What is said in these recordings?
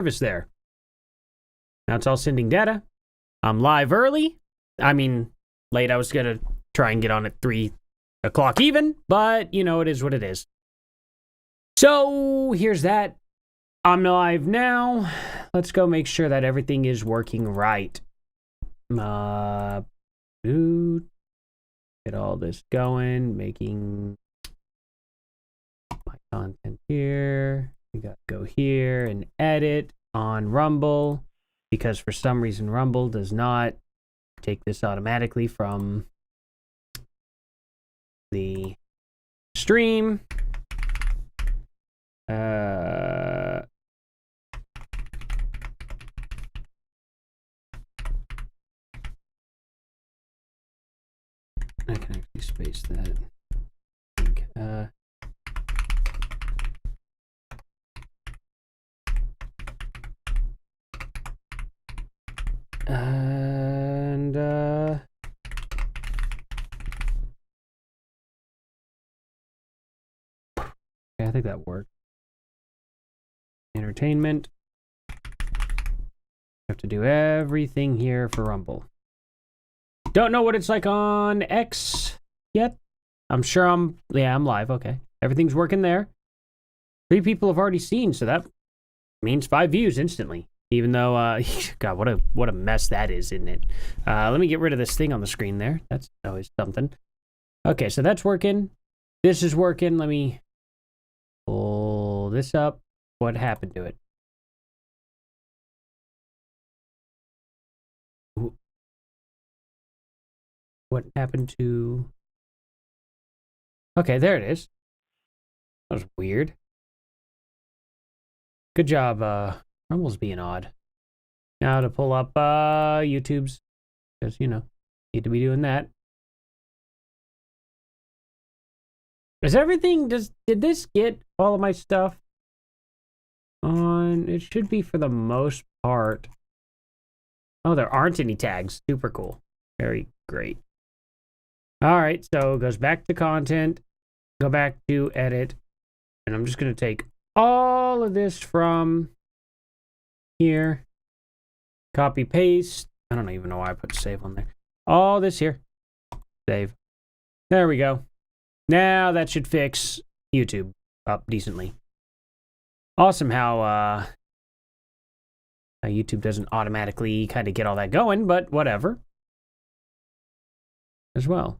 service there. Now it's all sending data. I'm live early. I mean, late. I was going to try and get on at 3 o'clock even, but, you know, it is what it is. So, here's that. I'm live now. Let's go make sure that everything is working right. Get all this going, making my content here. We got to go here and edit on Rumble, because for some reason Rumble does not take this automatically from the stream. I can actually space that. I think that worked. Entertainment. Have to do everything here for Rumble. Don't know what it's like on X yet. I'm sure I'm live. Okay. Everything's working there. 3 people have already seen, so that means 5 views instantly. Even though, God, what a mess that is, isn't it? Let me get rid of this thing on the screen there. That's always something. Okay, so that's working. This is working. Let me pull this up. What happened to it? What happened to... Okay, there it is. That was weird. Good job, Rumble's being odd. Now to pull up YouTube's, because, you know, need to be doing that. Is everything, did this get all of my stuff on? It should be for the most part. Oh, there aren't any tags. Super cool. Very great. All right, so it goes back to content, go back to edit, and I'm just going to take all of this from here, copy, paste. I don't even know why I put save on there. All this here, save. There we go. Now that should fix YouTube up decently. Awesome how YouTube doesn't automatically kind of get all that going, but whatever. As well.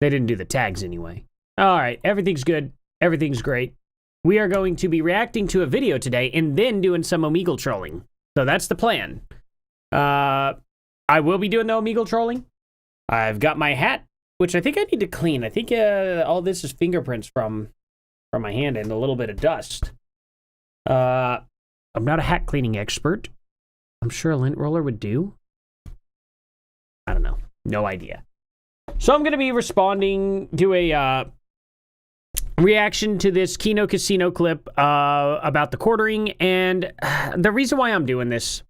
They didn't do the tags anyway. All right, everything's good. Everything's great. We are going to be reacting to a video today and then doing some Omegle trolling. So that's the plan. I will be doing the Omegle trolling. I've got my hat, which I think I need to clean. I think all this is fingerprints from my hand and a little bit of dust. I'm not a hat cleaning expert. I'm sure a lint roller would do. I don't know. No idea. So I'm going to be responding to a reaction to this Kino Casino clip about the quartering. And the reason why I'm doing this,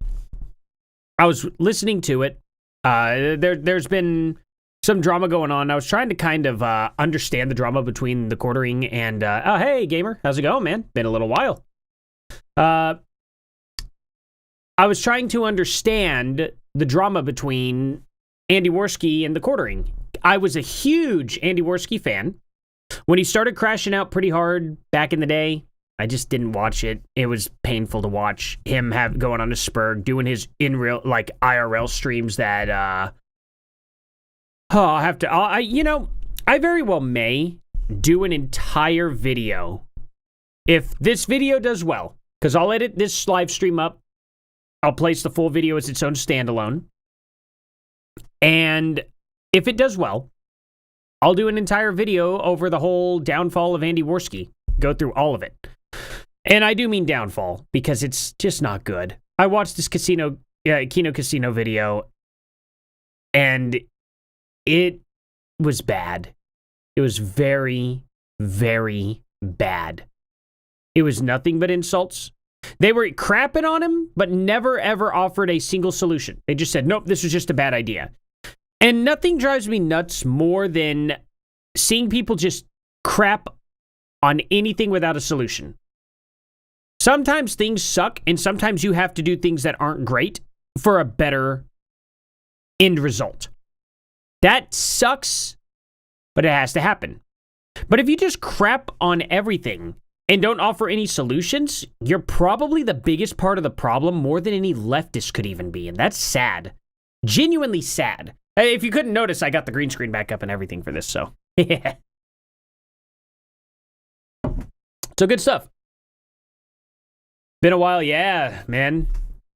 I was listening to it. There's been some drama going on. I was trying to kind of understand the drama between the quartering and... oh, hey, gamer. How's it going, man? Been a little while. I was trying to understand the drama between Andy Warski and the quartering. I was a huge Andy Warski fan. When he started crashing out pretty hard back in the day, I just didn't watch it. It was painful to watch him going on a Spurg, doing his IRL streams that, I very well may do an entire video. If this video does well, because I'll edit this live stream up. I'll place the full video as its own standalone. And if it does well, I'll do an entire video over the whole downfall of Andy Warski. Go through all of it. And I do mean downfall, because it's just not good. I watched this Kino Casino video, and it was bad. It was very, very bad. It was nothing but insults. They were crapping on him, but never, ever offered a single solution. They just said, nope, this was just a bad idea. And nothing drives me nuts more than seeing people just crap on anything without a solution. Sometimes things suck, and sometimes you have to do things that aren't great for a better end result. That sucks, but it has to happen. But if you just crap on everything and don't offer any solutions, you're probably the biggest part of the problem, more than any leftist could even be, and that's sad. Genuinely sad. If you couldn't notice, I got the green screen back up and everything for this, so yeah. So good stuff. Been a while, yeah, man.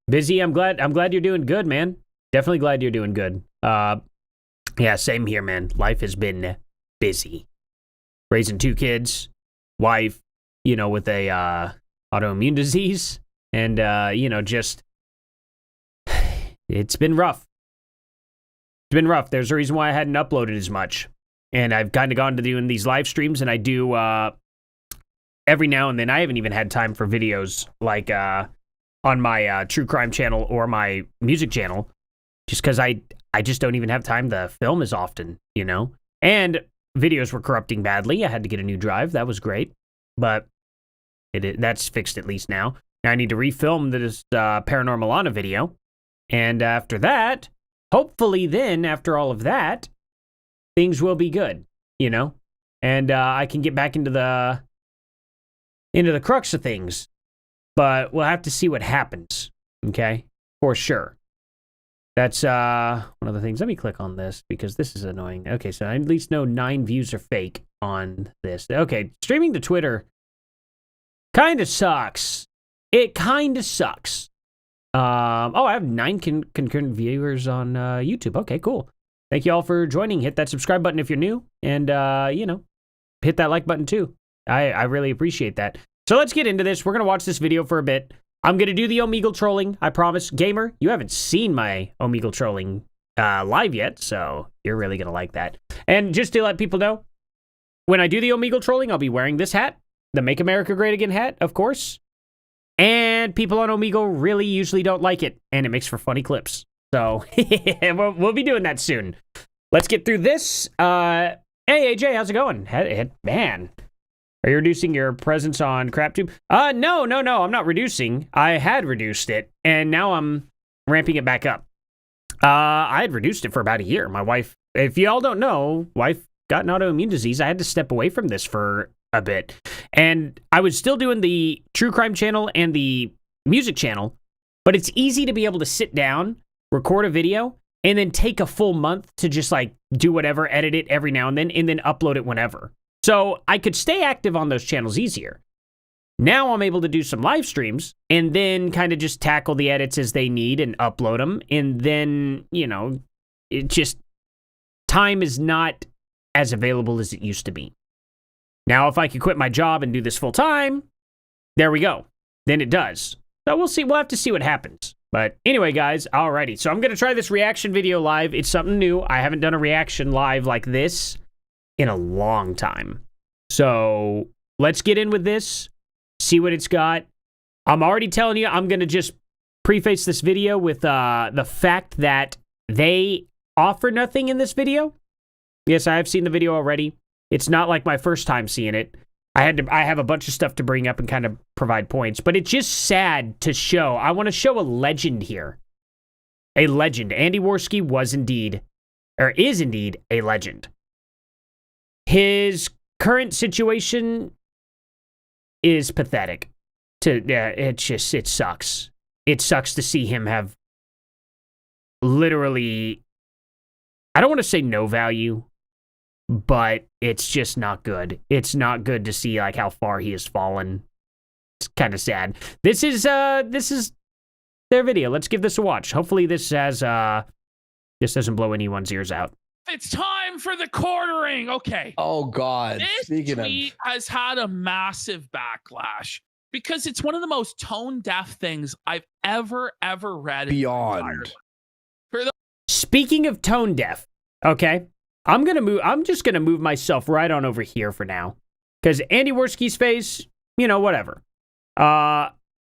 Busy. I'm glad you're doing good, man. Definitely glad you're doing good. Yeah, same here, man. Life has been busy. Raising 2 kids, wife, you know, with a autoimmune disease, and you know, just it's been rough. It's been rough. There's a reason why I hadn't uploaded as much, and I've kind of gone to doing these live streams, and I do every now and then. I haven't even had time for videos like on my true crime channel or my music channel, just because I just don't even have time to film as often, you know? And videos were corrupting badly. I had to get a new drive. That was great. But that's fixed at least now. Now I need to refilm this Paranormal Lana video. And after that, hopefully then, after all of that, things will be good, you know? And I can get back into the crux of things. But we'll have to see what happens, okay? For sure. That's one of the things. Let me click on this because this is annoying. Okay, so I at least know 9 views are fake on this. Okay, streaming to Twitter kind of sucks. It kind of sucks. Oh, I have 9 concurrent viewers on YouTube. Okay, cool. Thank you all for joining. Hit that subscribe button if you're new. And, you know, hit that like button too. I really appreciate that. So let's get into this. We're going to watch this video for a bit. I'm going to do the Omegle trolling, I promise. Gamer, you haven't seen my Omegle trolling live yet, so you're really going to like that. And just to let people know, when I do the Omegle trolling, I'll be wearing this hat, the Make America Great Again hat, of course. And people on Omegle really usually don't like it, and it makes for funny clips. So we'll be doing that soon. Let's get through this. Hey, AJ, how's it going? Man. Are you reducing your presence on CrapTube? No, I'm not reducing. I had reduced it, and now I'm ramping it back up. I had reduced it for about a year. My wife, if y'all don't know, wife got an autoimmune disease. I had to step away from this for a bit. And I was still doing the true crime channel and the music channel, but it's easy to be able to sit down, record a video, and then take a full month to just like do whatever, edit it every now and then upload it whenever. So I could stay active on those channels easier. Now I'm able to do some live streams and then kind of just tackle the edits as they need and upload them. And then, you know, it just, time is not as available as it used to be. Now, if I could quit my job and do this full time, there we go. Then it does. So we'll see. We'll have to see what happens. But anyway, guys, alrighty. So I'm going to try this reaction video live. It's something new. I haven't done a reaction live like this in a long time. So let's get in with this, see what it's got. I'm already telling you, I'm going to just preface this video with the fact that they offer nothing in this video. Yes, I have seen the video already. It's not like my first time seeing it. I have a bunch of stuff to bring up and kind of provide points, but it's just sad to show. I want to show a legend here. A legend. Andy Warski was indeed, or is indeed, a legend. His current situation is pathetic. It sucks. It sucks to see him have literally, I don't want to say no value, but it's just not good. It's not good to see like how far he has fallen. It's kind of sad. This is their video. Let's give this a watch. Hopefully this doesn't blow anyone's ears out. It's time for the quartering. Okay. Oh, God. This tweet has had a massive backlash because it's one of the most tone-deaf things I've ever read. Beyond. Speaking of tone-deaf, okay, I'm just gonna move myself right on over here for now, because Andy Warski's face, you know, whatever.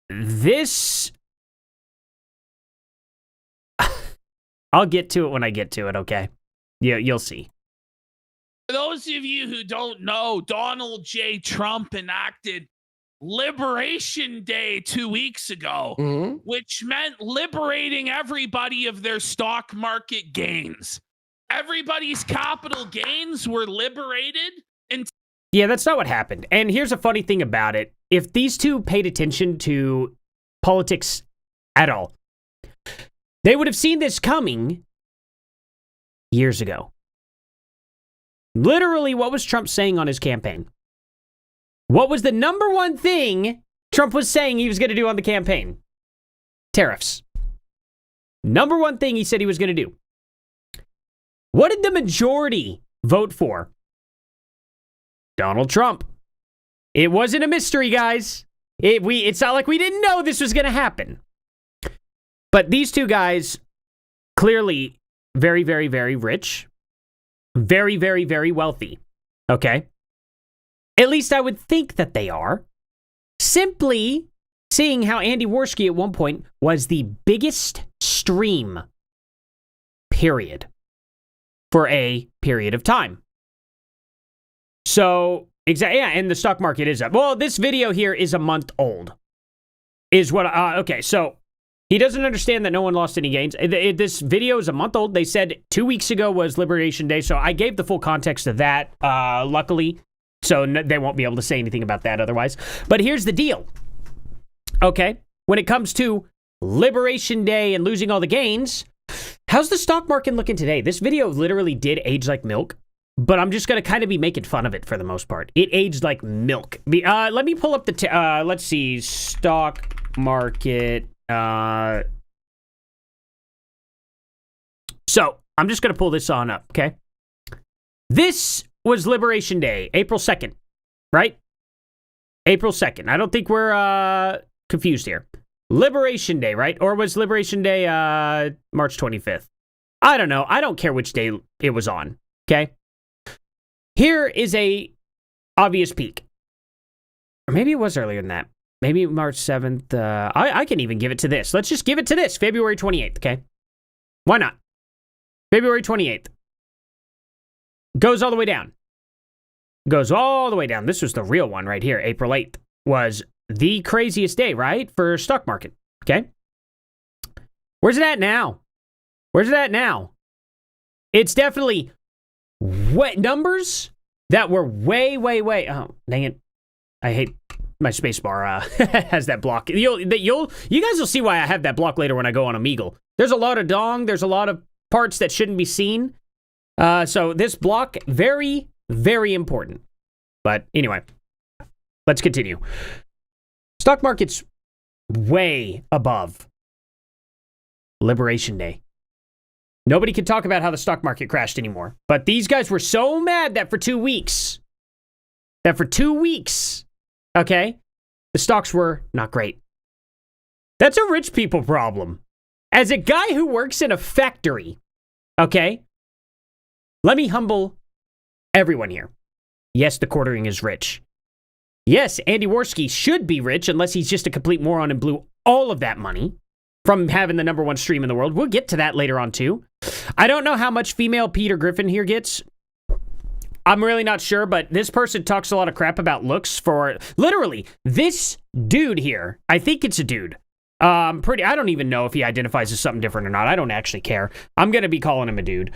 This, I'll get to it when I get to it. Okay. Yeah, you'll see. For those of you who don't know, Donald J. Trump enacted Liberation Day 2 weeks ago, which meant liberating everybody of their stock market gains. Everybody's capital gains were liberated. And yeah, that's not what happened. And here's a funny thing about it. If these two paid attention to politics at all, they would have seen this coming years ago. Literally, what was Trump saying on his campaign? What was the number one thing Trump was saying he was going to do on the campaign? Tariffs. Number one thing he said he was going to do. What did the majority vote for? Donald Trump. It wasn't a mystery, guys. It's not like we didn't know this was going to happen. But these two guys, clearly very, very, very rich. Very, very, very wealthy. Okay? At least I would think that they are. Simply seeing how Andy Warski at one point was the biggest stream, period, for a period of time. So, exactly, yeah, and the stock market is up. Well, this video here is a month old. Is what, okay, so he doesn't understand that no one lost any gains. This video is a month old. They said 2 weeks ago was Liberation Day, so I gave the full context of that, luckily. So they won't be able to say anything about that otherwise. But here's the deal. Okay, when it comes to Liberation Day and losing all the gains, how's the stock market looking today? This video literally did age like milk, but I'm just going to kind of be making fun of it for the most part. It aged like milk. Let me pull up the, let's see, stock market. So I'm just going to pull this on up, okay? This was Liberation Day, April 2nd, right? April 2nd. I don't think we're confused here. Liberation Day, right? Or was Liberation Day March 25th? I don't know. I don't care which day it was on, okay? Here is a obvious peak. Or maybe it was earlier than that. Maybe March 7th. I can even give it to this. Let's just give it to this, February 28th, okay? Why not? February 28th. Goes all the way down. Goes all the way down. This was the real one right here. April 8th was the craziest day, right? For stock market. Okay. Where's it at now? Where's it at now? It's definitely numbers that were way. Oh, dang it. I hate my space bar has that block. You guys will see why I have that block later when I go on Omegle. There's a lot of dong. There's a lot of parts that shouldn't be seen. So this block, very, very important. But anyway, let's continue. Stock market's way above Liberation Day. Nobody can talk about how the stock market crashed anymore. But these guys were so mad that for 2 weeks, okay, the stocks were not great. That's a rich people problem. As a guy who works in a factory, okay, let me humble everyone here. Yes, the quartering is rich. Yes, Andy Warski should be rich unless he's just a complete moron and blew all of that money from having the number one stream in the world. We'll get to that later on too. I don't know how much female Peter Griffin here gets. I'm really not sure, but this person talks a lot of crap about looks for literally this dude here. I think it's a dude. I don't even know if he identifies as something different or not. I don't actually care. I'm going to be calling him a dude.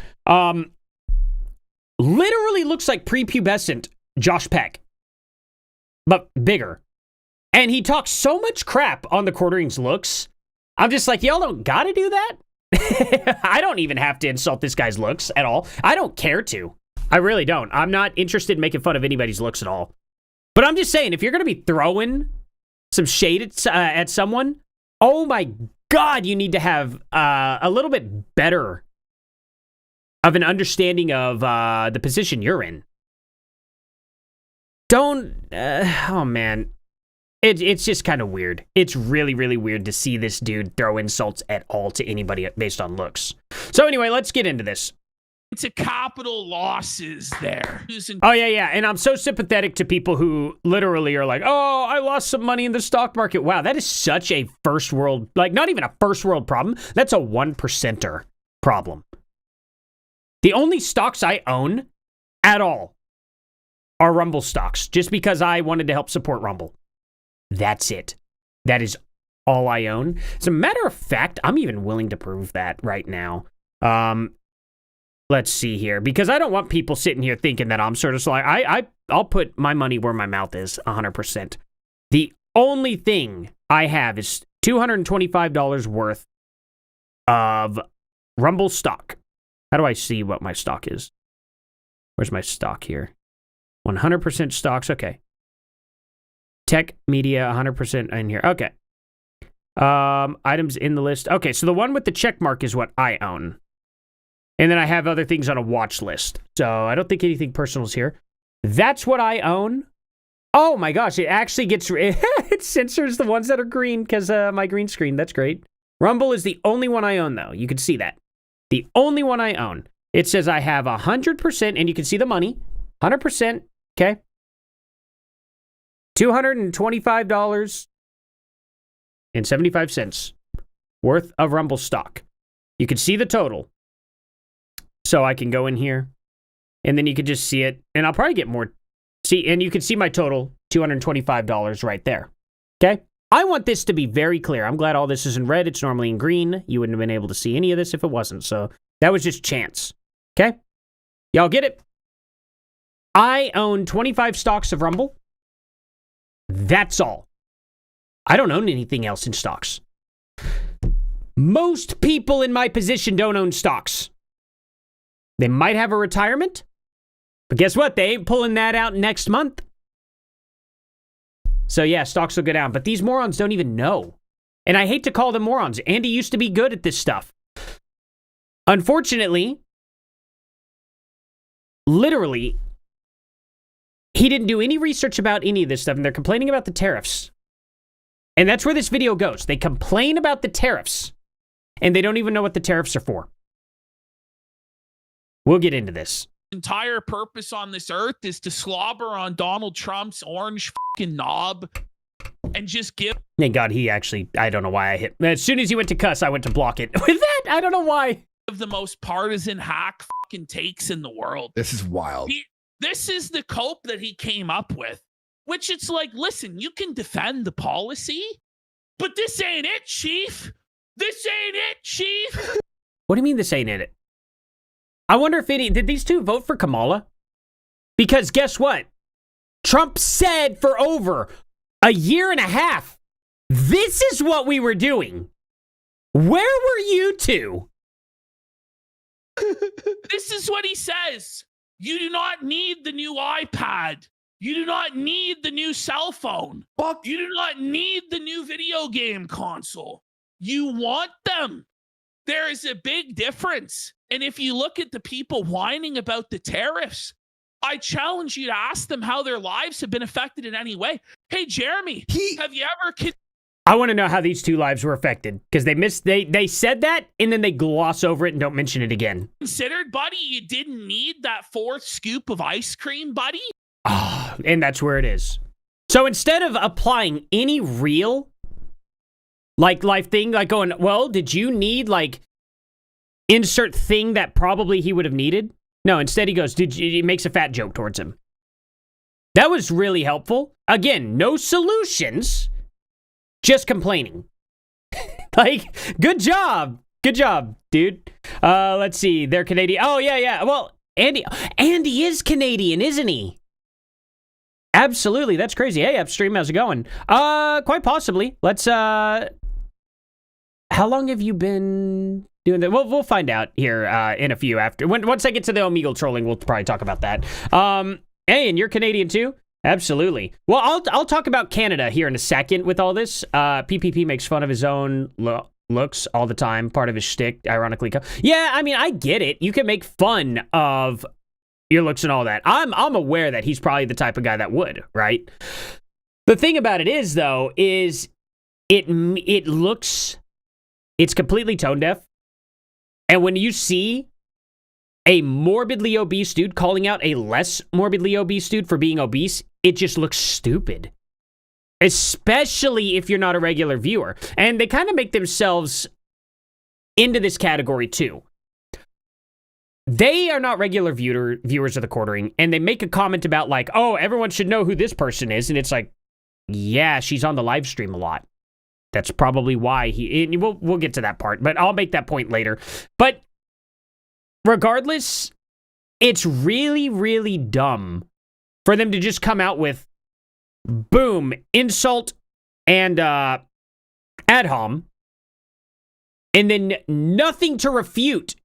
Literally looks like prepubescent Josh Peck, but bigger. And he talks so much crap on the quartering's looks. I'm just like, y'all don't gotta do that. I don't even have to insult this guy's looks at all. I don't care to. I really don't. I'm not interested in making fun of anybody's looks at all. But I'm just saying, if you're gonna be throwing some shade at someone, oh my God, you need to have a little bit better of an understanding of the position you're in. Oh man. It's just kind of weird. It's really, really weird to see this dude throw insults at all to anybody based on looks. So anyway, let's get into this. It's a capital losses there. Oh, yeah. And I'm so sympathetic to people who literally are like, oh, I lost some money in the stock market. Wow, that is such a first world, like not even a first world problem. That's a 1%er problem. The only stocks I own at all are Rumble stocks, just because I wanted to help support Rumble. That's it. That is all I own. As a matter of fact, I'm even willing to prove that right now. Let's see here, because I don't want people sitting here thinking that I'm sort of like, I'll put my money where my mouth is 100%. The only thing I have is $225 worth of Rumble stock. How do I see what my stock is? Where's my stock here? 100% stocks. Okay. Tech media, 100% in here. Okay. Items in the list. Okay, so the one with the check mark is what I own. And then I have other things on a watch list. So I don't think anything personal is here. That's what I own. Oh my gosh, it actually gets... it censors the ones that are green because my green screen. That's great. Rumble is the only one I own, though. You can see that. The only one I own. It says I have 100%, and you can see the money. 100%, okay? $225.75 worth of Rumble stock. You can see the total. So I can go in here, and then you can just see it, and I'll probably get more. See, and you can see my total, $225 right there. Okay? I want this to be very clear. I'm glad all this is in red. It's normally in green. You wouldn't have been able to see any of this if it wasn't. So that was just chance. Okay? Y'all get it? I own 25 stocks of Rumble. That's all. I don't own anything else in stocks. Most people in my position don't own stocks. They might have a retirement, but guess what? They ain't pulling that out next month. So yeah, stocks will go down, but these morons don't even know. And I hate to call them morons. Andy used to be good at this stuff. Unfortunately, literally, he didn't do any research about any of this stuff, and they're complaining about the tariffs. And that's where this video goes. They complain about the tariffs, and they don't even know what the tariffs are for. We'll get into this. Entire purpose on this earth is to slobber on Donald Trump's orange fucking knob and just give... Thank God he actually... I don't know why I hit... As soon as he went to cuss, I went to block it. With that, I don't know why. ...of the most partisan hack fucking takes in the world. This is wild. This is the cope that he came up with. Which it's like, listen, you can defend the policy, but this ain't it, chief. This ain't it, chief. What do you mean this ain't it? I wonder if did these two vote for Kamala? Because guess what? Trump said for over a year and a half, this is what we were doing. Where were you two? This is what he says. You do not need the new iPad. You do not need the new cell phone. Fuck. You do not need the new video game console. You want them. There is a big difference. And if you look at the people whining about the tariffs, I challenge you to ask them how their lives have been affected in any way. Hey, Jeremy, have you ever... I want to know how these two lives were affected, because they said that, and then they gloss over it and don't mention it again. Considered, buddy, you didn't need that fourth scoop of ice cream, buddy? Ah, and that's where it is. So instead of applying any real, like, life thing, like going, well, did you need, like, insert thing that probably he would have needed? No, instead he goes, he makes a fat joke towards him. That was really helpful. Again, no solutions, just complaining. Like, good job. Good job, dude. Let's see. They're Canadian. Oh, yeah. Well, Andy is Canadian, isn't he? Absolutely. That's crazy. Hey, Upstream, how's it going? Quite possibly. Let's, how long have you been doing that? We'll find out here, in a few after. Once I get to the Omegle trolling, we'll probably talk about that. Hey, and you're Canadian too? Absolutely. Well, I'll talk about Canada here in a second with all this. PPP makes fun of his own looks all the time. Part of his shtick, ironically. Yeah, I mean, I get it. You can make fun of your looks and all that. I'm aware that he's probably the type of guy that would, right? The thing about it is, though, is it looks... It's completely tone deaf. And when you see a morbidly obese dude calling out a less morbidly obese dude for being obese, it just looks stupid. Especially if you're not a regular viewer. And they kind of make themselves into this category too. They are not regular viewers of the quartering, and they make a comment about like, oh, everyone should know who this person is. And it's like, yeah, she's on the live stream a lot. That's probably why we'll get to that part, but I'll make that point later. But regardless, it's really, really dumb for them to just come out with, boom, insult and ad hom, and then nothing to refute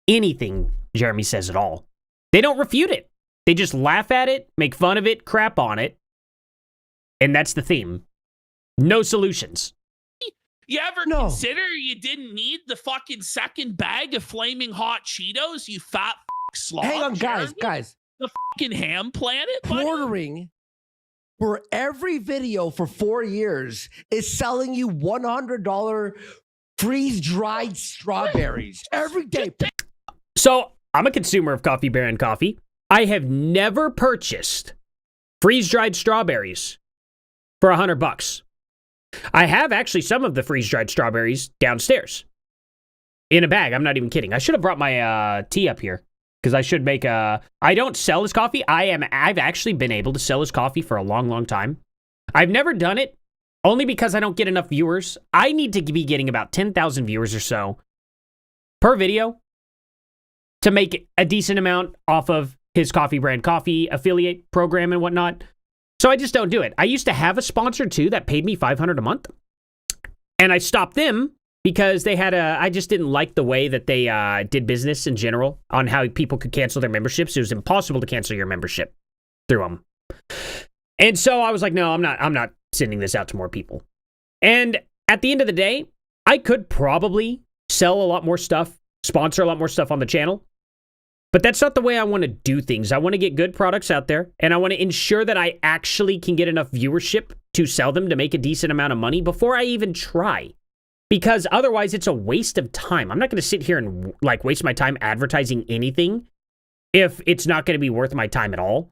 anything Jeremy says at all. They don't refute it. They just laugh at it, make fun of it, crap on it, and that's the theme. No solutions. You ever consider you didn't need the fucking second bag of flaming hot Cheetos, you fat slob? Hang on, Jeremy? guys. The fucking ham planet, buddy? Ordering for every video for 4 years is selling you $100 freeze-dried strawberries every day. So, I'm a consumer of Coffee Baron coffee. I have never purchased freeze-dried strawberries for $100. I have actually some of the freeze-dried strawberries downstairs in a bag. I'm not even kidding. I should have brought my tea up here because I should make a... I don't sell his coffee. I've actually been able to sell his coffee for a long, long time. I've never done it only because I don't get enough viewers. I need to be getting about 10,000 viewers or so per video to make a decent amount off of his Coffee Brand Coffee affiliate program and whatnot. So I just don't do it. I used to have a sponsor too that paid me $500 a month. And I stopped them because they had I just didn't like the way that they did business in general on how people could cancel their memberships. It was impossible to cancel your membership through them. And so I was like, no, I'm not sending this out to more people. And at the end of the day, I could probably sell a lot more stuff, sponsor a lot more stuff on the channel. But that's not the way I want to do things. I want to get good products out there, and I want to ensure that I actually can get enough viewership to sell them to make a decent amount of money before I even try. Because otherwise, it's a waste of time. I'm not going to sit here and waste my time advertising anything if it's not going to be worth my time at all.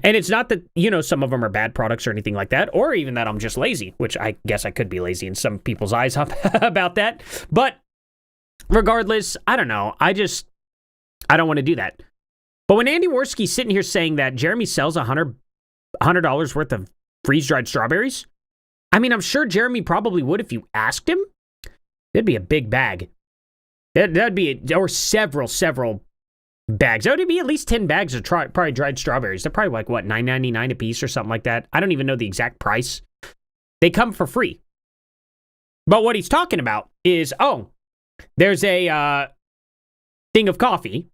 And it's not that, some of them are bad products or anything like that, or even that I'm just lazy, which I guess I could be lazy in some people's eyes about that. But regardless, I don't know. I don't want to do that. But when Andy Warski's sitting here saying that Jeremy sells $100 worth of freeze-dried strawberries, I mean, I'm sure Jeremy probably would if you asked him. That'd be a big bag. That'd be, or several bags. That would be at least 10 bags of probably dried strawberries. They're probably like, what, $9.99 a piece or something like that. I don't even know the exact price. They come for free. But what he's talking about is, there's a thing of coffee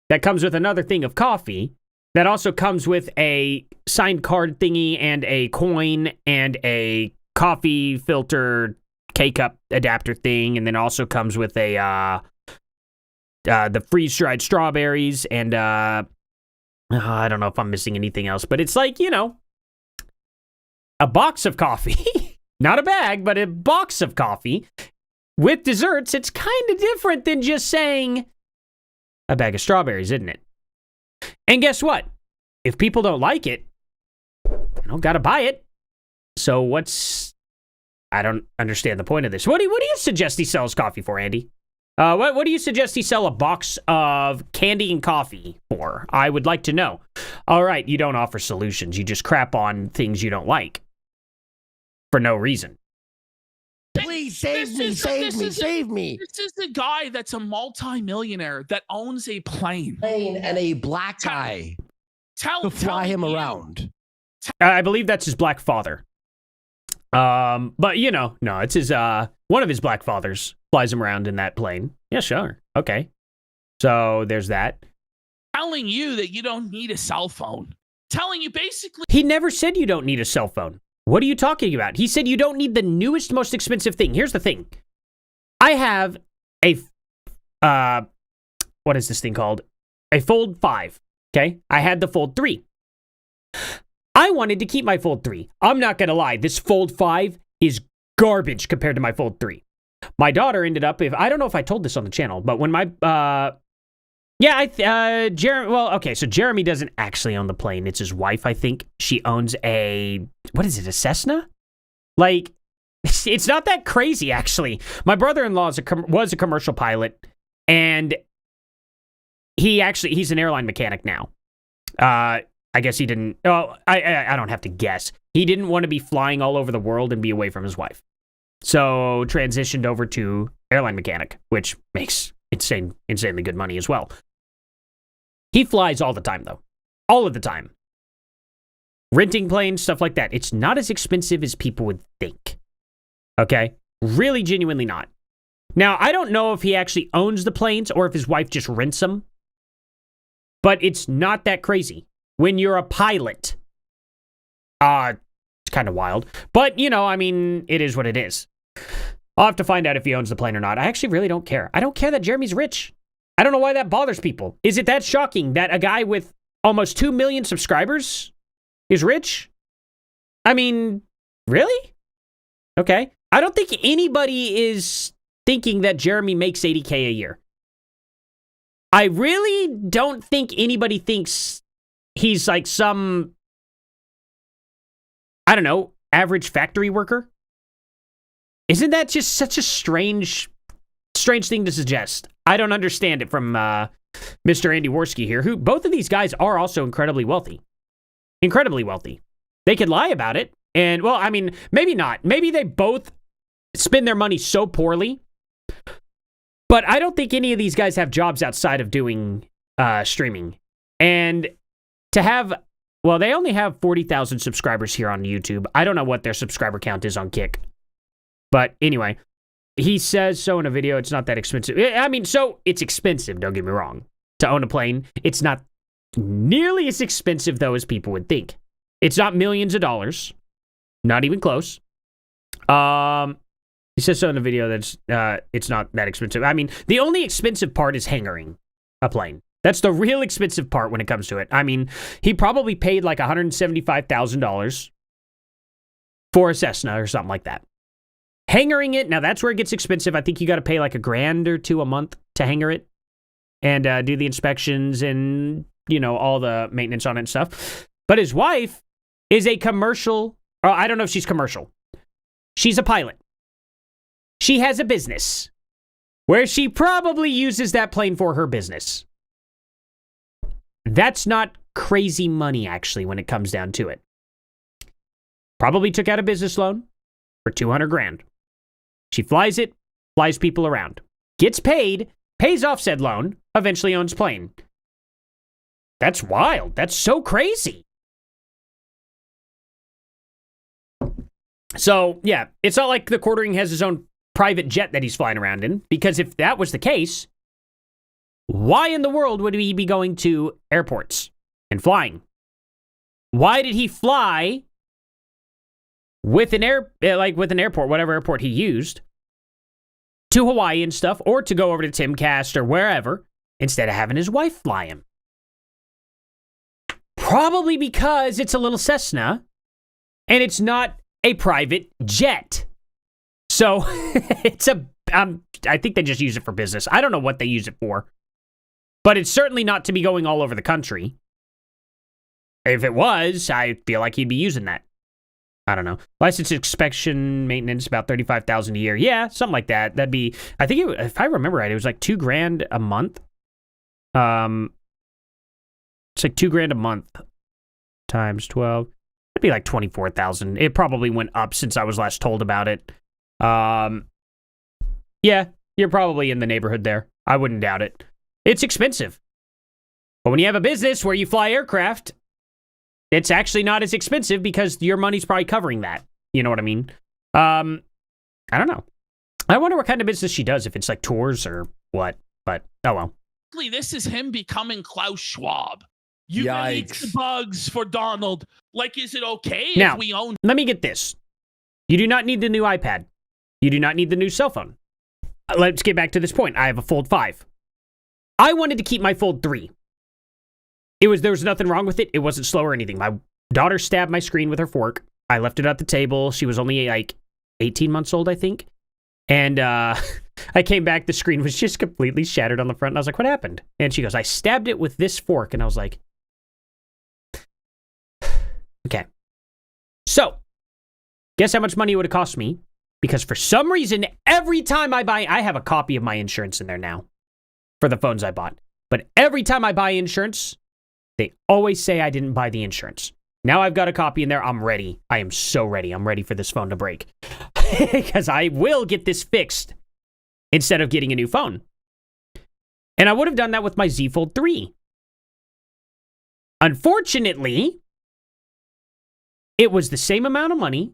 that comes with another thing of coffee that also comes with a signed card thingy and a coin and a coffee filter K-cup adapter thing, and then also comes with a the freeze-dried strawberries and I don't know if I'm missing anything else, but it's like, a box of coffee. Not a bag, but a box of coffee with desserts. It's kind of different than just saying a bag of strawberries, isn't it? And guess what? If people don't like it, they don't gotta buy it. So I don't understand the point of this. What do you suggest he sells coffee for, Andy? What do you suggest he sell a box of candy and coffee for? I would like to know. All right, you don't offer solutions. You just crap on things you don't like for no reason. Please save me. This is a guy that's a multi-millionaire that owns a plane. And a black guy to fly him around. I believe that's his black father. But no, it's his one of his black fathers flies him around in that plane. Yeah, sure. Okay. So there's that. Telling you that you don't need a cell phone. Telling you basically. He never said you don't need a cell phone. What are you talking about? He said you don't need the newest, most expensive thing. Here's the thing. I have a, what is this thing called? A Fold 5, okay? I had the Fold 3. I wanted to keep my Fold 3. I'm not going to lie. This Fold 5 is garbage compared to my Fold 3. My daughter ended up, I don't know if I told this on the channel, but when my, so Jeremy doesn't actually own the plane. It's his wife, I think. She owns a Cessna? Like, it's not that crazy, actually. My brother-in-law was a commercial pilot, and he's an airline mechanic now. I guess he didn't. Oh, I don't have to guess. He didn't want to be flying all over the world and be away from his wife. So transitioned over to airline mechanic, which makes insanely good money as well. He flies all the time, though. All of the time. Renting planes, stuff like that. It's not as expensive as people would think. Okay? Really, genuinely not. Now, I don't know if he actually owns the planes or if his wife just rents them. But it's not that crazy. When you're a pilot, it's kind of wild. But, I mean, it is what it is. I'll have to find out if he owns the plane or not. I actually really don't care. I don't care that Jeremy's rich. I don't know why that bothers people. Is it that shocking that a guy with almost 2 million subscribers is rich? I mean, really? Okay. I don't think anybody is thinking that Jeremy makes $80K a year. I really don't think anybody thinks he's like some, I don't know, average factory worker. Isn't that just such a strange thing to suggest? I don't understand it from Mr. Andy Warski here, who both of these guys are also incredibly wealthy. Incredibly wealthy. They could lie about it. And, well, I mean, maybe not. Maybe they both spend their money so poorly. But I don't think any of these guys have jobs outside of doing streaming. And to have, well, they only have 40,000 subscribers here on YouTube. I don't know what their subscriber count is on Kick. But anyway, he says so in a video. It's not that expensive. I mean, so it's expensive, don't get me wrong, to own a plane. It's not nearly as expensive, though, as people would think. It's not millions of dollars. Not even close. He says so in the video that it's not that expensive. I mean, the only expensive part is hangering a plane. That's the real expensive part when it comes to it. I mean, he probably paid like $175,000 for a Cessna or something like that. Hangering it, now that's where it gets expensive. I think you got to pay like $1,000 or $2,000 a month to hanger it and do the inspections and, all the maintenance on it and stuff. But his wife is a commercial, I don't know if she's commercial. She's a pilot. She has a business where she probably uses that plane for her business. That's not crazy money, actually, when it comes down to it. Probably took out a business loan for $200,000. She flies it, flies people around, gets paid, pays off said loan, eventually owns plane. That's wild. That's so crazy. So, yeah, it's not like the Quartering has his own private jet that he's flying around in, because if that was the case, why in the world would he be going to airports and flying? Why did he fly with an airport, whatever airport he used, to Hawaii and stuff, or to go over to Timcast or wherever, instead of having his wife fly him? Probably because it's a little Cessna, and it's not a private jet. So, I think they just use it for business. I don't know what they use it for. But it's certainly not to be going all over the country. If it was, I feel like he'd be using that. I don't know. License inspection maintenance, about $35,000 a year. Yeah, something like that. That'd be, I think, if I remember right, it was like $2,000 a month. It's like $2,000 a month times 12. It'd be like 24,000. It probably went up since I was last told about it. Yeah, you're probably in the neighborhood there. I wouldn't doubt it. It's expensive. But when you have a business where you fly aircraft, it's actually not as expensive because your money's probably covering that. You know what I mean? I don't know. I wonder what kind of business she does, if it's like tours or what. But, oh well. This is him becoming Klaus Schwab. You release the bugs for Donald. Like, is it okay now, if we own... Let me get this. You do not need the new iPad. You do not need the new cell phone. Let's get back to this point. I have a Fold 5. I wanted to keep my Fold 3. There was nothing wrong with it. It wasn't slow or anything. My daughter stabbed my screen with her fork. I left it at the table. She was only like 18 months old, I think. And I came back. The screen was just completely shattered on the front. And I was like, what happened? And she goes, I stabbed it with this fork. And I was like, okay. So, guess how much money it would have cost me? Because for some reason, every time I have a copy of my insurance in there now for the phones I bought. But every time I buy insurance, They always say I didn't buy the insurance. Now I've got a copy in there. I'm ready. I am so ready. I'm ready for this phone to break. Because I will get this fixed instead of getting a new phone. And I would have done that with my Z Fold 3. Unfortunately, it was the same amount of money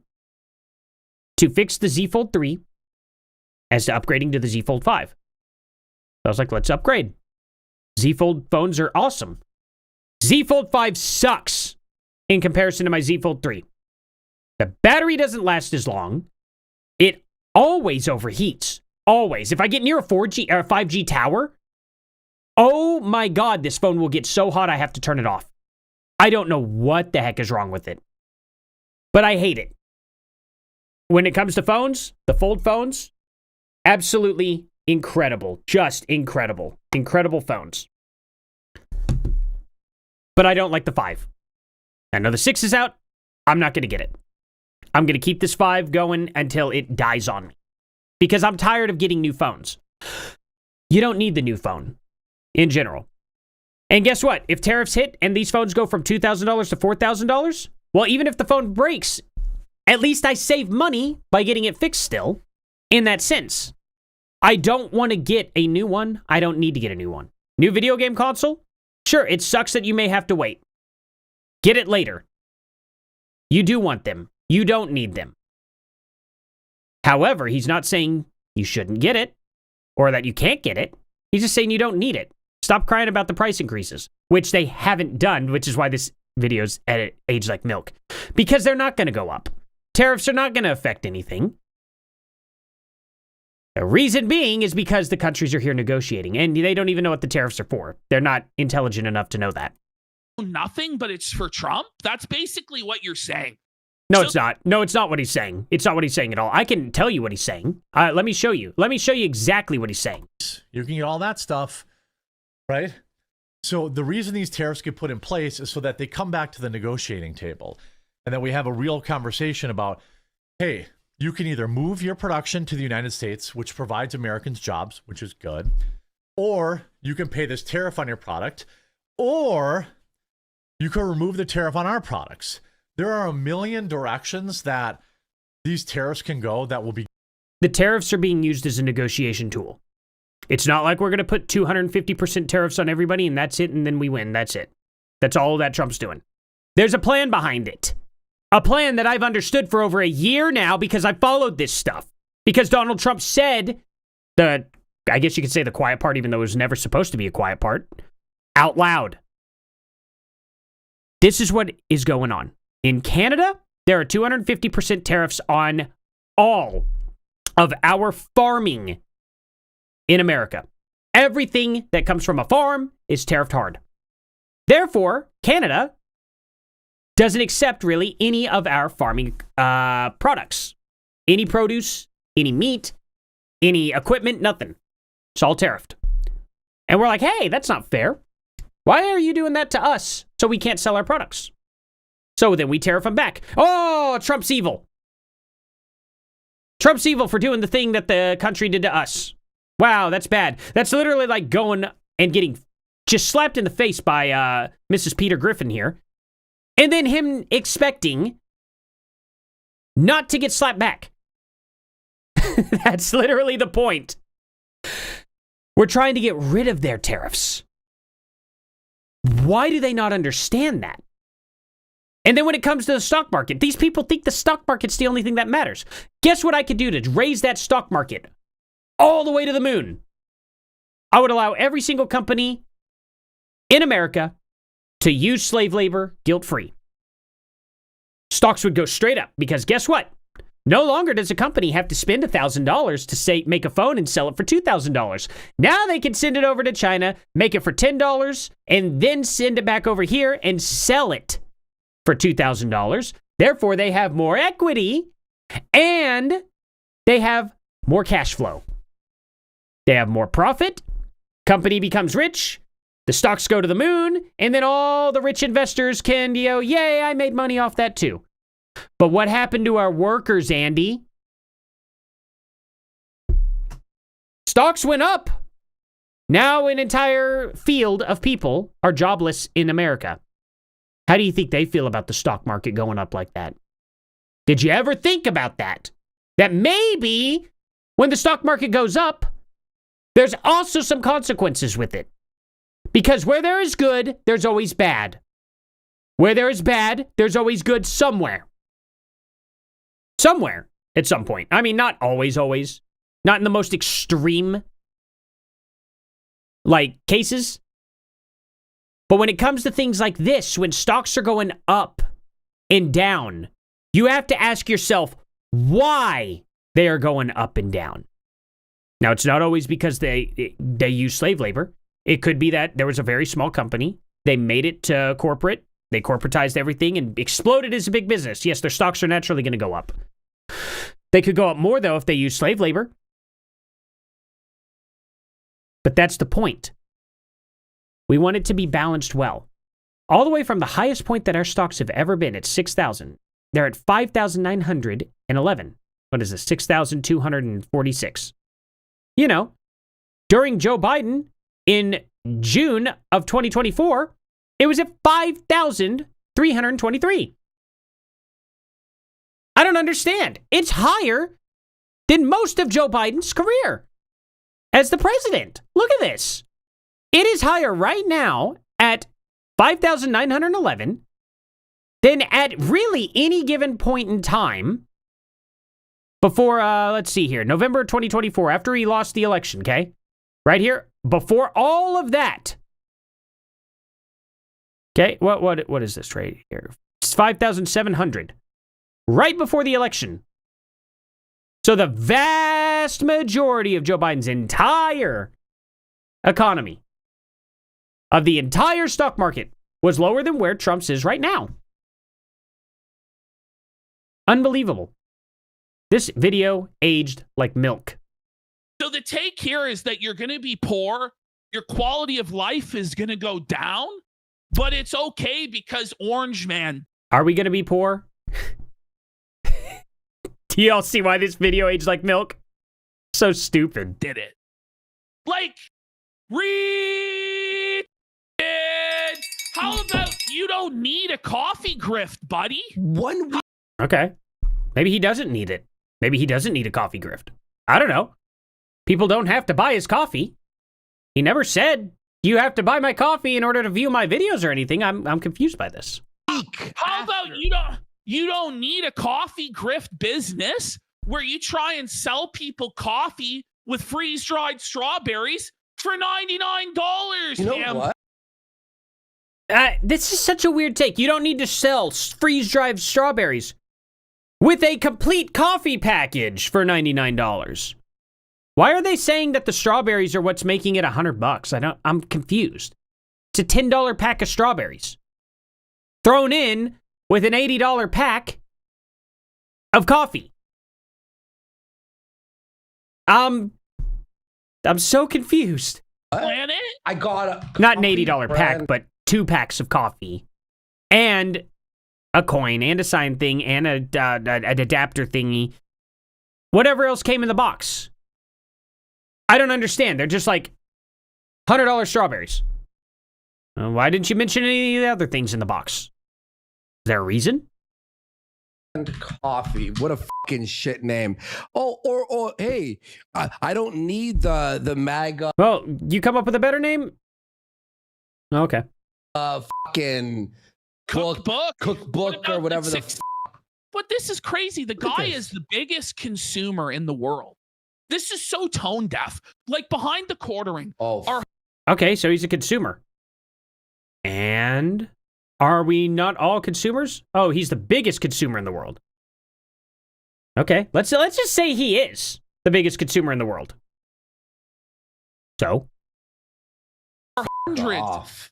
to fix the Z Fold 3 as to upgrading to the Z Fold 5. So I was like, let's upgrade. Z Fold phones are awesome. Z Fold 5 sucks in comparison to my Z Fold 3. The battery doesn't last as long. It always overheats. Always. If I get near a 4G or a 5G tower, oh my God, this phone will get so hot I have to turn it off. I don't know what the heck is wrong with it. But I hate it. When it comes to phones, the Fold phones, absolutely incredible. Just incredible. Incredible phones. But I don't like the 5. I know the 6 is out. I'm not going to get it. I'm going to keep this 5 going until it dies on me. Because I'm tired of getting new phones. You don't need the new phone in general. And guess what? If tariffs hit and these phones go from $2,000 to $4,000, well, even if the phone breaks, at least I save money by getting it fixed still in that sense. I don't want to get a new one. I don't need to get a new one. New video game console? Sure, it sucks that you may have to wait. Get it later. You do want them. You don't need them. However, he's not saying you shouldn't get it or that you can't get it. He's just saying you don't need it. Stop crying about the price increases, which they haven't done, which is why this video's at age like milk. Because they're not going to go up. Tariffs are not going to affect anything. The reason being is because the countries are here negotiating, and they don't even know what the tariffs are for. They're not intelligent enough to know that. Nothing, but it's for Trump? That's basically what you're saying. No, it's not. No, it's not what he's saying. It's not what he's saying at all. I can tell you what he's saying. Let me show you. Let me show you exactly what he's saying. You can get all that stuff, right? So the reason these tariffs get put in place is so that they come back to the negotiating table and that we have a real conversation about, hey, you can either move your production to the United States, which provides Americans jobs, which is good, or you can pay this tariff on your product, or you can remove the tariff on our products. There are a million directions that these tariffs can go that will be. The tariffs are being used as a negotiation tool. It's not like we're going to put 250% tariffs on everybody and that's it, and then we win. That's it. That's all that Trump's doing. There's a plan behind it. A plan that I've understood for over a year now because I followed this stuff. Because Donald Trump said I guess you could say the quiet part, even though it was never supposed to be a quiet part, out loud. This is what is going on. In Canada, there are 250% tariffs on all of our farming in America. Everything that comes from a farm is tariffed hard. Therefore, Canada doesn't accept really any of our farming products. Any produce, any meat, any equipment, nothing. It's all tariffed. And we're like, hey, that's not fair. Why are you doing that to us so we can't sell our products? So then we tariff them back. Oh, Trump's evil. Trump's evil for doing the thing that the country did to us. Wow, that's bad. That's literally like going and getting just slapped in the face by Mrs. Peter Griffin here. And then him expecting not to get slapped back. That's literally the point. We're trying to get rid of their tariffs. Why do they not understand that? And then when it comes to the stock market, these people think the stock market's the only thing that matters. Guess what I could do to raise that stock market all the way to the moon? I would allow every single company in America to use slave labor guilt-free. Stocks would go straight up because guess what? No longer does a company have to spend $1,000 to make a phone and sell it for $2,000. Now they can send it over to China, make it for $10, and then send it back over here and sell it for $2,000. Therefore, they have more equity and they have more cash flow. They have more profit. Company becomes rich. The stocks go to the moon. And then all the rich investors can go, yay, I made money off that too. But what happened to our workers, Andy? Stocks went up. Now an entire field of people are jobless in America. How do you think they feel about the stock market going up like that? Did you ever think about that? That maybe when the stock market goes up, there's also some consequences with it. Because where there is good, there's always bad. Where there is bad, there's always good somewhere. Somewhere, at some point. I mean, not always. Not in the most extreme, cases. But when it comes to things like this, when stocks are going up and down, you have to ask yourself why they are going up and down. Now, it's not always because they use slave labor. It could be that there was a very small company. They made it to corporate. They corporatized everything and exploded as a big business. Yes, their stocks are naturally going to go up. They could go up more, though, if they use slave labor. But that's the point. We want it to be balanced well. All the way from the highest point that our stocks have ever been at 6,000. They're at 5,911. What is this? 6,246. You know, during Joe Biden in June of 2024, it was at 5,323. I don't understand. It's higher than most of Joe Biden's career as the president. Look at this. It is higher right now at 5,911 than at really any given point in time before, let's see here, November 2024, after he lost the election, okay? Right here, before all of that. Okay, what is this right here? It's 5,700. Right before the election. So the vast majority of Joe Biden's entire economy, of the entire stock market, was lower than where Trump's is right now. Unbelievable. This video aged like milk. So the take here is that you're going to be poor, your quality of life is going to go down, but it's okay because Orange Man. Are we going to be poor? Do y'all see why this video aged like milk? So stupid. Did it. Like, read it. How about you don't need a coffee grift, buddy? Okay. Maybe he doesn't need it. Maybe he doesn't need a coffee grift. I don't know. People don't have to buy his coffee. He never said, you have to buy my coffee in order to view my videos or anything. I'm confused by this. How about you don't need a coffee grift business where you try and sell people coffee with freeze-dried strawberries for $99. You know what? This is such a weird take. You don't need to sell freeze-dried strawberries with a complete coffee package for $99. Why are they saying that the strawberries are what's making it $100? I'm confused. It's a $10 pack of strawberries thrown in with an $80 pack of coffee. I'm so confused. Planet? I got not an $80 pack, but 2 packs of coffee and a coin and a sign thing and an adapter thingy. Whatever else came in the box. I don't understand. They're just like $100 strawberries. Why didn't you mention any of the other things in the box? Is there a reason? Coffee. What a fucking shit name. Oh, hey, I don't need the MAGA. Well, you come up with a better name? Okay. Fucking cookbook or whatever But this is crazy. The guy is the biggest consumer in the world. This is so tone deaf. Like behind the quartering. Okay, so he's a consumer. And are we not all consumers? Oh, he's the biggest consumer in the world. Okay, let's just say he is the biggest consumer in the world. So? Hundreds.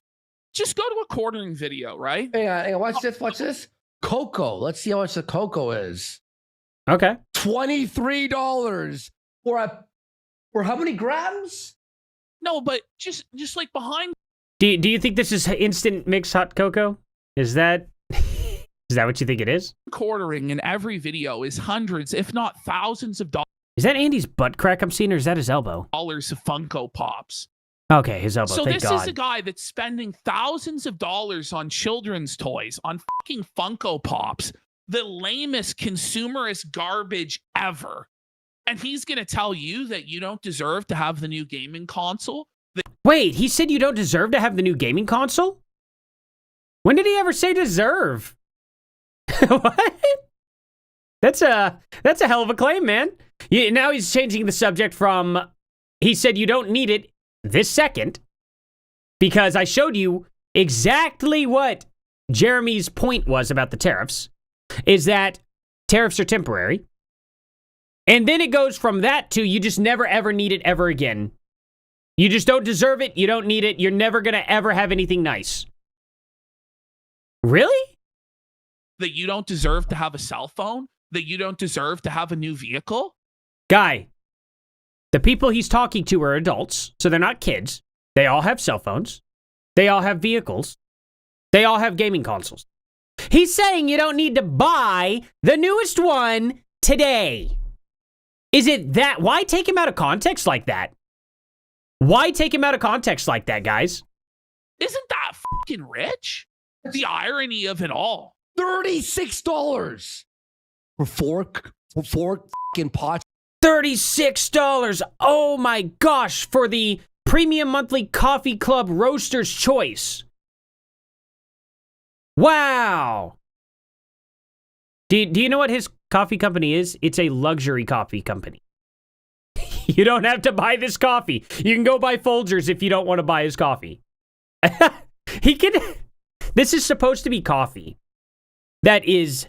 Just go to a quartering video, right? Hang on, watch this. Cocoa. Let's see how much the cocoa is. Okay. $23 for how many grams? No, but just like behind. Do you think this is instant mix hot cocoa? Is that what you think it is? Quartering in every video is hundreds, if not thousands of dollars. Is that Andy's butt crack I'm seeing, or is that his elbow? Of Funko Pops. Okay, his elbow. So Thank this God. is a guy that's spending thousands of dollars on children's toys, on fucking Funko Pops, the lamest consumerist garbage ever. And he's going to tell you that you don't deserve to have the new gaming console? Wait, he said you don't deserve to have the new gaming console? When did he ever say deserve? What? That's a hell of a claim, man. Now he's changing the subject from, he said you don't need it this second, because I showed you exactly what Jeremy's point was about the tariffs, is that tariffs are temporary. And then it goes from that to you just never ever need it ever again. You just don't deserve it. You don't need it. You're never going to ever have anything nice. Really? That you don't deserve to have a cell phone? That you don't deserve to have a new vehicle? Guy, the people he's talking to are adults, so they're not kids. They all have cell phones. They all have vehicles. They all have gaming consoles. He's saying you don't need to buy the newest one today. Is it that? Why take him out of context like that? Why take him out of context like that, guys? Isn't that fucking rich? The irony of it all. $36 for four fucking pots. $36. Oh my gosh, for the Premium Monthly Coffee Club Roaster's Choice. Wow. Do you know what his coffee company is? It's a luxury coffee company. You don't have to buy this coffee. You can go buy Folgers if you don't want to buy his coffee. This is supposed to be coffee that is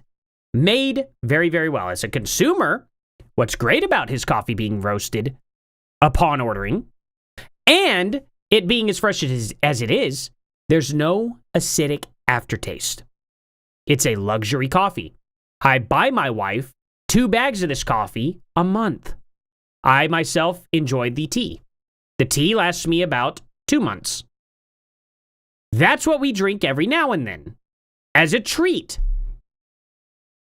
made very, very well. As a consumer, what's great about his coffee being roasted upon ordering and it being as fresh as it is, there's no acidic aftertaste. It's a luxury coffee. I buy my wife 2 bags of this coffee a month. I myself enjoy the tea. The tea lasts me about 2 months. That's what we drink every now and then, as a treat.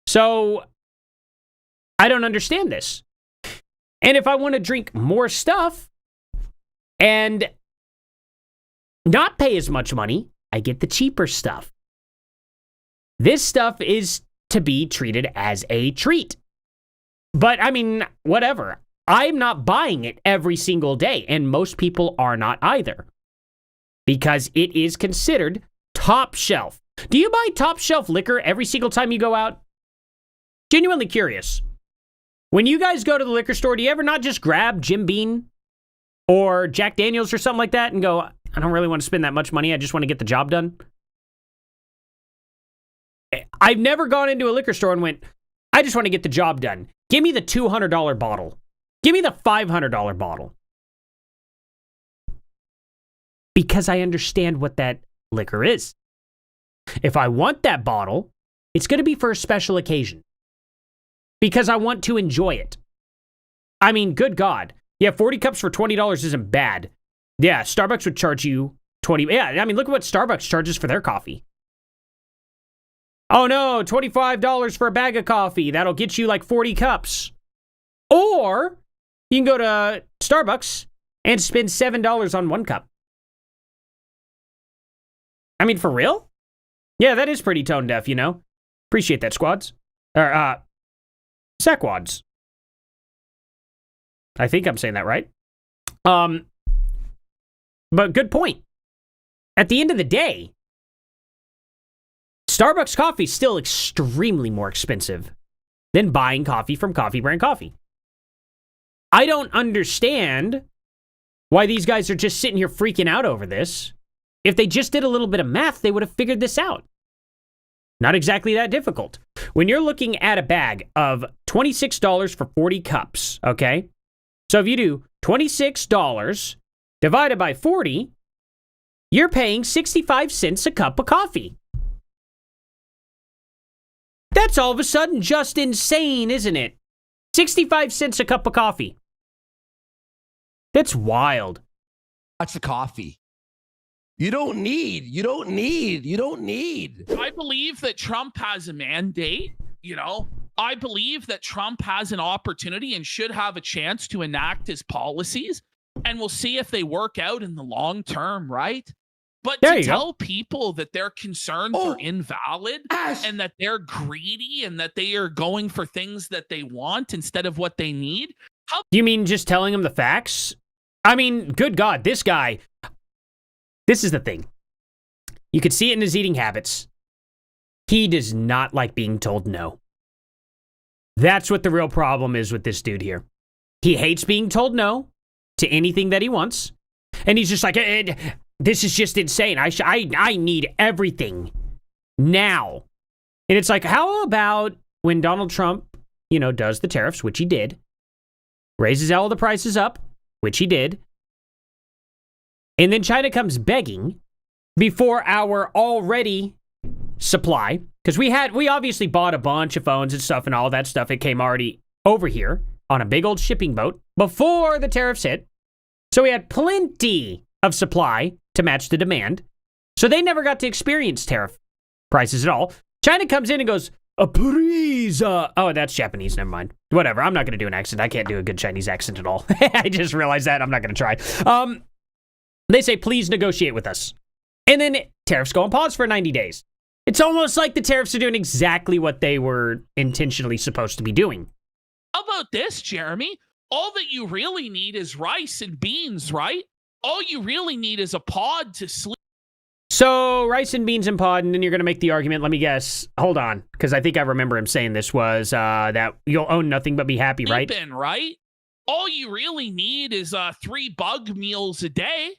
So, I don't understand this. And if I want to drink more stuff and not pay as much money, I get the cheaper stuff. This stuff is to be treated as a treat. But, I mean, whatever. I'm not buying it every single day, and most people are not either. Because it is considered top shelf. Do you buy top shelf liquor every single time you go out? Genuinely curious. When you guys go to the liquor store, do you ever not just grab Jim Beam or Jack Daniels or something like that and go, I don't really want to spend that much money, I just want to get the job done? I've never gone into a liquor store and went, I just want to get the job done. Give me the $200 bottle. Give me the $500 bottle. Because I understand what that liquor is. If I want that bottle, it's going to be for a special occasion. Because I want to enjoy it. I mean, good God. Yeah, 40 cups for $20 isn't bad. Yeah, Starbucks would charge you 20. Yeah, I mean, look at what Starbucks charges for their coffee. Oh no, $25 for a bag of coffee. That'll get you like 40 cups. Or you can go to Starbucks and spend $7 on 1 cup. I mean, for real? Yeah, that is pretty tone deaf, you know? Appreciate that, squads. Or, Sackwads. I think I'm saying that right. But good point. At the end of the day, Starbucks coffee is still extremely more expensive than buying coffee from Coffee Brand Coffee. I don't understand why these guys are just sitting here freaking out over this. If they just did a little bit of math, they would have figured this out. Not exactly that difficult. When you're looking at a bag of $26 for 40 cups, okay? So if you do $26 divided by 40, you're paying 65 cents a cup of coffee. That's all of a sudden just insane, isn't it? 65 cents a cup of coffee. That's wild. That's the coffee. You don't need. I believe that Trump has a mandate, you know. I believe that Trump has an opportunity and should have a chance to enact his policies. and we'll see if they work out in the long term, right? But There to you go. tell people that their concerns are invalid Ash. and that they're greedy and that they are going for things that they want instead of what they need. You mean just telling him the facts? I mean, good God, this guy. This is the thing. You could see it in his eating habits. He does not like being told no. That's what the real problem is with this dude here. He hates being told no to anything that he wants. And he's just like, this is just insane. I need everything now. And it's like, how about when Donald Trump, does the tariffs, which he did, raises all the prices up, which he did, and then China comes begging before our already supply, because we obviously bought a bunch of phones and stuff and all that stuff. It came already over here on a big old shipping boat before the tariffs hit. So we had plenty of supply to match the demand. So they never got to experience tariff prices at all. China comes in and goes, please. Oh, that's Japanese. Never mind. Whatever. I'm not going to do an accent. I can't do a good Chinese accent at all. I just realized that. I'm not going to try. They say, please negotiate with us. And then tariffs go on pause for 90 days. It's almost like the tariffs are doing exactly what they were intentionally supposed to be doing. How about this, Jeremy? All that you really need is rice and beans, right? All you really need is a pod to sleep. So rice and beans and pod, and then you're going to make the argument, let me guess, hold on, because I think I remember him saying this was that you'll own nothing but be happy, right? Right? All you really need is 3 bug meals a day.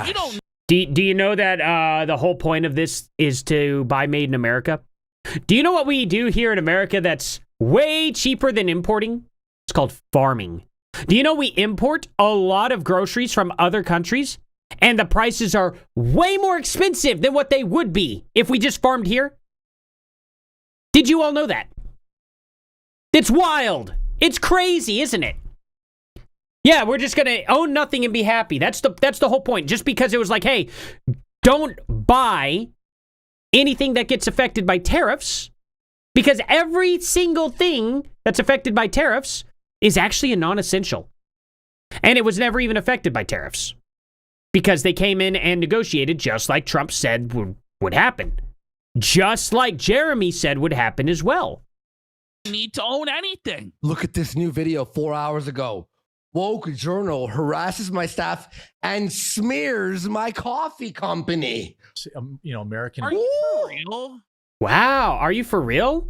You don't. Do you know that the whole point of this is to buy made in America? Do you know what we do here in America that's way cheaper than importing? It's called farming. Do you know we import a lot of groceries from other countries and the prices are way more expensive than what they would be if we just farmed here? Did you all know that? It's wild. It's crazy, isn't it? Yeah, we're just going to own nothing and be happy. That's the whole point. Just because it was like, hey, don't buy anything that gets affected by tariffs, because every single thing that's affected by tariffs is actually a non-essential. And it was never even affected by tariffs because they came in and negotiated just like Trump said would happen. Just like Jeremy said would happen as well. Need to own anything. Look at this new video 4 hours ago. Woke journal harasses my staff and smears my coffee company. American. Are you for real? Wow, are you for real?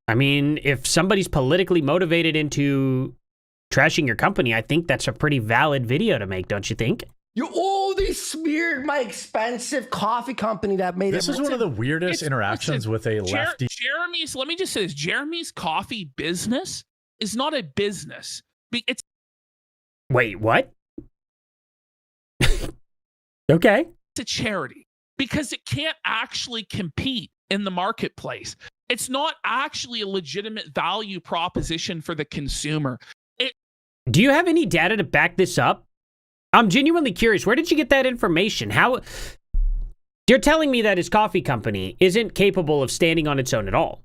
I mean, if somebody's politically motivated into trashing your company, I think that's a pretty valid video to make, don't you think? They smeared my expensive coffee company that made This is one of the weirdest interactions with a lefty. Jeremy's, let me just say this. Jeremy's coffee business is not a business. It's Wait, what? Okay. a charity because it can't actually compete in the marketplace. It's not actually a legitimate value proposition for the consumer. Do you have any data to back this up? I'm genuinely curious. Where did you get that information? How? You're telling me that his coffee company isn't capable of standing on its own at all.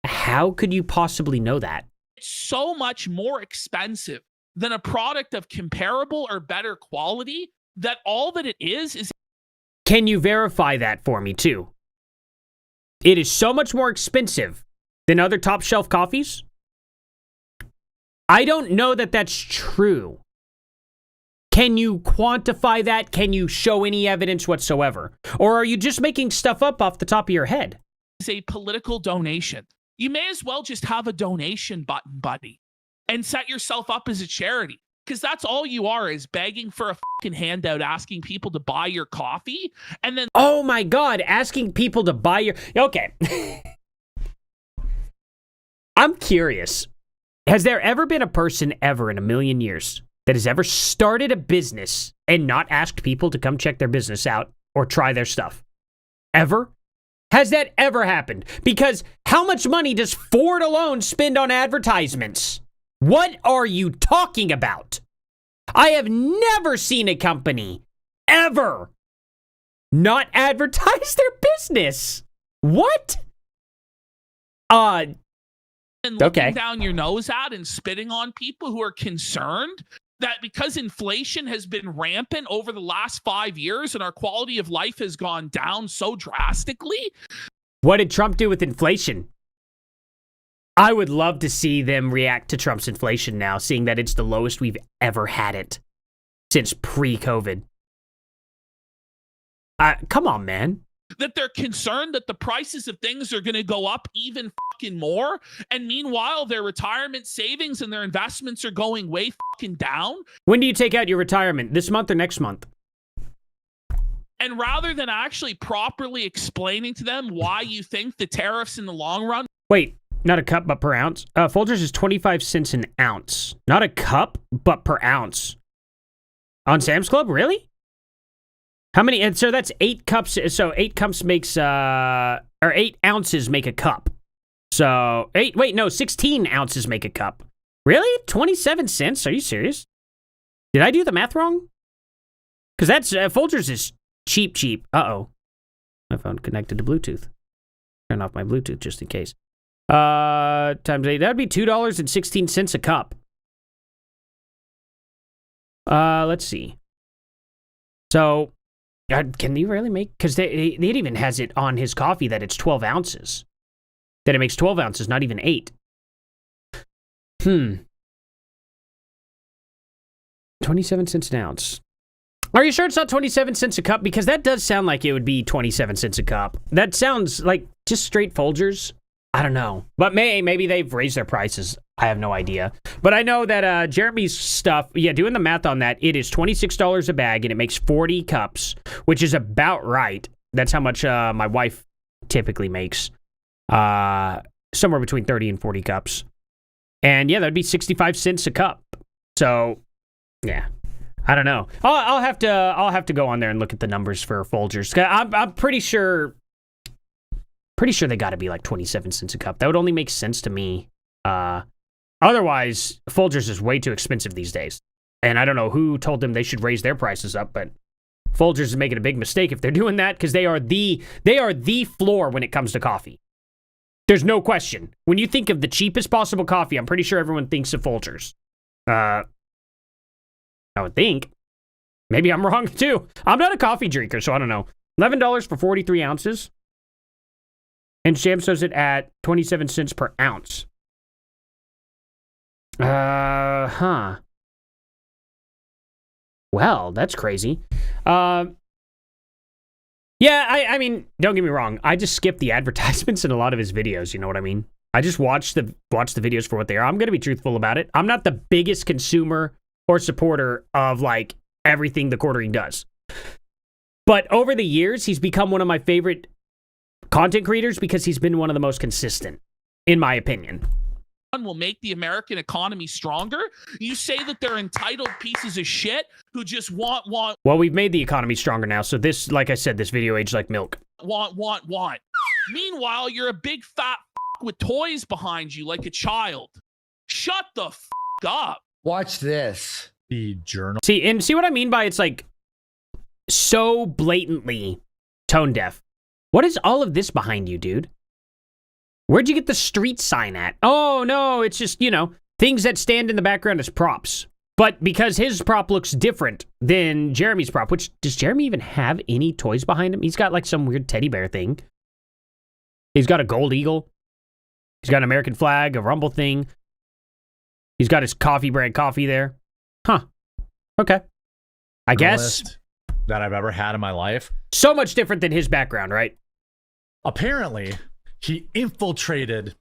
How could you possibly know that? It's so much more expensive than a product of comparable or better quality that all that it is. Can you verify that for me too? It is so much more expensive than other top shelf coffees? I don't know that that's true. Can you quantify that? Can you show any evidence whatsoever? Or are you just making stuff up off the top of your head? It's a political donation. You may as well just have a donation button, buddy, and set yourself up as a charity. Because that's all you are, is begging for a fucking handout, asking people to buy your coffee, and then... Oh my God, asking people to buy your... Okay. I'm curious. Has there ever been a person ever in a million years that has ever started a business and not asked people to come check their business out or try their stuff? Ever? Has that ever happened? Because how much money does Ford alone spend on advertisements? What are you talking about? I have never seen a company ever not advertise their business. What? And looking Okay. down your nose at and spitting on people who are concerned that because inflation has been rampant over the last 5 years and our quality of life has gone down so drastically. What did Trump do with inflation? I would love to see them react to Trump's inflation now, seeing that it's the lowest we've ever had it since pre-COVID. Come on, man. That they're concerned that the prices of things are going to go up even fucking more. And meanwhile, their retirement savings and their investments are going way fucking down. When do you take out your retirement? This month or next month? And rather than actually properly explaining to them why you think the tariffs in the long run. Wait, not a cup, but per ounce? Folgers is 25 cents an ounce. Not a cup, but per ounce. On Sam's Club? Really? How many? And so that's 8 cups. So 8 cups makes, or 8 ounces make a cup. So 16 ounces make a cup. Really? 27 cents? Are you serious? Did I do the math wrong? Because that's, Folgers is cheap. Uh-oh. My phone connected to Bluetooth. Turn off my Bluetooth just in case. Times 8, that'd be $2.16 a cup. Let's see. So, can you really make, because it even has it on his coffee that it's 12 ounces. That it makes 12 ounces, not even 8. 27 cents an ounce. Are you sure it's not 27 cents a cup? Because that does sound like it would be 27 cents a cup. That sounds like just straight Folgers. I don't know. But maybe they've raised their prices. I have no idea. But I know that Jeremy's stuff, doing the math on that, it is $26 a bag and it makes 40 cups, which is about right. That's how much my wife typically makes. Somewhere between 30 and 40 cups. And yeah, that'd be 65 cents a cup. So, yeah. I don't know. I'll have to go on there and look at the numbers for Folgers. I'm pretty sure they got to be like 27 cents a cup. That would only make sense to me. Otherwise, Folgers is way too expensive these days. And I don't know who told them they should raise their prices up, but Folgers is making a big mistake if they're doing that, because they are the floor when it comes to coffee. There's no question. When you think of the cheapest possible coffee, I'm pretty sure everyone thinks of Folgers. I would think. Maybe I'm wrong too. I'm not a coffee drinker, so I don't know. $11 for 43 ounces. And Sham shows it at 27 cents per ounce. Well, that's crazy. I mean, don't get me wrong. I just skip the advertisements in a lot of his videos. You know what I mean? I just watch the videos for what they are. I'm going to be truthful about it. I'm not the biggest consumer or supporter of, like, everything the Quartering does. But over the years, he's become one of my favorite content creators because he's been one of the most consistent, in my opinion. Will make the American economy stronger. You say that they're entitled pieces of shit who just want. Well, we've made the economy stronger now, so this, like I said, this video aged like milk. Want. Meanwhile, you're a big fat with toys behind you like a child. Shut the up. Watch this. The journal. See what I mean by it's like so blatantly tone deaf. What is all of this behind you, dude? Where'd you get the street sign at? Oh, no, it's just, things that stand in the background as props. But because his prop looks different than Jeremy's prop, which, does Jeremy even have any toys behind him? He's got like some weird teddy bear thing. He's got a gold eagle. He's got an American flag, a Rumble thing. He's got his coffee brand coffee there. Huh. Okay. I guess. That I've ever had in my life. So much different than his background, right? Apparently, he infiltrated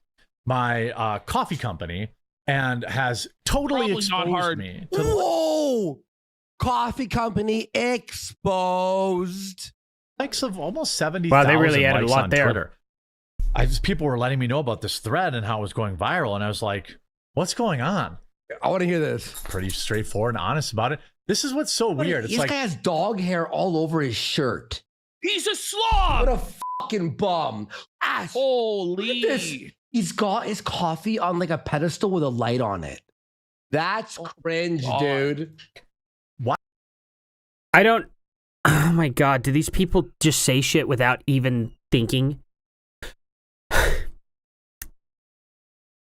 my coffee company and has totally exposed me. Whoa! Coffee company exposed. Likes of almost 70,000 wow, they really added a lot on there. Twitter. People were letting me know about this thread and how it was going viral, and I was like, what's going on? I want to hear this. Pretty straightforward and honest about it. This is what's so weird. It's This like guy has dog hair all over his shirt. He's a slob. What a fucking bum. Ash, Holy. look at this. He's got his coffee on like a pedestal with a light on it. That's cringe, God. dude. I don't... Oh my god, do these people just say shit without even thinking?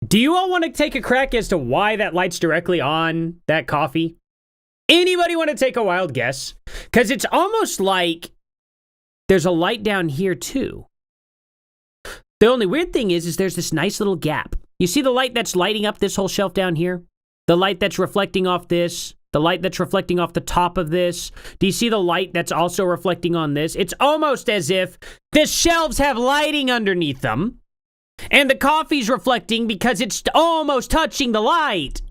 Do you all want to take a crack as to why that light's directly on that coffee? Anybody want to take a wild guess? Because it's almost like there's a light down here too. The only weird thing is there's this nice little gap. You see the light that's lighting up this whole shelf down here? The light that's reflecting off this? The light that's reflecting off the top of this? Do you see the light that's also reflecting on this? It's almost as if the shelves have lighting underneath them, and the coffee's reflecting because it's almost touching the light.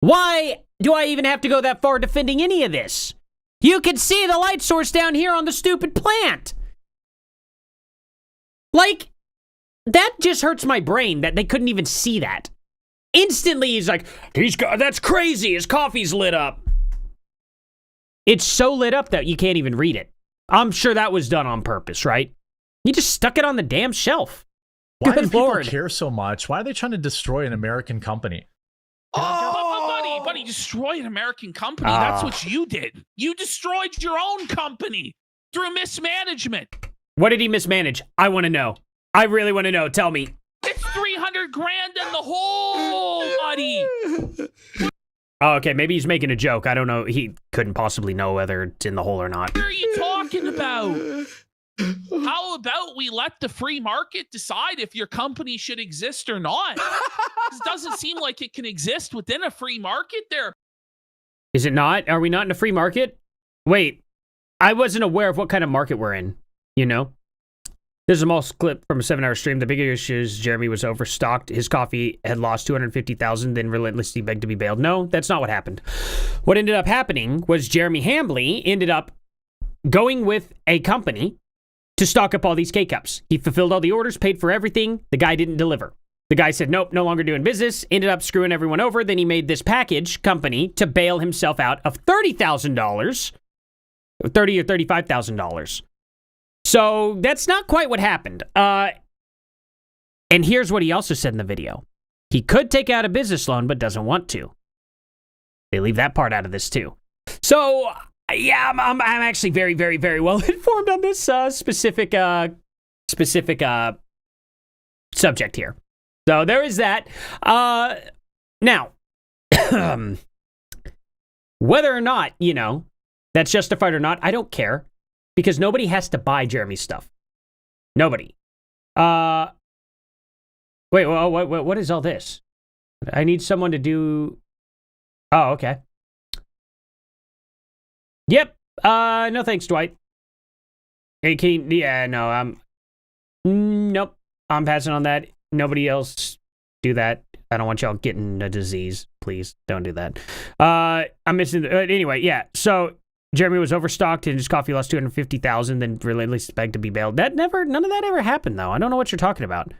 Why do I even have to go that far defending any of this? You can see the light source down here on the stupid plant. Like, that just hurts my brain that they couldn't even see that. Instantly, he's like, that's crazy. His coffee's lit up. It's so lit up that you can't even read it. I'm sure that was done on purpose, right? You just stuck it on the damn shelf. Why do Good people Lord. care so much? Why are they trying to destroy an American company? Buddy, destroy an American company. That's what you did. You destroyed your own company through mismanagement. What did he mismanage? I want to know. I really want to know. Tell me. It's 300 grand in the hole, buddy. Oh, okay, maybe he's making a joke. I don't know. He couldn't possibly know whether it's in the hole or not. What are you talking about? How about we let the free market decide if your company should exist or not? This doesn't seem like it can exist within a free market there. Is it not? Are we not in a free market? Wait, I wasn't aware of what kind of market we're in, you know? This is a Moss clip from a 7-hour stream. The bigger issue is Jeremy was overstocked. His coffee had lost $250,000, then relentlessly begged to be bailed. No, that's not what happened. What ended up happening was Jeremy Hambly ended up going with a company to stock up all these K-Cups. He fulfilled all the orders, paid for everything. The guy didn't deliver. The guy said, nope, no longer doing business, ended up screwing everyone over. Then he made this package company to bail himself out of $30,000, $30,000 or $35,000. So that's not quite what happened. And here's what he also said in the video. He could take out a business loan, but doesn't want to. They leave that part out of this too. So yeah, I'm actually very, very, very well informed on this specific subject here. So there is that. Now, whether or not, you know, that's justified or not, I don't care. Because nobody has to buy Jeremy's stuff. Nobody. Wait, what is all this? I need someone to do... Oh, okay. Yep. No thanks, Dwight. Hey, yeah, no, nope. I'm passing on that. Nobody else do that. I don't want y'all getting a disease. Please, don't do that. I'm missing... anyway, yeah, so... Jeremy was overstocked and his coffee lost $250,000, then relentlessly begged to be bailed. None of that ever happened, though. I don't know what you're talking about.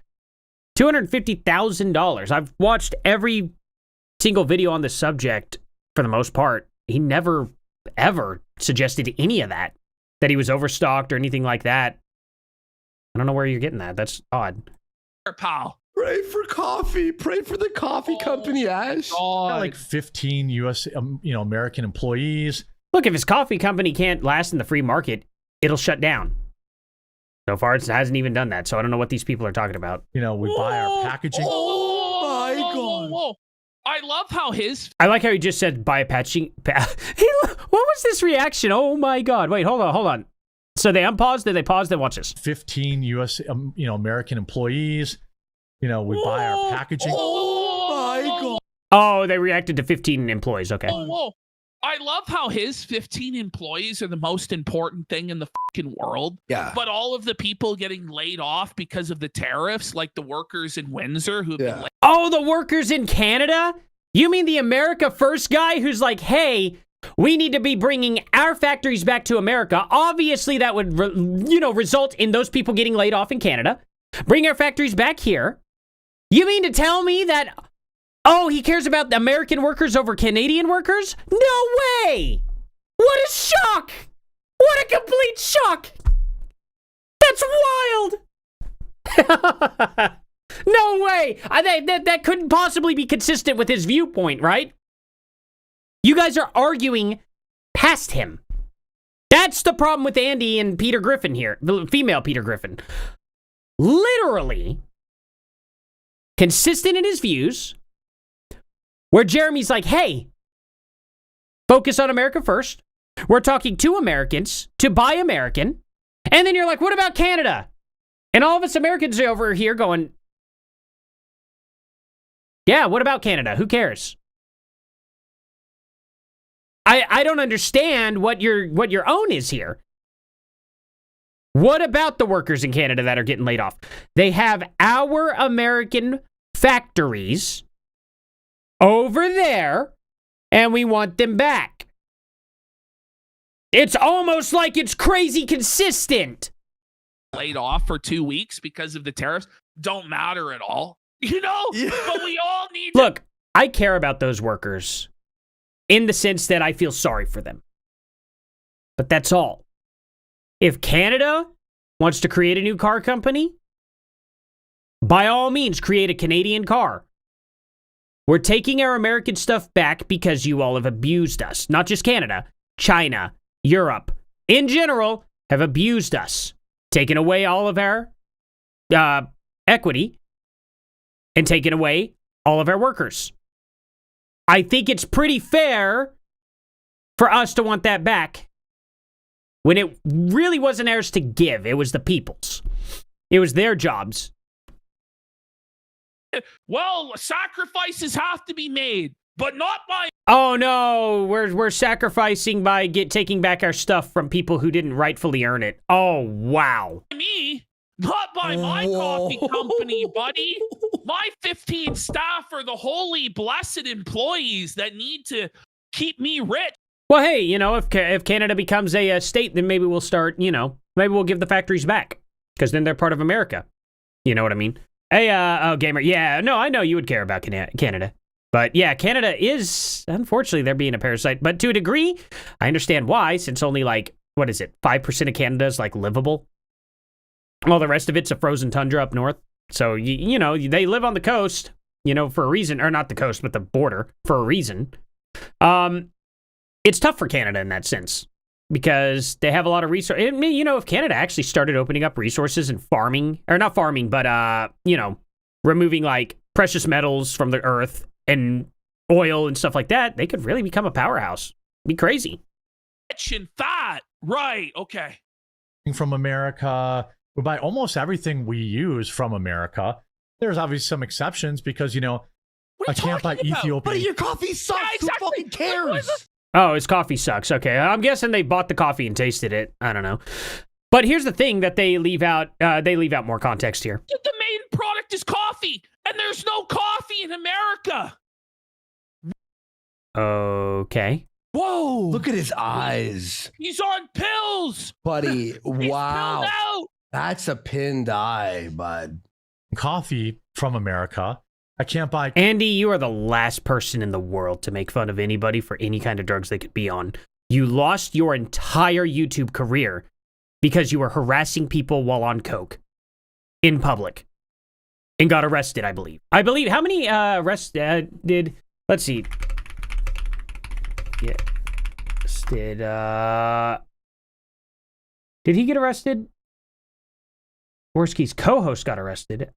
$250,000. I've watched every single video on this subject for the most part. He never, ever suggested any of that he was overstocked or anything like that. I don't know where you're getting that. That's odd. Pal. Pray for coffee. Pray for the coffee company, Ash. Got like 15 U.S. American employees. Look, if his coffee company can't last in the free market, it'll shut down. So far, it hasn't even done that, so I don't know what these people are talking about. You know, we buy our packaging. Oh my God. Whoa. I love how I like how he just said buy a patching. What was this reaction? Oh my God. Wait, hold on. So they unpaused, then they paused, then watch this. 15 U.S. American employees. You know, we buy our packaging. Oh my God. Oh, they reacted to 15 employees. Okay. Whoa. I love how his 15 employees are the most important thing in the fucking world. Yeah. But all of the people getting laid off because of the tariffs, like the workers in Windsor who've been laid. Oh, the workers in Canada? You mean the America First guy who's like, hey, we need to be bringing our factories back to America. Obviously, that would, result in those people getting laid off in Canada. Bring our factories back here. You mean to tell me that... Oh, he cares about the American workers over Canadian workers? No way! What a shock! What a complete shock! That's wild! No way! That couldn't possibly be consistent with his viewpoint, right? You guys are arguing past him. That's the problem with Andy and Peter Griffin here, the female Peter Griffin. Literally consistent in his views, where Jeremy's like, hey, Focus on America first. We're talking to Americans to buy American. And then you're like, what about Canada? And all of us Americans are over here going, yeah, what about Canada? Who cares? I don't understand what your own is here. What about the workers in Canada that are getting laid off? They have our American factories over there, and we want them back. It's almost like it's crazy consistent. Laid off for 2 weeks because of the tariffs don't matter at all. You know? Yeah. But we all need to... Look, I care about those workers in the sense that I feel sorry for them. But that's all. If Canada wants to create a new car company, by all means, create a Canadian car. We're taking our American stuff back because you all have abused us. Not just Canada, China, Europe, in general, have abused us. Taken away all of our equity and taken away all of our workers. I think it's pretty fair for us to want that back when it really wasn't ours to give. It was the people's. It was their jobs. Well, sacrifices have to be made, but not by... Oh no, we're sacrificing by taking back our stuff from people who didn't rightfully earn it. Oh, wow. me, not by my coffee company, buddy. My 15 staff are the holy, blessed employees that need to keep me rich. Well, hey, you know, if Canada becomes a state, then maybe we'll start, you know, maybe we'll give the factories back because then they're part of America. You know what I mean? Hey, gamer, yeah, no, I know you would care about Canada. But yeah, Canada is, unfortunately, they're being a parasite. But to a degree, I understand why, since only like, what is it, 5% of Canada is like livable. All the rest of it's a frozen tundra up north. So, you know, they live on the coast, you know, for a reason. Or not the coast, but the border for a reason. It's tough for Canada in that sense because they have a lot of resources. I mean, you know, if Canada actually started opening up resources and farming, or not farming, but, you know, removing like precious metals from the earth and oil and stuff like that, they could really become a powerhouse. Be crazy. Rich and fat. Right, okay. From America, we buy almost everything we use from America. There's obviously some exceptions because, you know, What are I you can't buy talking about? Ethiopian. But your coffee sucks. Yeah, exactly. Who fucking cares? Oh, his coffee sucks. Okay, I'm guessing they bought the coffee and tasted it. I don't know. But here's the thing that they leave out. They leave out more context here. The main product is coffee, and there's no coffee in America. Okay. Whoa. Look at his eyes. He's on pills. Buddy, He's wow. pilled out. That's a pinned eye, bud. Coffee from America. I can't buy. Andy, you are the last person in the world to make fun of anybody for any kind of drugs they could be on. You lost your entire YouTube career because you were harassing people while on coke in public and got arrested, I believe. How many arrests did, let's see. Yeah. Did he get arrested? Warski's co-host got arrested.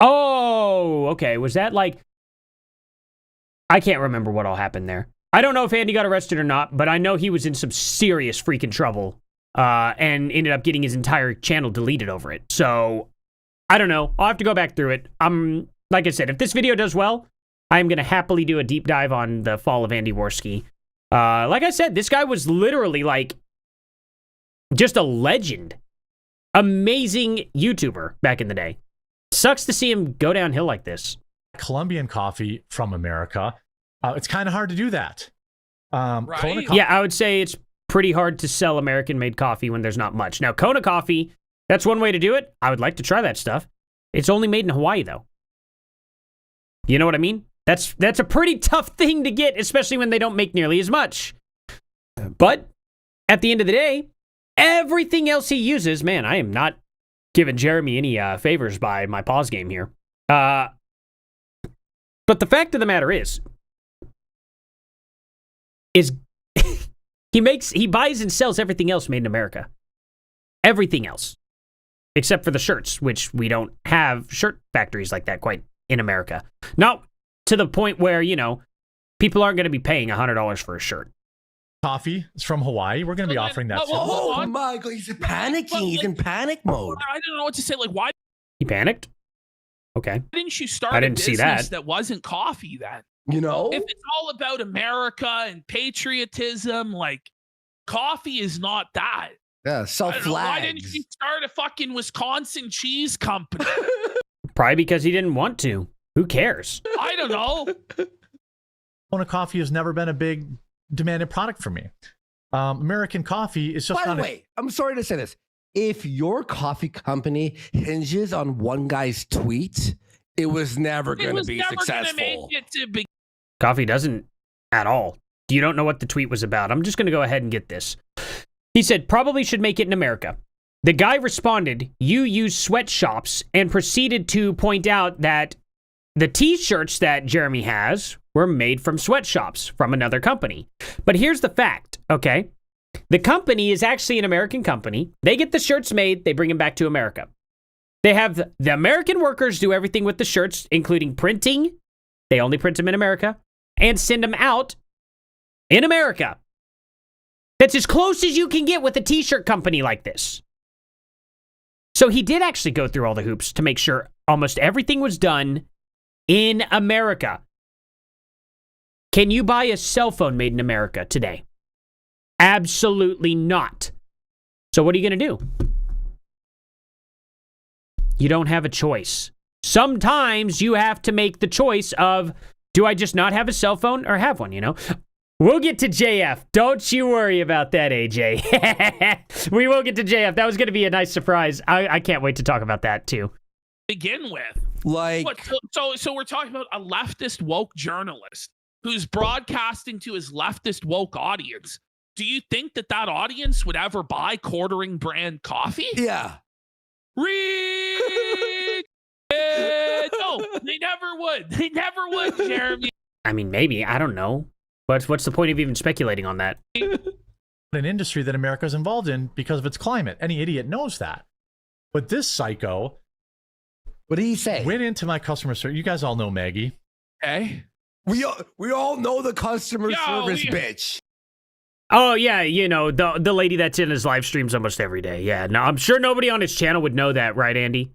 Oh, okay. Was that like... I can't remember what all happened there. I don't know if Andy got arrested or not, but I know he was in some serious freaking trouble and ended up getting his entire channel deleted over it. So, I don't know. I'll have to go back through it. Like I said, if this video does well, I'm going to happily do a deep dive on the fall of Andy Warski. Like I said, this guy was literally like just a legend. Amazing YouTuber back in the day. Sucks to see him go downhill like this. Colombian coffee from America. It's kind of hard to do that. Right. Kona Yeah, I would say it's pretty hard to sell American-made coffee when there's not much. Now, Kona coffee, that's one way to do it. I would like to try that stuff. It's only made in Hawaii, though. You know what I mean? That's a pretty tough thing to get, especially when they don't make nearly as much. But at the end of the day, everything else he uses, man, I am not giving Jeremy any favors by my pause game here. But the fact of the matter is he buys and sells everything else made in America. Everything else. Except for the shirts, which we don't have shirt factories like that quite in America. Not to the point where, you know, people aren't going to be paying $100 for a shirt. coffee is from Hawaii. We're going to be offering that soon. Oh my God, he's panicking. He's in panic mode. I don't know what to say. Like, why He panicked? Okay. didn't you start I a didn't see business that. wasn't coffee then? You know? If it's all about America and patriotism, like, coffee is not that. Yeah, I self don't know, why didn't flags. you start a fucking Wisconsin cheese company? Probably because he didn't want to. Who cares? I don't know. Kona coffee has never been a big demanded product for me. American coffee is just By not the way, I'm sorry to say this. If your coffee company hinges on one guy's tweet, it was never going to be successful. Gonna make it to be. Coffee doesn't at all. You don't know what the tweet was about. I'm just going to go ahead and get this. He said, probably should make it in America. The guy responded, you use sweatshops, and proceeded to point out that the t-shirts that Jeremy has were made from sweatshops from another company. But here's the fact, okay? The company is actually an American company. They get the shirts made, they bring them back to America. They have the American workers do everything with the shirts, including printing. They only print them in America, and send them out in America. That's as close as you can get with a t-shirt company like this. So he did actually go through all the hoops to make sure almost everything was done in America. Can you buy a cell phone made in America today? Absolutely not. So what are you going to do? You don't have a choice. Sometimes you have to make the choice of, do I just not have a cell phone or have one, you know? We'll get to JF. Don't you worry about that, AJ. We will get to JF. That was going to be a nice surprise. I can't wait to talk about that, too. Begin with. Like, What, so we're talking about a leftist woke journalist who's broadcasting to his leftist woke audience. Do you think that audience would ever buy quartering brand coffee? yeah. Read. No, they never would. They never would, Jeremy. I mean, maybe. I don't know. But what's the point of even speculating on that? an industry that America's involved in because of its climate. Any idiot knows that. But this psycho, what did he say? went into my customer service. You guys all know Maggie. Okay. We all know the customer service yeah. bitch. Oh, yeah, you know, the lady that's in his live streams almost every day. Yeah, no, I'm sure nobody on his channel would know that, right, Andy?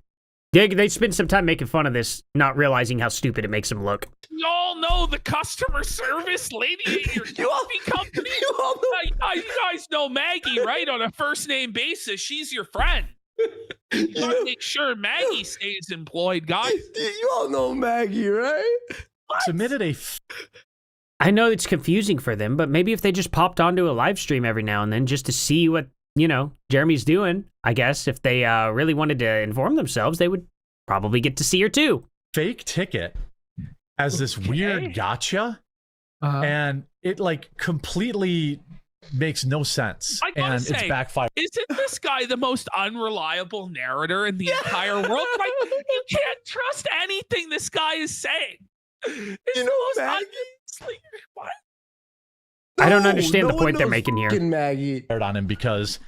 They spend some time making fun of this, not realizing how stupid it makes them look. You all know the customer service lady at your coffee company. You guys know Maggie, right? On a first name basis, she's your friend. You gotta make sure Maggie stays employed, guys. You all know Maggie, right? What? Submitted I know it's confusing for them, but maybe if they just popped onto a live stream every now and then just to see what, you know, Jeremy's doing, I guess if they really wanted to inform themselves, they would probably get to see her too. fake ticket as this weird gotcha, and it like completely makes no sense, I gotta and say, it's backfired. Isn't this guy the most unreliable narrator in the entire world? Like, you can't trust anything this guy is saying. It's You the know, most Maggie? what? I don't understand No the point one they're knows making here. fucking Maggie. On him because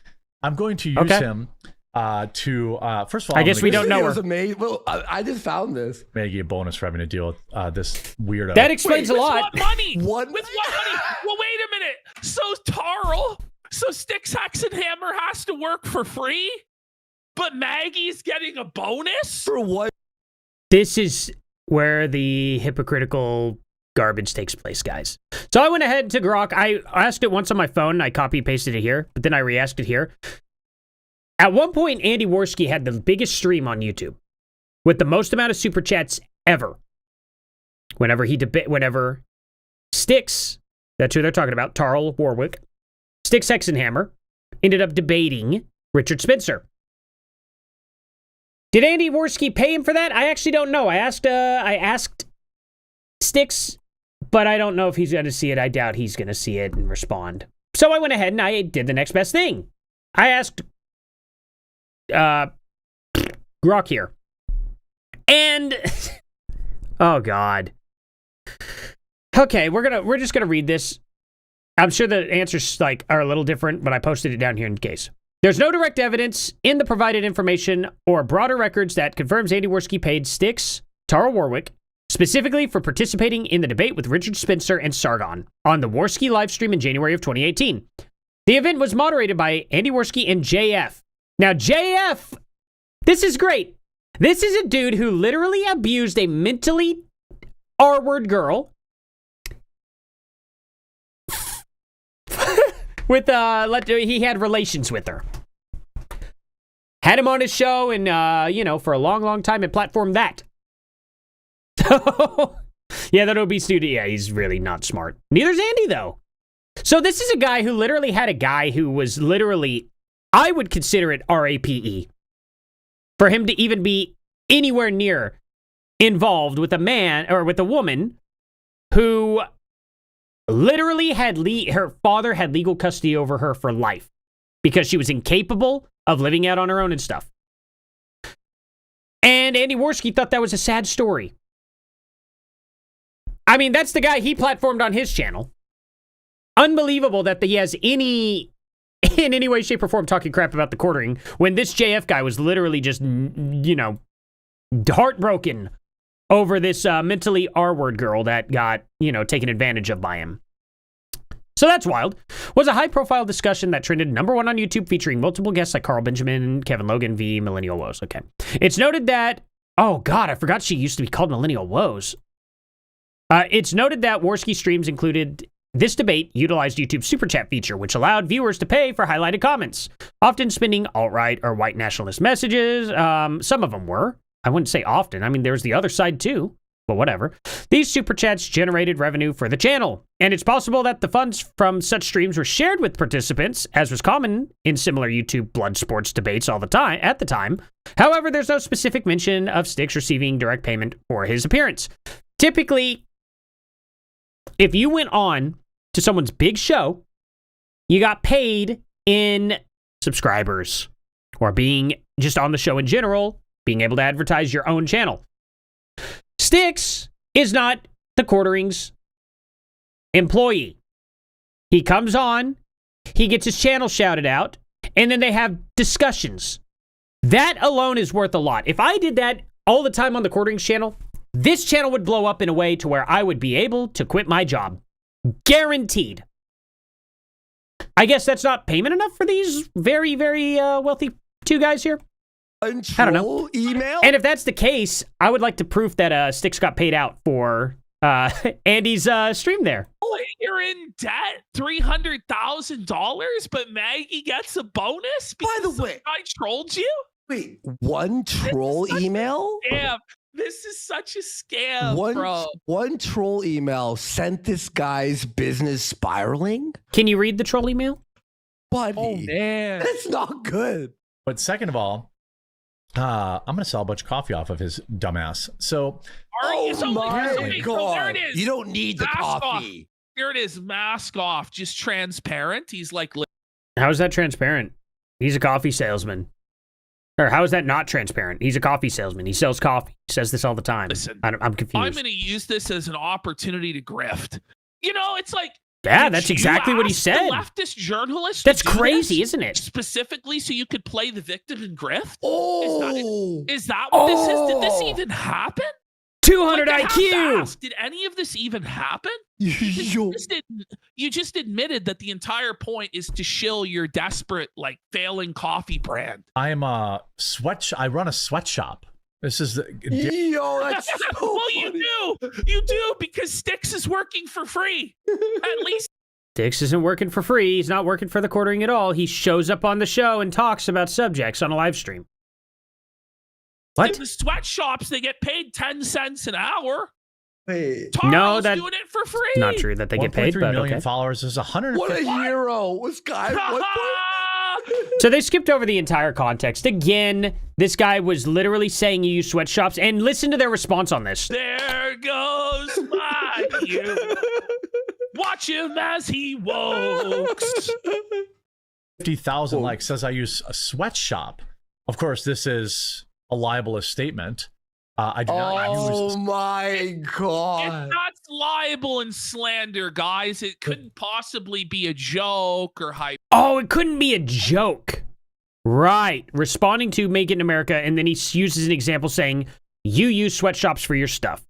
I'm going to use Okay. him to first of all, I guess we don't know It her. was amazing. Well, I just found this. Maggie a bonus for having to deal with this weirdo. That explains a With lot. what money? What? With what money? Well, wait a minute. So Styx Hexenhammer has to work for free, but Maggie's getting a bonus? For what? This is where the hypocritical garbage takes place, guys. So I went ahead to Grok. I asked it once on my phone. I copy pasted it here, but then I re-asked it here. At one point, Andy Warski had the biggest stream on YouTube with the most amount of super chats ever. Whenever Styx, that's who they're talking about, Tarl Warwick, Styx Hexenhammer, ended up debating Richard Spencer. Did Andy Warski pay him for that? I actually don't know. I asked Styx, but I don't know if he's going to see it. I doubt he's going to see it and respond. So I went ahead and I did the next best thing. I asked Grok here. And oh god. Okay, we're just gonna read this. I'm sure the answers are a little different, but I posted it down here in case. There's no direct evidence in the provided information or broader records that confirms Andy Warski paid Styx, Tara Warwick, specifically for participating in the debate with Richard Spencer and Sargon on the Warski livestream in January of 2018. The event was moderated by Andy Warski and JF. Now, JF, this is great. This is a dude who literally abused a mentally R-word girl with, he had relations with her. Had him on his show and, for a long, long time and platformed that. Yeah, that obese dude, yeah, he's really not smart. Neither's Andy, though. So this is a guy who literally had a guy who was literally, I would consider it RAPE. For him to even be anywhere near involved with a man or with a woman who literally had her father had legal custody over her for life because she was incapable of living out on her own and stuff. And Andy Warski thought that was a sad story. I mean, that's the guy he platformed on his channel. Unbelievable that he has in any way, shape, or form talking crap about the quartering when this JF guy was literally just, heartbroken over this mentally R-word girl that got, taken advantage of by him. So that's wild. Was a high-profile discussion that trended #1 on YouTube featuring multiple guests like Carl Benjamin, Kevin Logan, v. Millennial Woes. Okay. It's noted that, oh God, I forgot she used to be called Millennial Woes. It's noted that Warski streams included this debate utilized YouTube's Super Chat feature, which allowed viewers to pay for highlighted comments, often spinning alt-right or white nationalist messages. Some of them were. I wouldn't say often. I mean, there's the other side too, but whatever. These Super Chats generated revenue for the channel, and it's possible that the funds from such streams were shared with participants, as was common in similar YouTube blood sports debates at the time. However, there's no specific mention of Styx receiving direct payment for his appearance. Typically, if you went on to someone's big show, you got paid in subscribers or being just on the show in general, being able to advertise your own channel. Styx is not the Quartering's employee. He comes on, he gets his channel shouted out, and then they have discussions. That alone is worth a lot. If I did that all the time on the Quartering's channel, this channel would blow up in a way to where I would be able to quit my job. Guaranteed. I guess that's not payment enough for these very, very wealthy two guys here. I don't know. Email? And if that's the case, I would like to proof that Styx got paid out for Andy's stream there. Oh, you're in debt $300,000, but Maggie gets a bonus because by the way, I trolled you? Wait, one troll email? Damn. This is such a scam, bro. One troll email sent this guy's business spiraling. Can you read the troll email? Buddy, oh, man. That's not good. But second of all, I'm going to sell a bunch of coffee off of his dumbass. So, my God. There it is. You don't need the coffee. Here it is. Mask off. Just transparent. He's like... How is that transparent? He's a coffee salesman. Or how is that not transparent? He's a coffee salesman. He sells coffee. He says this all the time. Listen, I'm confused. I'm going to use this as an opportunity to grift. It's like... Yeah, that's exactly what he said. The leftist journalist. That's crazy, isn't it? Specifically, so you could play the victim and grift. Oh, is that what this is? Did this even happen? 200 IQ. Did any of this even happen? You just admitted that the entire point is to shill your desperate, failing coffee brand. I am I run a sweatshop. This is that's so well, funny. you do because Styx is working for free. At least Styx isn't working for free. He's not working for the Quartering at all. He shows up on the show and talks about subjects on a live stream. What? In the sweatshops, they get paid 10 cents an hour. Wait, Taro's doing it for free. Not true that they get paid, 1.3 but million okay. followers is 100. What a hero was guy. So they skipped over the entire context. Again, this guy was literally saying you use sweatshops, and listen to their response on this. There goes my you. Watch him as he walks. 50,000 likes, says I use a sweatshop. Of course, this is a libelous statement. I do not use. Oh my God! It's not libel and slander, guys. It couldn't possibly be a joke or hype. Oh, it couldn't be a joke. Right. Responding to Make It in America, and then he uses an example saying, you use sweatshops for your stuff.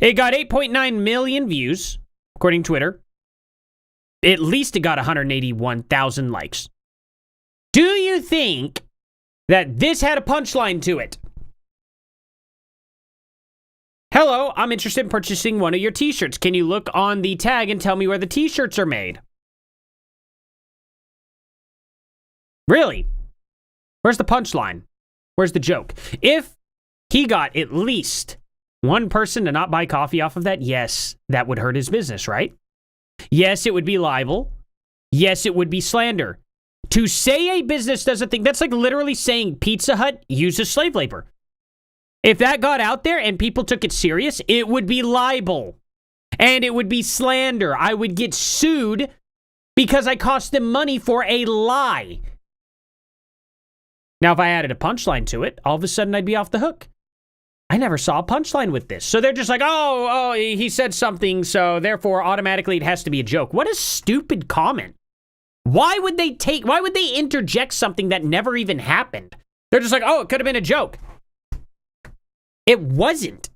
It got 8.9 million views, according to Twitter. At least it got 181,000 likes. Do you think that this had a punchline to it? Hello, I'm interested in purchasing one of your t-shirts. Can you look on the tag and tell me where the t-shirts are made? Really? Where's the punchline? Where's the joke? If he got at least one person to not buy coffee off of that, yes, that would hurt his business, right? Yes, it would be libel. Yes, it would be slander. To say a business does a thing, that's like literally saying Pizza Hut uses slave labor. If that got out there and people took it serious, it would be libel. And it would be slander. I would get sued because I cost them money for a lie. Now, if I added a punchline to it, all of a sudden I'd be off the hook. I never saw a punchline with this. So they're just like, oh, he said something, so therefore automatically it has to be a joke. What a stupid comment. Why would they interject something that never even happened? They're just like, oh, it could have been a joke. It wasn't.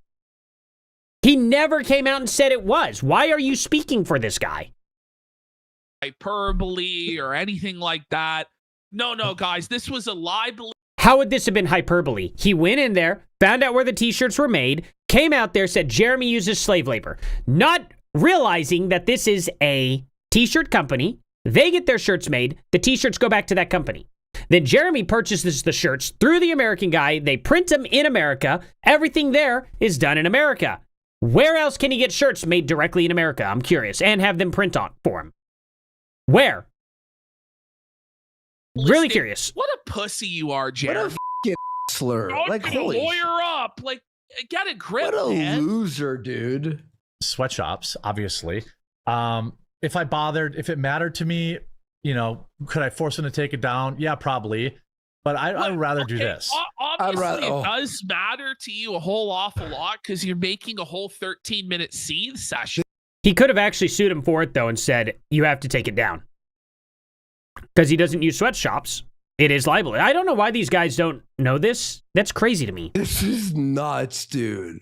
He never came out and said it was. Why are you speaking for this guy? Hyperbole or anything like that. No, guys, this was a libel. How would this have been hyperbole? He went in there, found out where the t-shirts were made, came out there, said Jeremy uses slave labor, not realizing that this is a t-shirt company. They get their shirts made. The t-shirts go back to that company. Then Jeremy purchases the shirts through the American guy. They print them in America. Everything there is done in America. Where else can he get shirts made directly in America? I'm curious. And have them print on for him. Where? Really curious. What a pussy you are, Jeremy. What a f***ing slur. Like, holy lawyer up. Like, get a grip, what a man. loser, dude. Sweatshops, obviously. If it mattered to me, you know, could I force him to take it down? Yeah, probably. But I'd rather do this. Obviously, it does matter to you a whole awful lot because you're making a whole 13-minute seethe session. He could have actually sued him for it, though, and said, you have to take it down. Because he doesn't use sweatshops. It is libel. I don't know why these guys don't know this. That's crazy to me. This is nuts, dude.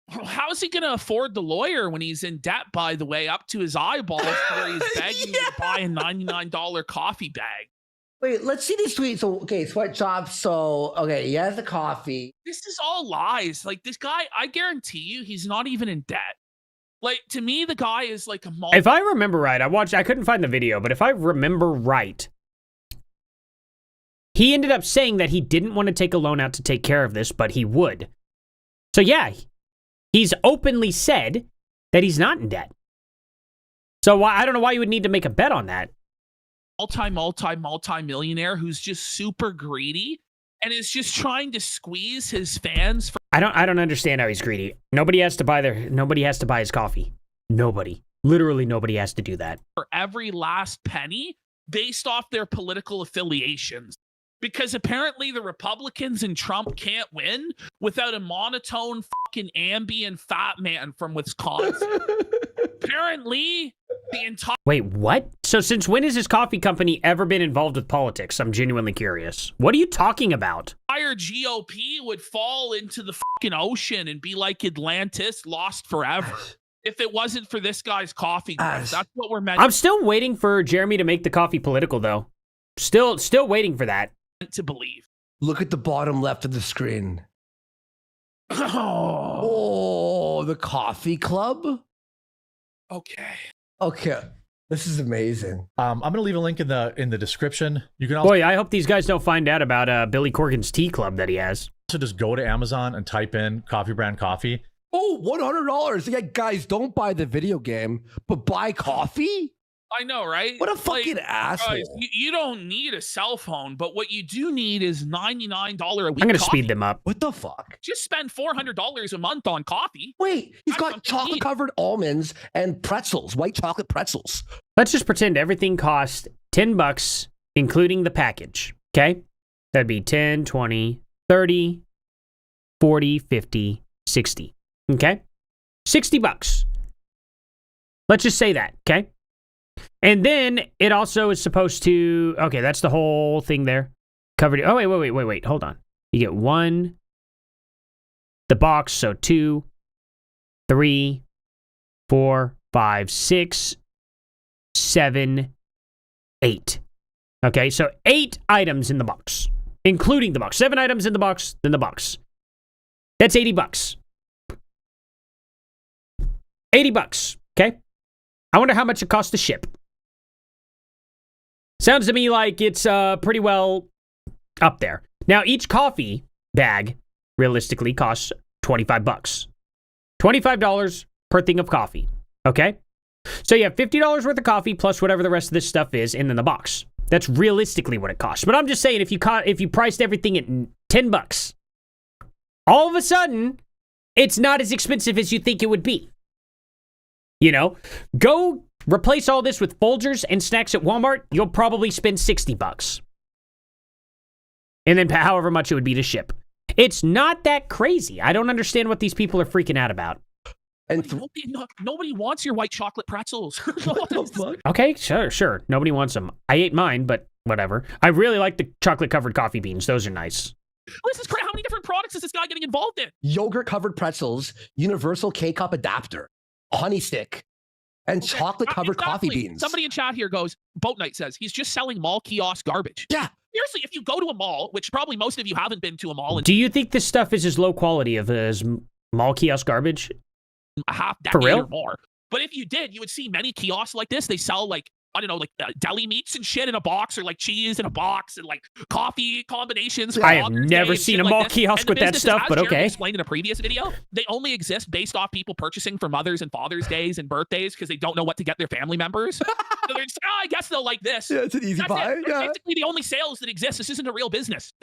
How is he going to afford the lawyer when he's in debt, by the way, up to his eyeballs where he's begging you to buy a $99 coffee bag? Wait, let's see this tweet. So, okay, sweatshops. So, okay, he has the coffee. This is all lies. Like, this guy, I guarantee you, he's not even in debt. Like, to me, the guy is like a If I remember right, I couldn't find the video, but if I remember right, he ended up saying that he didn't want to take a loan out to take care of this, but he would. So yeah, he's openly said that he's not in debt. So I don't know why you would need to make a bet on that. Multi-millionaire who's just super greedy and is just trying to squeeze his fans. I don't understand how he's greedy. Nobody has to buy his coffee. Nobody. Literally nobody has to do that. For every last penny based off their political affiliations. Because apparently the Republicans and Trump can't win without a monotone fucking ambient fat man from Wisconsin. Apparently the entire... Wait, what? So since when has his coffee company ever been involved with politics? I'm genuinely curious. What are you talking about? Entire GOP would fall into the fucking ocean and be like Atlantis, lost forever. If it wasn't for this guy's coffee growth. That's what we're meant I'm still waiting for Jeremy to make the coffee political, though. Still waiting for that. To believe. Look at the bottom left of the screen. Oh, the coffee club? Okay. This is amazing. I'm gonna leave a link in the description. You can also Boy, I hope these guys don't find out about Billy Corgan's tea club that he has. also just go to Amazon and type in coffee brand coffee. Oh, $100. Yeah, guys, don't buy the video game, but buy coffee? I know, right? What a fucking asshole. Guys, you don't need a cell phone, but what you do need is $99 a week. I'm going to speed them up. What the fuck? Just spend $400 a month on coffee. Wait, he's got chocolate-covered almonds and pretzels, white chocolate pretzels. Let's just pretend everything costs $10, including the package, okay? That'd be 10, 20, 30, 40, 50, 60, okay? $60. Let's just say that, okay? And then it also is supposed to, okay, that's the whole thing there. Covered. Oh, wait, hold on. You get one, the box, so 2, 3, 4, 5, 6, 7, 8. Okay, so 8 items in the box, including the box. 7 items in the box, then the box. That's $80. $80, okay? I wonder how much it costs to ship. Sounds to me like it's pretty well up there. Now, each coffee bag realistically costs $25. $25 per thing of coffee, okay? So you have $50 worth of coffee plus whatever the rest of this stuff is in the box. That's realistically what it costs. But I'm just saying, if you priced everything at $10, all of a sudden, it's not as expensive as you think it would be. You know, go replace all this with Folgers and snacks at Walmart, you'll probably spend $60. And then however much it would be to ship. It's not that crazy. I don't understand what these people are freaking out about. And nobody wants your white chocolate pretzels. Okay, sure. Nobody wants them. I ate mine, but whatever. I really like the chocolate-covered coffee beans. Those are nice. This is crazy. How many different products is this guy getting involved in? yogurt-covered pretzels, universal K-cup adapter, honey stick, and chocolate-covered coffee beans. Somebody in chat here goes, Boat Knight says, he's just selling mall kiosk garbage. Yeah. Seriously, if you go to a mall, which probably most of you haven't been to a mall. Do you think this stuff is as low quality as mall kiosk garbage? A half For decade real? or more. But if you did, you would see many kiosks like this. They sell like, I don't know, like deli meats and shit in a box, or like cheese in a box, and like coffee combinations. I have never seen a mall kiosk with that stuff, but okay. Explained in a previous video, they only exist based off people purchasing for Mother's and Father's Days and birthdays because they don't know what to get their family members. So they're just like, I guess they'll like this. Yeah, it's an easy buy. That's basically the only sales that exist. This isn't a real business.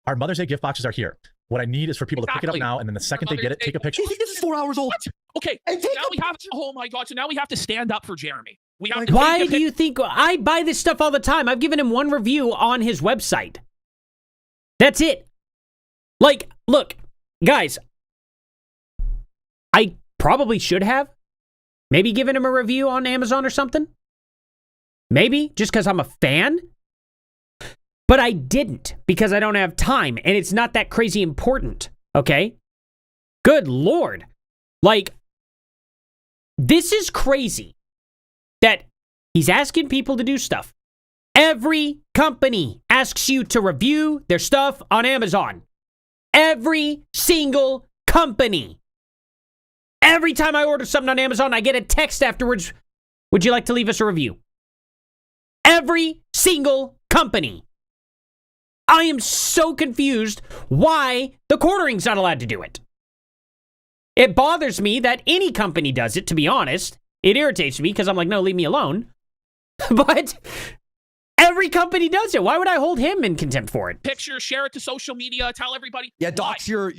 Our Mother's Day gift boxes are here. What I need is for people to pick it up now, and then the second they get it, take a picture. You think this is 4 hours old? What? Okay, And take now a we have. Oh my god! So now we have to stand up for Jeremy. We have to Why take a do you think I buy this stuff all the time? I've given him one review on his website. That's it. Like, look, guys, I probably should have maybe given him a review on Amazon or something. Maybe just because I'm a fan. But I didn't because I don't have time and it's not that crazy important. Okay? Good Lord. Like, this is crazy that he's asking people to do stuff. Every company asks you to review their stuff on Amazon. Every single company. Every time I order something on Amazon, I get a text afterwards. Would you like to leave us a review? Every single company. I am so confused why the quartering's not allowed to do it. It bothers me that any company does it, to be honest. It irritates me because I'm like, no, leave me alone. But every company does it. Why would I hold him in contempt for it? picture, share it to social media, tell everybody. Yeah, dox your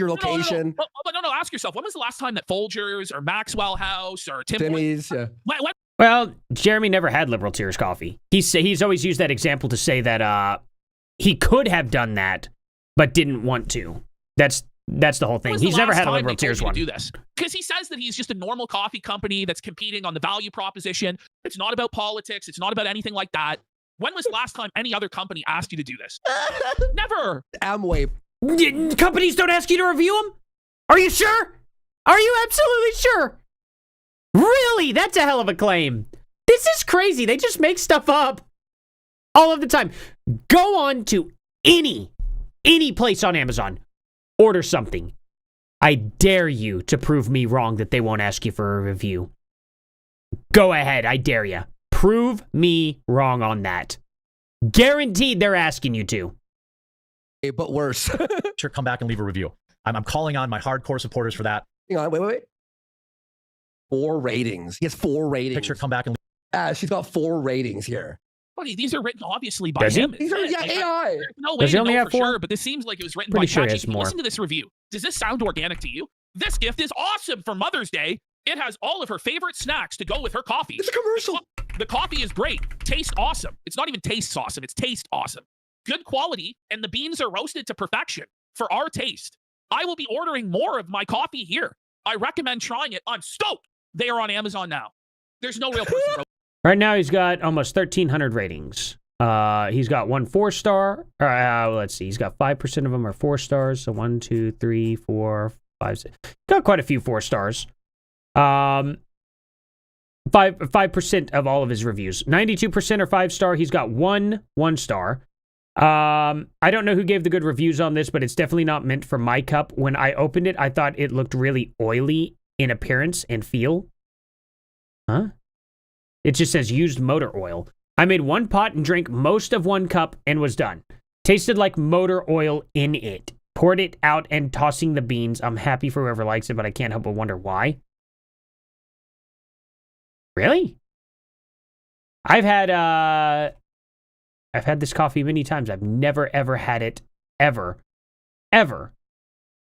location. No. Ask yourself, when was the last time that Folgers or Maxwell House or Timmy's, yeah. When, Well, Jeremy never had Liberal Tears coffee. He's always used that example to say that he could have done that, but didn't want to. That's the whole thing. He's never had a Liberal Tears one. Do this because he says that he's just a normal coffee company that's competing on the value proposition. It's not about politics. It's not about anything like that. When was the last time any other company asked you to do this? Never. Amway. Companies don't ask you to review them? Are you sure? Are you absolutely sure? Really? That's a hell of a claim. This is crazy. They just make stuff up all of the time. Go on to any place on Amazon. Order something. I dare you to prove me wrong that they won't ask you for a review. Go ahead. I dare you. Prove me wrong on that. Guaranteed they're asking you to. Hey, but worse. Sure, come back and leave a review. I'm calling on my hardcore supporters for that. Hang on, wait. 4 ratings. He has 4 ratings. Picture, come back and She's got 4 ratings here. Buddy, these are written obviously by Does he? him. These are AI. There's no way Does he to only know have for 4? sure, but this seems like it was written Pretty by sure he ChatGPT. has more. Listen to this review. Does this sound organic to you? This gift is awesome for Mother's Day. It has all of her favorite snacks to go with her coffee. It's a commercial. The coffee is great. Tastes awesome. It's not even tastes awesome. It's taste awesome. Good quality, and the beans are roasted to perfection for our taste. I will be ordering more of my coffee here. I recommend trying it. I'm stoked. They are on Amazon now. There's no real person. Right now, he's got almost 1,300 ratings. He's got 1 4-star. Let's see. He's got 5% of them are 4 stars. So 1, 2, 3, 4, got quite a few 4 stars. 5% of all of his reviews. 92% are 5-star. He's got 1 1-star. I don't know who gave the good reviews on this, but it's definitely not meant for my cup. When I opened it, I thought it looked really oily in appearance and feel. Huh? It just says used motor oil. I made 1 pot and drank most of 1 cup and was done. Tasted like motor oil in it. Poured it out and tossing the beans. I'm happy for whoever likes it, but I can't help but wonder why. Really? I've had this coffee many times. I've never, ever had it, ever,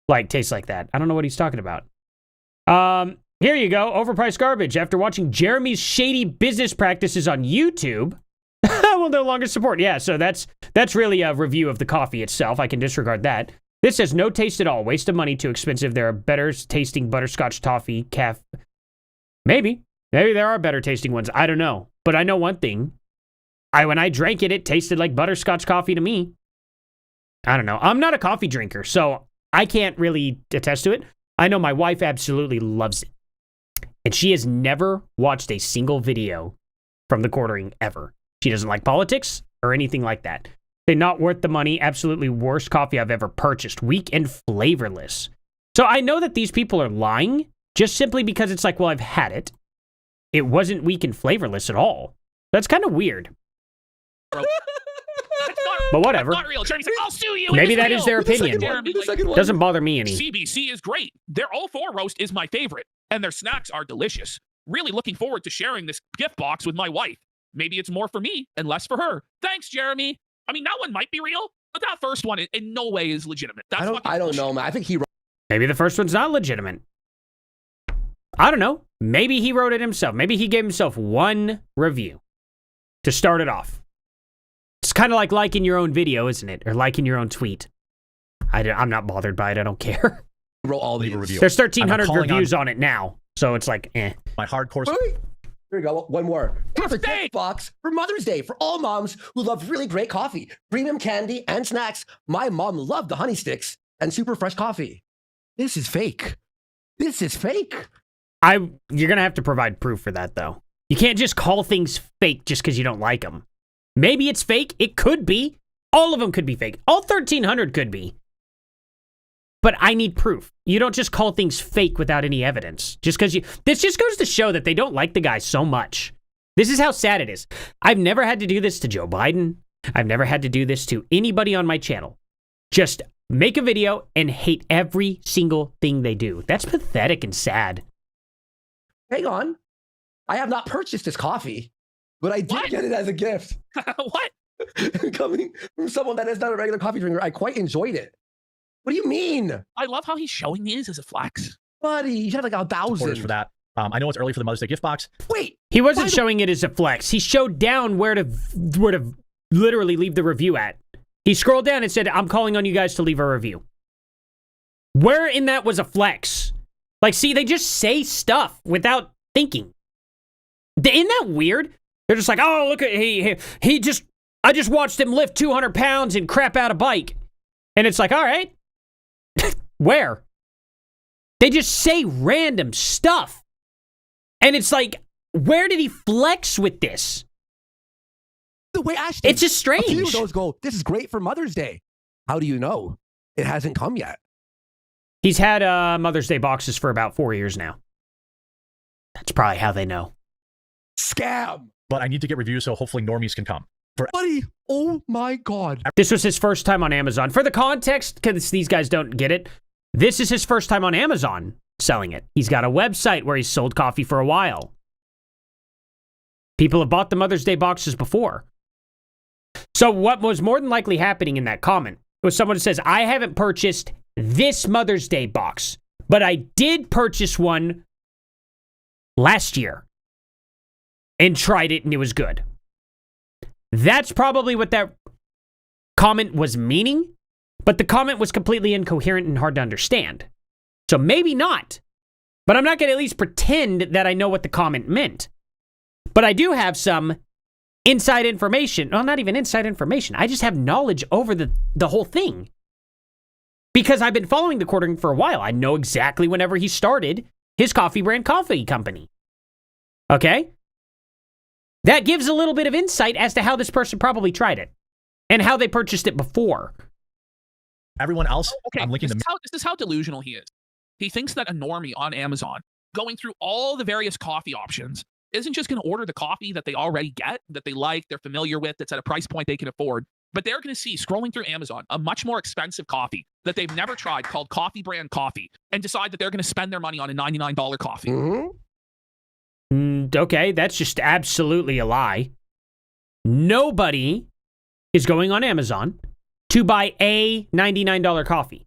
like, taste like that. I don't know what he's talking about. Here you go. Overpriced garbage. After watching Jeremy's shady business practices on YouTube, I will no longer support. Yeah, so that's really a review of the coffee itself. I can disregard that. This says no taste at all. Waste of money, too expensive. There are better tasting butterscotch toffee, Maybe there are better tasting ones. I don't know. But I know one thing. When I drank it, it tasted like butterscotch coffee to me. I don't know. I'm not a coffee drinker, so I can't really attest to it. I know my wife absolutely loves it. And she has never watched a single video from the quartering ever. She doesn't like politics or anything like that. They're not worth the money. Absolutely worst coffee I've ever purchased. Weak and flavorless. So I know that these people are lying just simply because it's like, well, I've had it. It wasn't weak and flavorless at all. That's kind of weird. But whatever. That's not real. Jeremy's like, I'll sue you. Maybe that is their opinion. Doesn't bother me any. CBC is great. Their 04 roast is my favorite, and their snacks are delicious. Really looking forward to sharing this gift box with my wife. Maybe it's more for me and less for her. Thanks, Jeremy. I mean, that one might be real, but that first one in no way is legitimate. That's I don't know, man. I think he wrote. Maybe the first one's not legitimate. I don't know. Maybe he wrote it himself. Maybe he gave himself 1 review to start it off. It's kind of like liking your own video, isn't it? Or liking your own tweet. I'm not bothered by it. I don't care. Wrote all the reviews. There's 1,300 reviews on it now, so it's like, eh. My hardcore. Wait. Here we go. One more. Perfect gift box for Mother's Day for all moms who love really great coffee, premium candy, and snacks. My mom loved the honey sticks and super fresh coffee. This is fake. This is fake. You're going to have to provide proof for that, though. You can't just call things fake just because you don't like them. Maybe it's fake. It could be. All of them could be fake. All 1,300 could be. But I need proof. You don't just call things fake without any evidence. Just because this just goes to show that they don't like the guy so much. This is how sad it is. I've never had to do this to Joe Biden. I've never had to do this to anybody on my channel. Just make a video and hate every single thing they do. That's pathetic and sad. Hang on. I have not purchased this coffee, but I did get it as a gift. What? Coming from someone that is not a regular coffee drinker, I quite enjoyed it. What do you mean? I love how he's showing these as a flex. Buddy, you had like 1,000. For that. I know it's early for the Mother's Day gift box. Wait. He wasn't showing it as a flex. He showed down where to literally leave the review at. He scrolled down and said, I'm calling on you guys to leave a review. Where in that was a flex? Like, see, they just say stuff without thinking. Isn't that weird? They're just like, oh, look at, I just watched him lift 200 pounds and crap out a bike. And it's like, all right. Where? They just say random stuff. And it's like, where did he flex with this? The way Ashton, it's just strange. A few of those go, this is great for Mother's Day. How do you know? It hasn't come yet. He's had Mother's Day boxes for about 4 years now. That's probably how they know. Scam. But I need to get reviews, so hopefully normies can come. Buddy, oh my God. This was his first time on Amazon. For the context, because these guys don't get it, this is his first time on Amazon selling it. He's got a website where he's sold coffee for a while. People have bought the Mother's Day boxes before. So what was more than likely happening in that comment was someone who says, I haven't purchased this Mother's Day box, but I did purchase one last year and tried it and it was good. That's probably what that comment was meaning, but the comment was completely incoherent and hard to understand. So maybe not, but I'm not going to at least pretend that I know what the comment meant. But I do have some inside information. Well, not even inside information. I just have knowledge over the whole thing. because I've been following the quartering for a while. I know exactly whenever he started his coffee brand coffee company. Okay? That gives a little bit of insight as to how this person probably tried it and how they purchased it before. Everyone else, Okay, I'm linking this them. is how delusional he is. He thinks that a normie on Amazon, going through all the various coffee options, isn't just going to order the coffee that they already get, that they like, they're familiar with, that's at a price point they can afford. But they're going to see, scrolling through Amazon, a much more expensive coffee that they've never tried called coffee brand coffee and decide that they're going to spend their money on a $99 coffee. Okay, that's just absolutely a lie. Nobody is going on Amazon to buy a $99 coffee.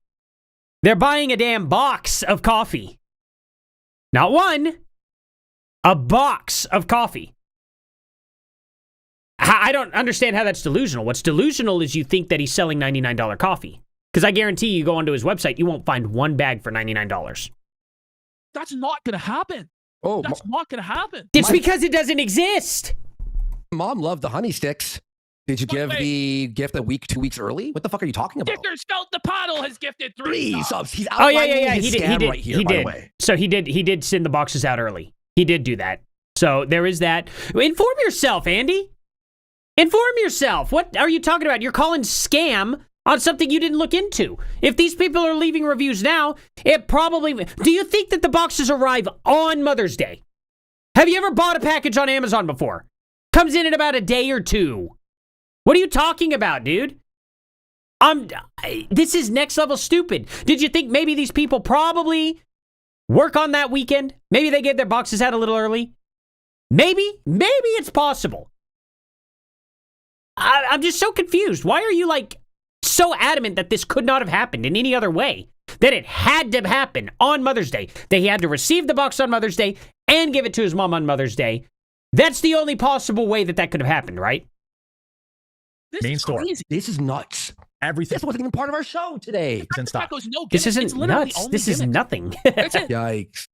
They're buying a damn box of coffee. Not one, a box of coffee. I don't understand how that's delusional. What's delusional is you think that he's selling $99 coffee. Because I guarantee you go onto his website, you won't find one bag for $99. That's not going to happen. Oh, That's not going to happen. It's because it doesn't exist. Mom loved the honey sticks. Did you give the gift a week, 2 weeks early? What the fuck are you talking about? Stickers Felt the Paddle has gifted 3 Please, subs. he's Oh, outlining yeah. his He did. scam right here, He by did. the way. So he did send the boxes out early. He did do that. So there is that. Inform yourself, Andy. Inform yourself. What are you talking about? You're calling scam on something you didn't look into. If these people are leaving reviews now, it probably... Do you think that the boxes arrive on Mother's Day? Have you ever bought a package on Amazon before? Comes in about a day or two. What are you talking about, dude? This is next level stupid. Did you think maybe these people probably work on that weekend? Maybe they get their boxes out a little early? Maybe it's possible. I'm just so confused. Why are you like so adamant that this could not have happened in any other way? That it had to happen on Mother's Day. That he had to receive the box on Mother's Day and give it to his mom on Mother's Day. That's the only possible way that could have happened, right? This Main is store. crazy. This is nuts. Everything This wasn't even part of our show today. is in stock. Tacos, no This gimmick. It's isn't literally nuts. only This is gimmick. nothing. That's it. Yikes.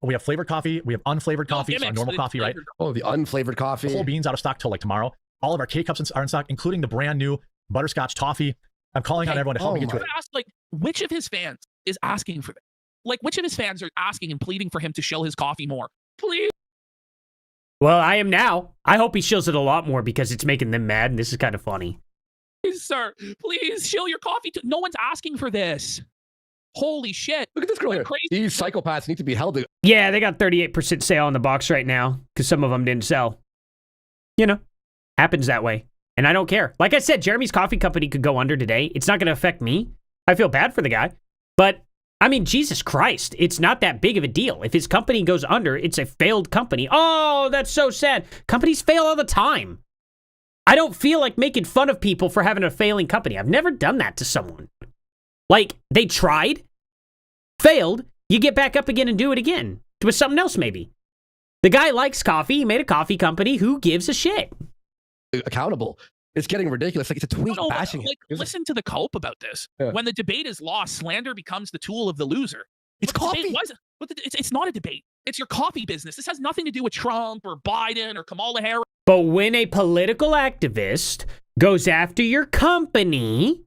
We have flavored coffee. We have unflavored No coffee. So gimmicks, normal but coffee, right? Oh, the unflavored coffee. Whole beans out of stock till like tomorrow. All of our K-Cups are in stock, including the brand new butterscotch toffee. I'm calling on everyone to help me get to it. Ask, like, which of his fans is asking for this? Like, which of his fans are asking and pleading for him to shill his coffee more? Please. Well, I am now. I hope he shills it a lot more because it's making them mad, and this is kind of funny. Sir, please shill your coffee. No one's asking for this. Holy shit. Look at this girl here. Crazy. These psychopaths need to be held to... Yeah, they got 38% sale on the box right now because some of them didn't sell. You know, happens that way. And I don't care. Like I said, Jeremy's coffee company could go under today. It's not going to affect me. I feel bad for the guy. But, I mean, Jesus Christ, it's not that big of a deal. If his company goes under, it's a failed company. Oh, that's so sad. Companies fail all the time. I don't feel like making fun of people for having a failing company. I've never done that to someone. Like, they tried, failed, you get back up again and do it again. With something else, maybe. The guy likes coffee. He made a coffee company. Who gives a shit? accountable. It's getting ridiculous. Like, it's a tweet bashing like, it. listen to the cope about this. Yeah. When the debate is lost, slander becomes the tool of the loser. It's What the coffee. debate was- what the- it's not a debate. It's your coffee business. This has nothing to do with Trump or Biden or Kamala Harris. But when a political activist goes after your company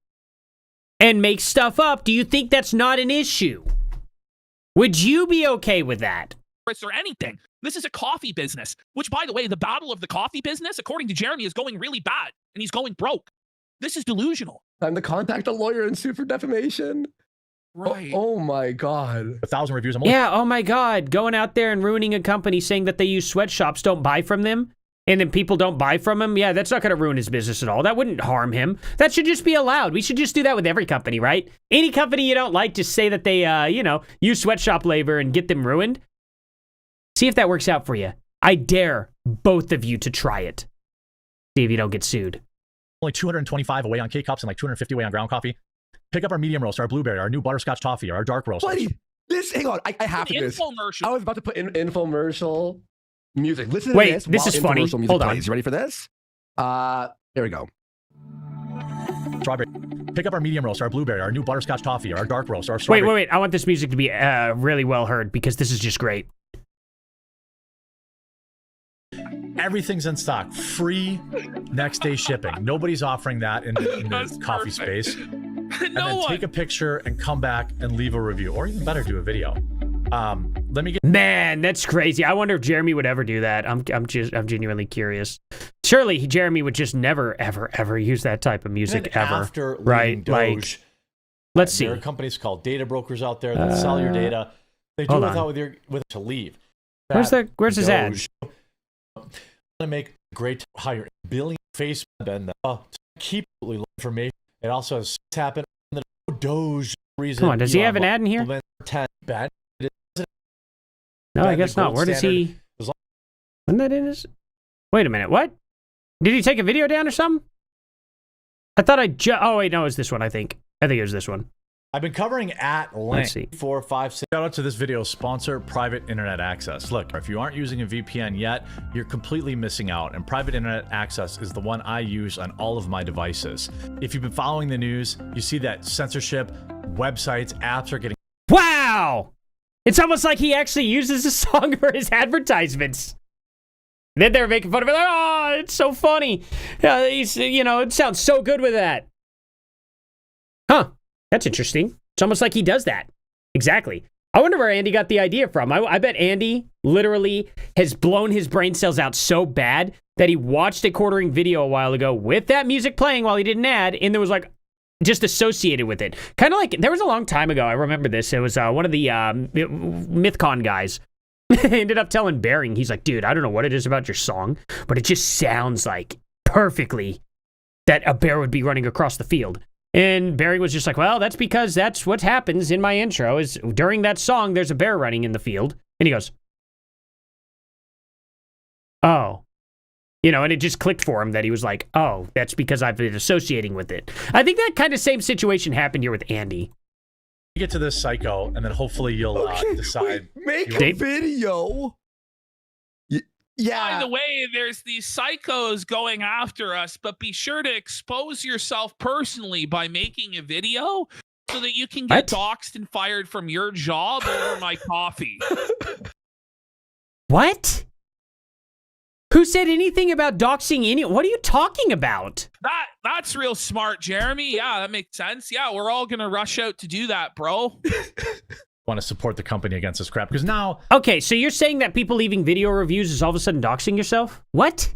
and makes stuff up, do you think that's not an issue? Would you be okay with that? Or anything. This is a coffee business, which, by the way, the battle of the coffee business, according to Jeremy, is going really bad, and he's going broke. This is delusional. Time to contact a lawyer and sue for defamation. Right. Oh my God. 1,000 reviews. I'm only Yeah, oh my God. Going out there and ruining a company saying that they use sweatshops, don't buy from them, and then people don't buy from him. Yeah, that's not going to ruin his business at all. That wouldn't harm him. That should just be allowed. We should just do that with every company, right? Any company you don't like, just say that they, use sweatshop labor and get them ruined. See if that works out for you. I dare both of you to try it. See if you don't get sued. only 225 away on K-Cups and like 250 away on ground coffee. Pick up our medium roast, our blueberry, our new butterscotch toffee, or our dark roast. Buddy, hang on. I have to do this. Infomercial. I was about to put in infomercial music. Listen to Wait, this. this while is funny. infomercial music Hold on. plays. You ready for this? There we go. Strawberry. Pick up our medium roast, our blueberry, our new butterscotch toffee, or our dark roast, or our strawberry. Wait. I want this music to be really well heard because this is just great. Everything's in stock. Free next day shipping. Nobody's offering that in the That's coffee perfect. space. and No then one. take a picture and come back and leave a review, or even better, do a video. Let me get. Man, that's crazy. I wonder if Jeremy would ever do that. I'm genuinely curious. Surely Jeremy would just never, ever, ever use that type of music ever. After right? Doge, Like, let's see. There are companies called data brokers out there that sell your data. They do it with to leave. Where's his ad? To make great hire billion Facebook and keep information. It also has happened in the Doge reason. Come on, does he have an ad in here? No, I guess not. Where does he? When that is? Wait a minute. What? Did he take a video down or something? I thought oh wait, no, it was this one. I think it was this one. I've been covering at length 4, 5, 6. Shout out to this video sponsor, Private Internet Access. Look, if you aren't using a VPN yet, you're completely missing out. And Private Internet Access is the one I use on all of my devices. If you've been following the news, you see that censorship, websites, apps are getting. Wow! It's almost like he actually uses a song for his advertisements. Then they're making fun of it. Like, oh, it's so funny. It sounds so good with that. Huh. That's interesting. It's almost like he does that. Exactly. I wonder where Andy got the idea from. I bet Andy literally has blown his brain cells out so bad that he watched a quartering video a while ago with that music playing while he did an ad, and there was like just associated with it. Kind of like, there was a long time ago, I remember this. It was one of the MythCon guys. Ended up telling Bering, he's like, dude, I don't know what it is about your song, but it just sounds like perfectly that a bear would be running across the field. And Barry was just like, well, that's because that's what happens in my intro is during that song, there's a bear running in the field. And he goes, oh, and it just clicked for him that he was like, oh, that's because I've been associating with it. I think that kind of same situation happened here with Andy. You get to this psycho, and then hopefully you'll decide. Make a video. Yeah. By the way, there's these psychos going after us, but be sure to expose yourself personally by making a video so that you can get doxxed and fired from your job over my coffee. What? Who said anything about doxing any? What are you talking about? That's real smart, Jeremy. Yeah, that makes sense. Yeah, we're all gonna rush out to do that, bro. Want to support the company against this crap because now. Okay, so you're saying that people leaving video reviews is all of a sudden doxing yourself? What?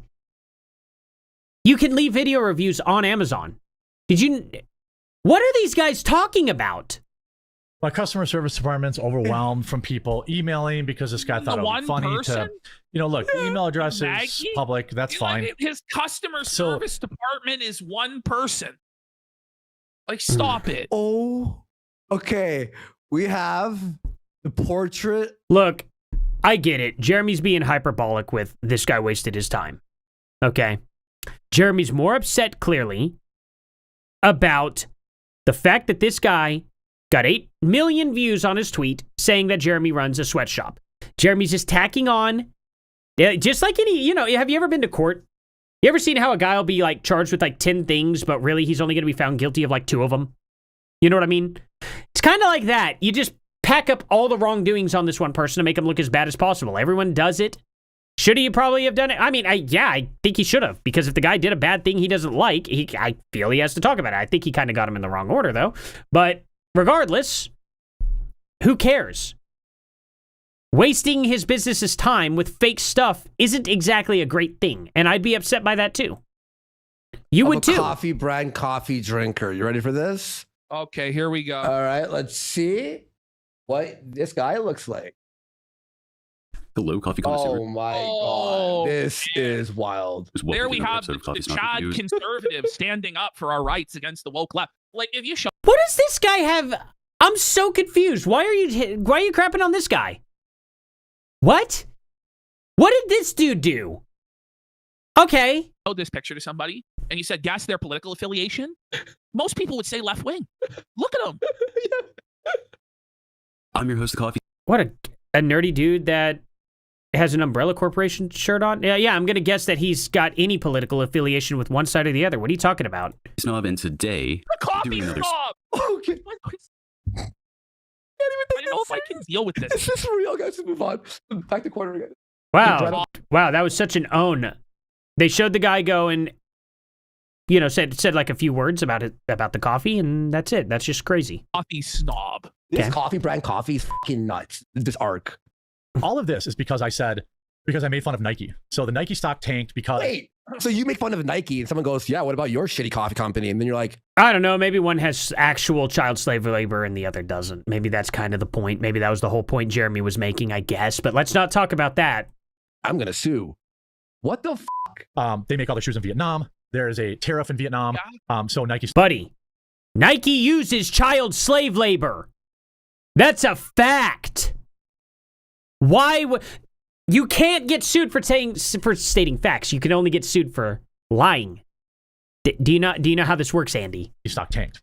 You can leave video reviews on Amazon. What are these guys talking about? My customer service department's overwhelmed from people emailing because this guy thought it would be funny person? to, look, the email address is Maggie? public. That's fine. His customer service department is one person. Like, stop it. Oh, okay. We have the portrait. Look, I get it. Jeremy's being hyperbolic with this guy wasted his time. Okay? Jeremy's more upset, clearly, about the fact that this guy got 8 million views on his tweet saying that Jeremy runs a sweatshop. Jeremy's just tacking on, just like any, have you ever been to court? You ever seen how a guy will be like charged with like 10 things, but really he's only going to be found guilty of like 2 of them? You know what I mean? It's kind of like that. You just pack up all the wrongdoings on this one person to make him look as bad as possible. Everyone does it. Should he probably have done it? I mean, I think he should have, because if the guy did a bad thing he doesn't like, I feel he has to talk about it. I think he kind of got him in the wrong order, though. But regardless, who cares? Wasting his business's time with fake stuff isn't exactly a great thing, and I'd be upset by that too. You would too. Coffee brand coffee drinker. You ready for this? Okay, here we go. All right, let's see what this guy looks like. Hello, coffee connoisseur. Oh my God, this is wild. There we have the Chad conservative standing up for our rights against the woke left. Like, if you show. What does this guy have? I'm so confused. Why are you crapping on this guy? What? What did this dude do? Okay. Show this picture to somebody and you said guess their political affiliation, most people would say left wing. Look at him. I'm your host of Coffee. What a nerdy dude that has an Umbrella Corporation shirt on. Yeah, I'm gonna guess that he's got any political affiliation with one side or the other. What are you talking about? Snob, and today the coffee snob. Okay. I don't know if I can deal with this. This is real, guys. Let's move on. Back to quarter again. Wow, that was such an own. They showed the guy going, you know, said like a few words about the coffee, and that's it. That's just crazy. Coffee snob. This Okay. coffee brand coffee is fucking nuts. This arc. All of this is because I made fun of Nike. So the Nike stock tanked because Wait, so you make fun of Nike and someone goes, yeah, what about your shitty coffee company? And then you're like, I don't know. Maybe one has actual child slave labor and the other doesn't. Maybe that's kind of the point. Maybe that was the whole point Jeremy was making, I guess. But let's not talk about that. I'm going to sue. What the they make all their shoes in Vietnam. There is a tariff in Vietnam. So Nike's Buddy, Nike uses child slave labor. That's a fact. Why would... You can't get sued for stating facts. You can only get sued for lying. Do you know how this works, Andy? stock tanked.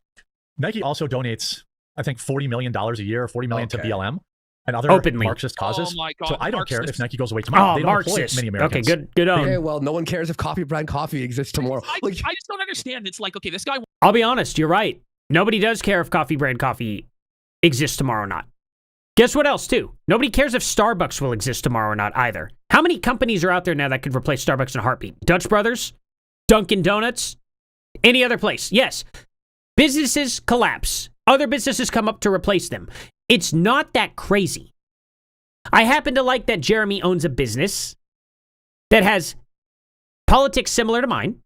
Nike also donates, I think, $40 million a year, $40 million to BLM and other Openly. Marxist causes. Oh my God, so I don't care Marxist. if Nike goes away tomorrow. Oh, They don't employ Marxist. many Okay, Americans. good on. Okay, well, no one cares if coffee brand coffee exists tomorrow. I just don't understand. It's like, okay, this guy. I'll be honest, you're right. Nobody does care if coffee brand coffee exists tomorrow or not. Guess what else, too? Nobody cares if Starbucks will exist tomorrow or not either. How many companies are out there now that could replace Starbucks in a heartbeat? Dutch Brothers? Dunkin' Donuts? Any other place? Yes. Businesses collapse. Other businesses come up to replace them. It's not that crazy. I happen to like that Jeremy owns a business that has politics similar to mine,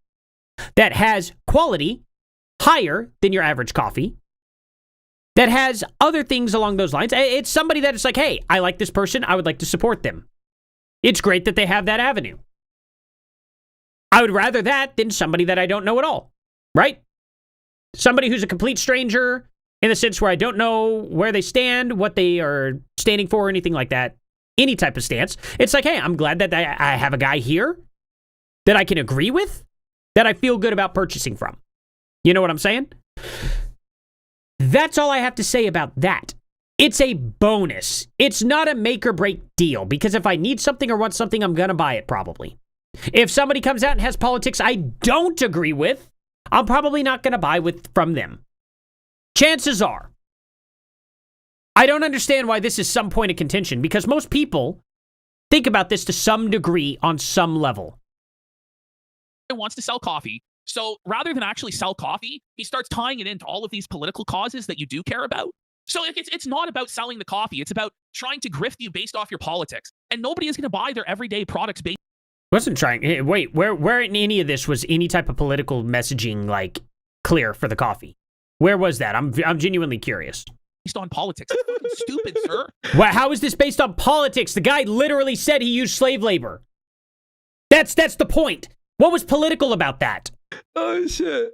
that has quality higher than your average coffee, that has other things along those lines. It's somebody that is like, hey, I like this person. I would like to support them. It's great that they have that avenue. I would rather that than somebody that I don't know at all, right? Somebody who's a complete stranger in the sense where I don't know where they stand, what they are standing for, anything like that, any type of stance. It's like, hey, I'm glad that I have a guy here that I can agree with, that I feel good about purchasing from. You know what I'm saying? That's all I have to say about that. It's a bonus. It's not a make or break deal, because if I need something or want something, I'm going to buy it probably. If somebody comes out and has politics I don't agree with, I'm probably not going to buy from them. Chances are. I don't understand why this is some point of contention, because most people think about this to some degree on some level. Wants to sell coffee. So rather than actually sell coffee, he starts tying it into all of these political causes that you do care about. So it's not about selling the coffee. It's about trying to grift you based off your politics. And nobody is going to buy their everyday products based. Wasn't trying. Wait, where in any of this was any type of political messaging like clear for the coffee? Where was that? I'm genuinely curious. Based on politics. It's fucking stupid, sir. Well, how is this based on politics? The guy literally said he used slave labor. That's the point. What was political about that? Oh, shit.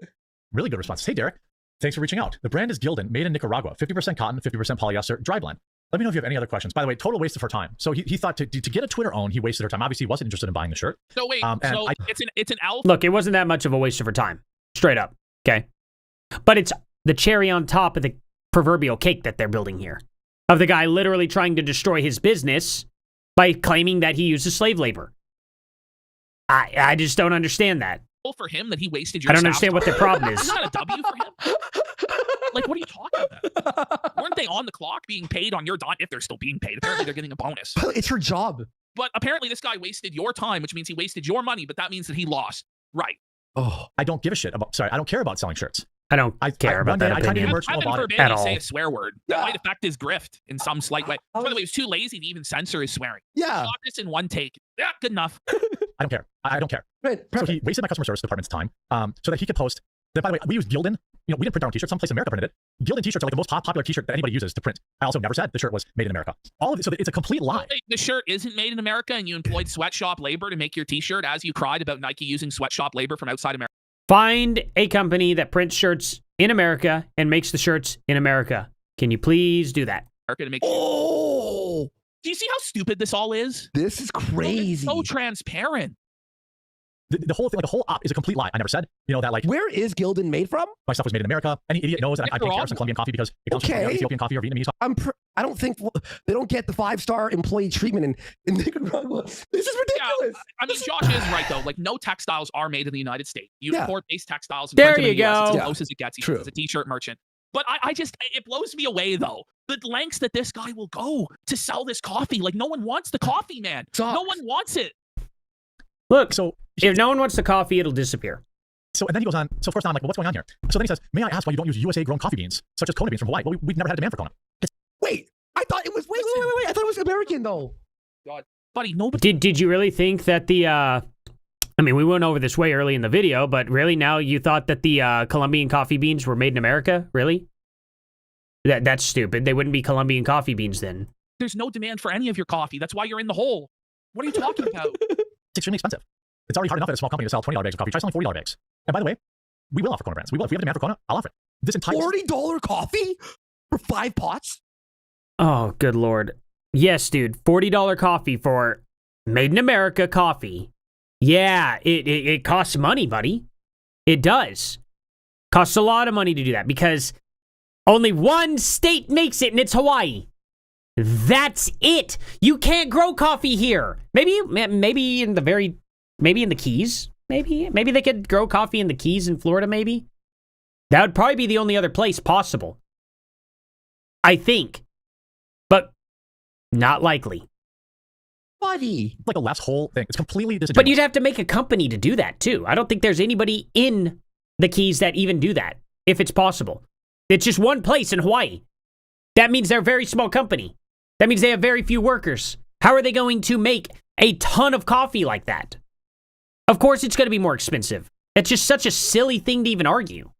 Really good response. Hey, Derek. Thanks for reaching out. The brand is Gildan, made in Nicaragua. 50% cotton, 50% polyester, dry blend. Let me know if you have any other questions. By the way, total waste of her time. So he thought to get a Twitter own, he wasted her time. Obviously, he wasn't interested in buying the shirt. So wait, it's an elf. Look, it wasn't that much of a waste of her time. Straight up. Okay. But it's the cherry on top of the proverbial cake that they're building here. Of the guy literally trying to destroy his business by claiming that he uses slave labor. I just don't understand that. For him that he wasted your I don't understand what their problem is. It's not a W for him. Like, what are you talking about? Weren't they on the clock being paid on your dime? If they're still being paid, apparently they're getting a bonus. It's her job. But apparently this guy wasted your time, which means he wasted your money, but that means that he lost. Right. Oh, I don't give a shit about, I don't care about selling shirts. I don't care about that I tried to opinion. merch Heaven about it forbid at he all. say a swear word. That Yeah. might affect his grift in some slight way. By the way, he was too lazy to even censor his swearing. yeah. Shot this in one take. Yeah, good enough. I don't care. I don't care. Right, So perfect. he wasted my customer service department's time so that he could post. That, by the way, we use Gildan. You know, we didn't print our own t-shirts. Someplace in America printed it. Gildan t-shirts are like the most popular t-shirt that anybody uses to print. I also never said the shirt was made in America. All of it. So it's a complete lie. The shirt isn't made in America, and you employed sweatshop labor to make your t-shirt as you cried about Nike using sweatshop labor from outside America. Find a company that prints shirts in America and makes the shirts in America. Can you please do that? To make Oh, Do you see how stupid this all is? this is It's crazy. so transparent. The whole thing, like the whole op is a complete lie. I never said, you know, that like Where is Gildan made from? my stuff was made in America. Any idiot knows that I pay tariffs on Colombian coffee because it comes from Okay. Ethiopian coffee or Vietnamese coffee. I don't think they don't get the 5-star employee treatment in Nicaragua. This is ridiculous. I mean, Josh is right, though. Like, no textiles are made in the United States. You Yeah. import-based textiles. And There print them in you the US. It's go. as close as it gets. True. As a t-shirt merchant. But it blows me away, though. The lengths that this guy will go to sell this coffee. Like, no one wants the coffee, man. Sucks. No one wants it. Look, So if no one wants the coffee, it'll disappear. So, and then he goes on. So, of course, now I'm like, well, what's going on here? So then he says, may I ask why you don't use USA-grown coffee beans, such as Kona beans from Hawaii? Well, we've never had a demand for Kona. Wait, I thought it was, wait, I thought it was American, though. Buddy, nobody. Did you really think that the, I mean, we went over this way early in the video, but really now you thought that the Colombian coffee beans were made in America? Really? That's stupid. They wouldn't be Colombian coffee beans then. There's no demand for any of your coffee. That's why you're in the hole. What are you talking about? It's extremely expensive. It's already hard enough at a small company to sell $20 bags of coffee. Try selling $40 bags. And by the way, we will offer Kona brands. We will. If we have a demand for Kona, I'll offer it. This entire $40 coffee for 5 pots? Oh, good Lord. Yes, dude. $40 coffee for made in America coffee. Yeah, it costs money, buddy. It does. Costs a lot of money to do that because only one state makes it, and it's Hawaii. That's it. You can't grow coffee here. Maybe in the Keys. Maybe they could grow coffee in the Keys in Florida, maybe. That would probably be the only other place possible. I think. But not likely. Buddy. like a less whole thing. It's completely disingenuous. But you'd have to make a company to do that, too. I don't think there's anybody in the Keys that even do that, if it's possible. It's just one place in Hawaii. That means they're a very small company. That means they have very few workers. How are they going to make a ton of coffee like that? Of course, it's going to be more expensive. It's just such a silly thing to even argue.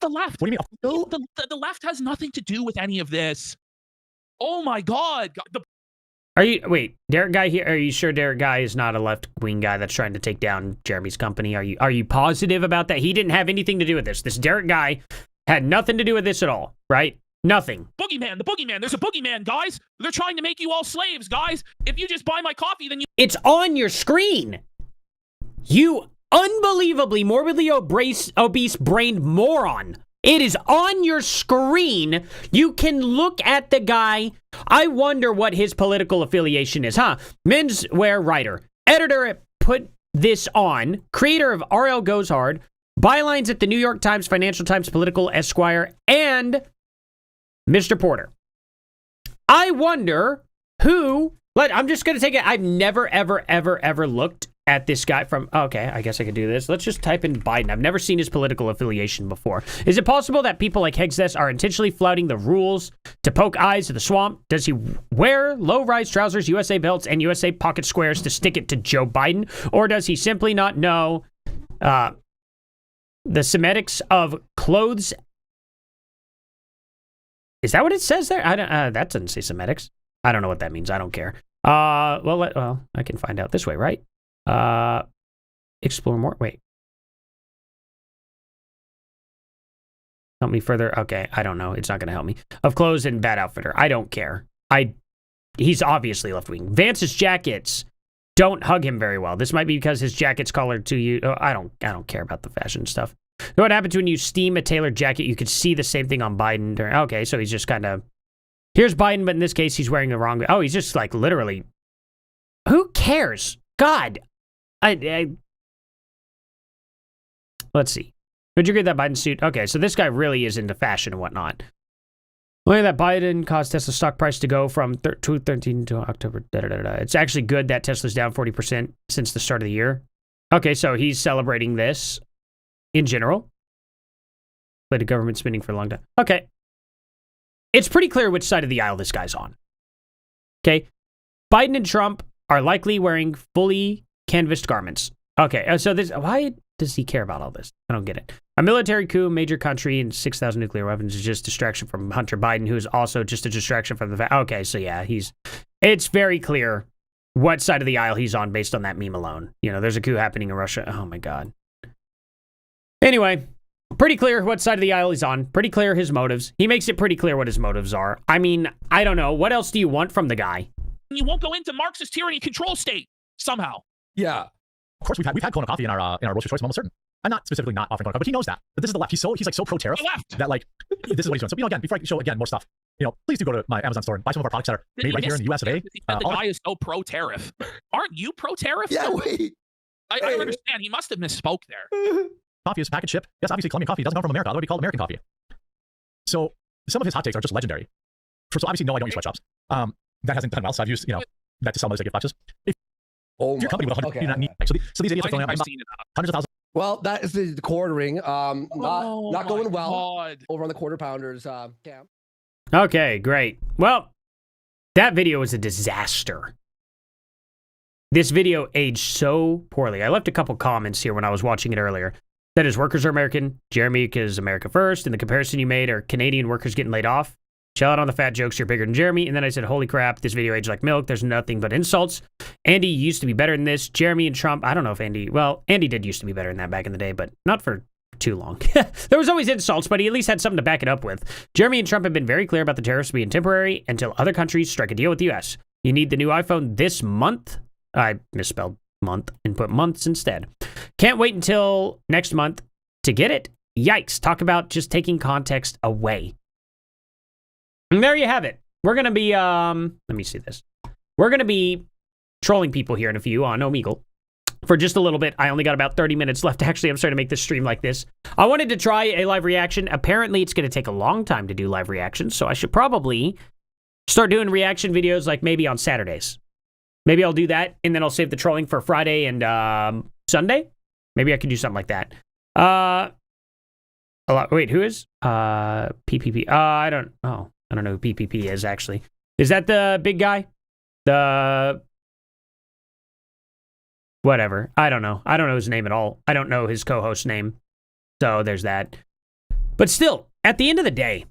The left. What do you mean? The left has nothing to do with any of this. Oh my God. Wait, Derek Guy here, are you sure Derek Guy is not a left-wing guy that's trying to take down Jeremy's company? Are you positive about that? He didn't have anything to do with this. This Derek Guy had nothing to do with this at all, right? Nothing. Boogeyman, the boogeyman. There's a boogeyman, guys. They're trying to make you all slaves, guys. If you just buy my coffee, then you... It's on your screen. You unbelievably morbidly obese-brained moron. It is on your screen. You can look at the guy. I wonder what his political affiliation is, huh? Menswear writer, editor at Put This On, creator of RL Goes Hard, bylines at the New York Times, Financial Times, Political, Esquire, and Mr. Porter. I wonder who... I'm just going to take it. I've never, ever looked at this guy from... Okay, I guess I could do this. Let's just type in Biden. I've never seen his political affiliation before. Is it possible that people like Hegseth are intentionally flouting the rules to poke eyes to the swamp? Does he wear low-rise trousers, USA belts, and USA pocket squares to stick it to Joe Biden? Or does he simply not know the semiotics of clothes? Is that what it says there? That doesn't say semiotics. I don't know what that means. I don't care. Well, I can find out this way, right? Explore more. Wait. Help me further. Okay, I don't know. It's not going to help me. Of clothes and bad outfitter. I don't care. He's obviously left-wing. Vance's jackets don't hug him very well. This might be because his jacket's colored to you. I don't care about the fashion stuff. What happens when you steam a tailored jacket? You could see the same thing on Biden. Okay, so he's just kind of... Here's Biden, but in this case, he's wearing the wrong... Oh, he's just like literally... Who cares? God. Let's see. Would you agree that Biden suit? Okay, so this guy really is into fashion and whatnot. Look at that. Biden caused Tesla stock price to go from 213 to October. It's actually good that Tesla's down 40% since the start of the year. Okay, so he's celebrating this in general. Played a government spending for a long time. Okay. It's pretty clear which side of the aisle this guy's on. Okay. Biden and Trump are likely wearing fully canvassed garments. Okay, so why does he care about all this? I don't get it. A military coup, major country, and 6,000 nuclear weapons is just distraction from Hunter Biden, who is also just a distraction from the... Okay, so yeah, it's very clear what side of the aisle he's on based on that meme alone. You know, there's a coup happening in Russia. Oh my God. Anyway, pretty clear what side of the aisle he's on. Pretty clear his motives. He makes it pretty clear what his motives are. I mean, I don't know. What else do you want from the guy? You won't go into Marxist tyranny control state somehow. Yeah. Of course, we've had Kona coffee in our roaster choice. I'm almost certain. I'm not specifically not offering Kona coffee, but he knows that. But this is the left. He's like so pro tariff that like this is what he's doing. So again, before I show again more stuff, please do go to my Amazon store and buy some of our products that are made right here in the US of A. The guy is so pro tariff. Aren't you pro tariff? Yeah, wait. I don't understand. He must have misspoke there. Coffee is packaged ship. Yes, obviously Colombian coffee doesn't come from America. That would be called American coffee. So some of his hot takes are just legendary. So obviously, no, I don't use sweatshops. That hasn't done well. So I've used that to sell those gift boxes. If your company with 100, you do not need. So these idiots are filling out hundreds of thousands. Well, that is the quartering. Not going well God. over on the quarter pounders camp. Okay, great. Well, that video was a disaster. This video aged so poorly. I left a couple comments here when I was watching it earlier. That his workers are American, Jeremy is America first, and the comparison you made are Canadian workers getting laid off. Chill out on the fat jokes, you're bigger than Jeremy. And then I said, holy crap, this video aged like milk. There's nothing but insults. Andy used to be better than this. Jeremy and Trump, I don't know if Andy did used to be better than that back in the day, but not for too long. There was always insults, but he at least had something to back it up with. Jeremy and Trump have been very clear about the tariffs being temporary until other countries strike a deal with the US. You need the new iPhone this month. I misspelled month and put months instead. Can't wait until next month to get it. Yikes. Talk about just taking context away. And there you have it. We're going to be, let me see this. We're going to be trolling people here in a few on Omegle for just a little bit. I only got about 30 minutes left. Actually, I'm starting to make this stream like this. I wanted to try a live reaction. Apparently, it's going to take a long time to do live reactions, so I should probably start doing reaction videos like maybe on Saturdays. Maybe I'll do that, and then I'll save the trolling for Friday and Sunday. Maybe I could do something like that. Wait, who is? PPP. I don't know who PPP is, actually. Is that the big guy? The... Whatever. I don't know. I don't know his name at all. I don't know his co-host's name. So there's that. But still, at the end of the day,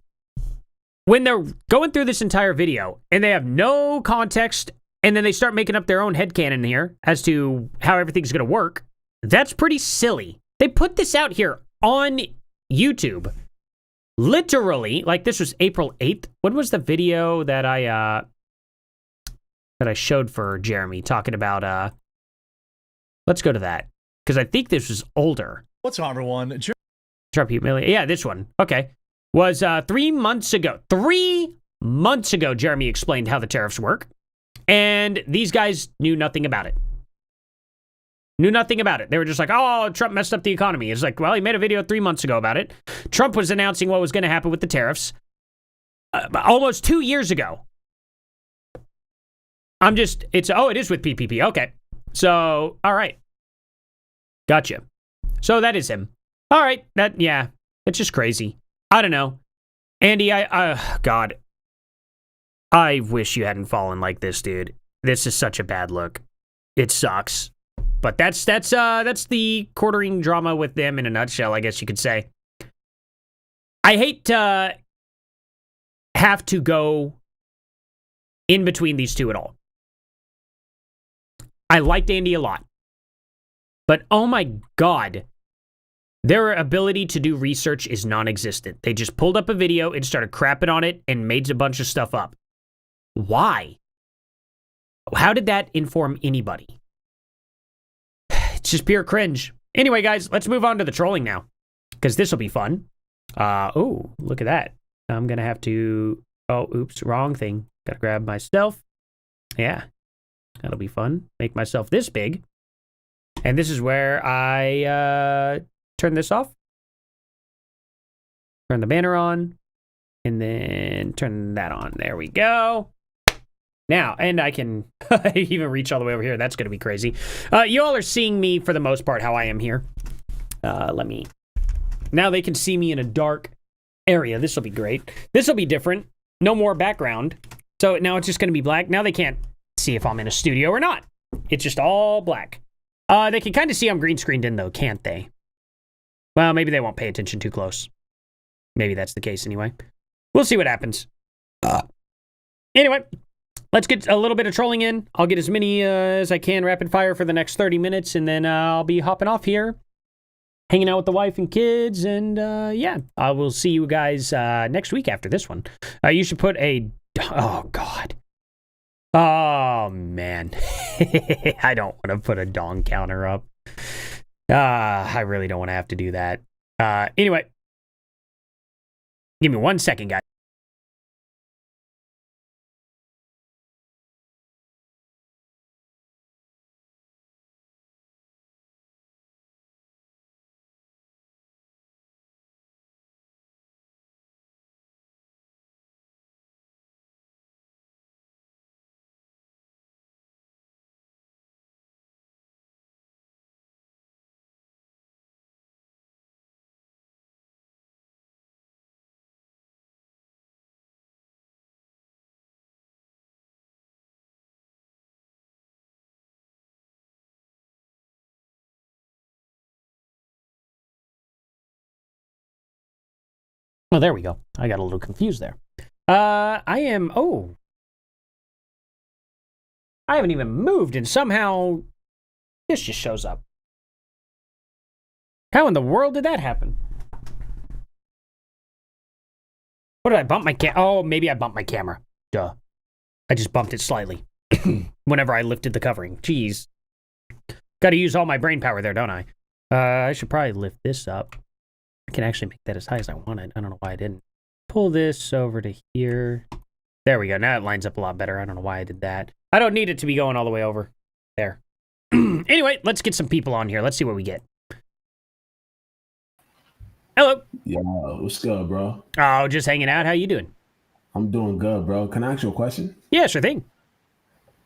when they're going through this entire video and they have no context and then they start making up their own headcanon here as to how everything's going to work, that's pretty silly. They put this out here on YouTube. Literally, like this was April 8th. When was the video that I showed for Jeremy talking about, let's go to that. Because I think this was older. What's on, everyone? Trump humiliated. Yeah, this one. Okay. Was 3 months ago. 3 months ago, Jeremy explained how the tariffs work. And these guys knew nothing about it. Knew nothing about it. They were just like, oh, Trump messed up the economy. It's like, well, he made a video 3 months ago about it. Trump was announcing what was going to happen with the tariffs almost 2 years ago. It is with PPP. Okay. So, all right. Gotcha. So that is him. All right. It's just crazy. I don't know. Andy, God, I wish you hadn't fallen like this, dude. This is such a bad look. It sucks. But that's the quartering drama with them in a nutshell, I guess you could say. I hate to have to go in between these two at all. I liked Andy a lot. But oh my God, their ability to do research is non-existent. They just pulled up a video and started crapping on it and made a bunch of stuff up. Why? How did that inform anybody? It's just pure cringe. Anyway, guys, let's move on to the trolling now, because this will be fun. Oh, look at that. I'm going to have to... Oh, oops, wrong thing. Got to grab myself. Yeah, that'll be fun. Make myself this big. And this is where I turn this off. Turn the banner on. And then turn that on. There we go. Now, and I can even reach all the way over here. That's going to be crazy. You all are seeing me, for the most part, how I am here. Now they can see me in a dark area. This will be great. This will be different. No more background. So now it's just going to be black. Now they can't see if I'm in a studio or not. It's just all black. They can kind of see I'm green screened in, though, can't they? Well, maybe they won't pay attention too close. Maybe that's the case anyway. We'll see what happens. Anyway, let's get a little bit of trolling in. I'll get as many as I can rapid fire for the next 30 minutes, and then I'll be hopping off here, hanging out with the wife and kids, and yeah, I will see you guys next week after this one. You should put a... Oh, God. Oh, man. I don't want to put a dong counter up. I really don't want to have to do that. Anyway, give me 1 second, guys. Oh, there we go. I got a little confused there. I haven't even moved, and somehow this just shows up. How in the world did that happen? What did I bump my Oh, maybe I bumped my camera. Duh. I just bumped it slightly whenever I lifted the covering. Jeez. Got to use all my brain power there, don't I? I should probably lift this up. I can actually make that as high as I wanted. I don't know why I didn't. Pull this over to here. There we go. Now it lines up a lot better. I don't know why I did that. I don't need it to be going all the way over there. Anyway, let's get some people on here. Let's see what we get. Hello. Yo, what's good, bro? Oh, just hanging out. How you doing? I'm doing good, bro. Can I ask you a question? Yeah, sure thing.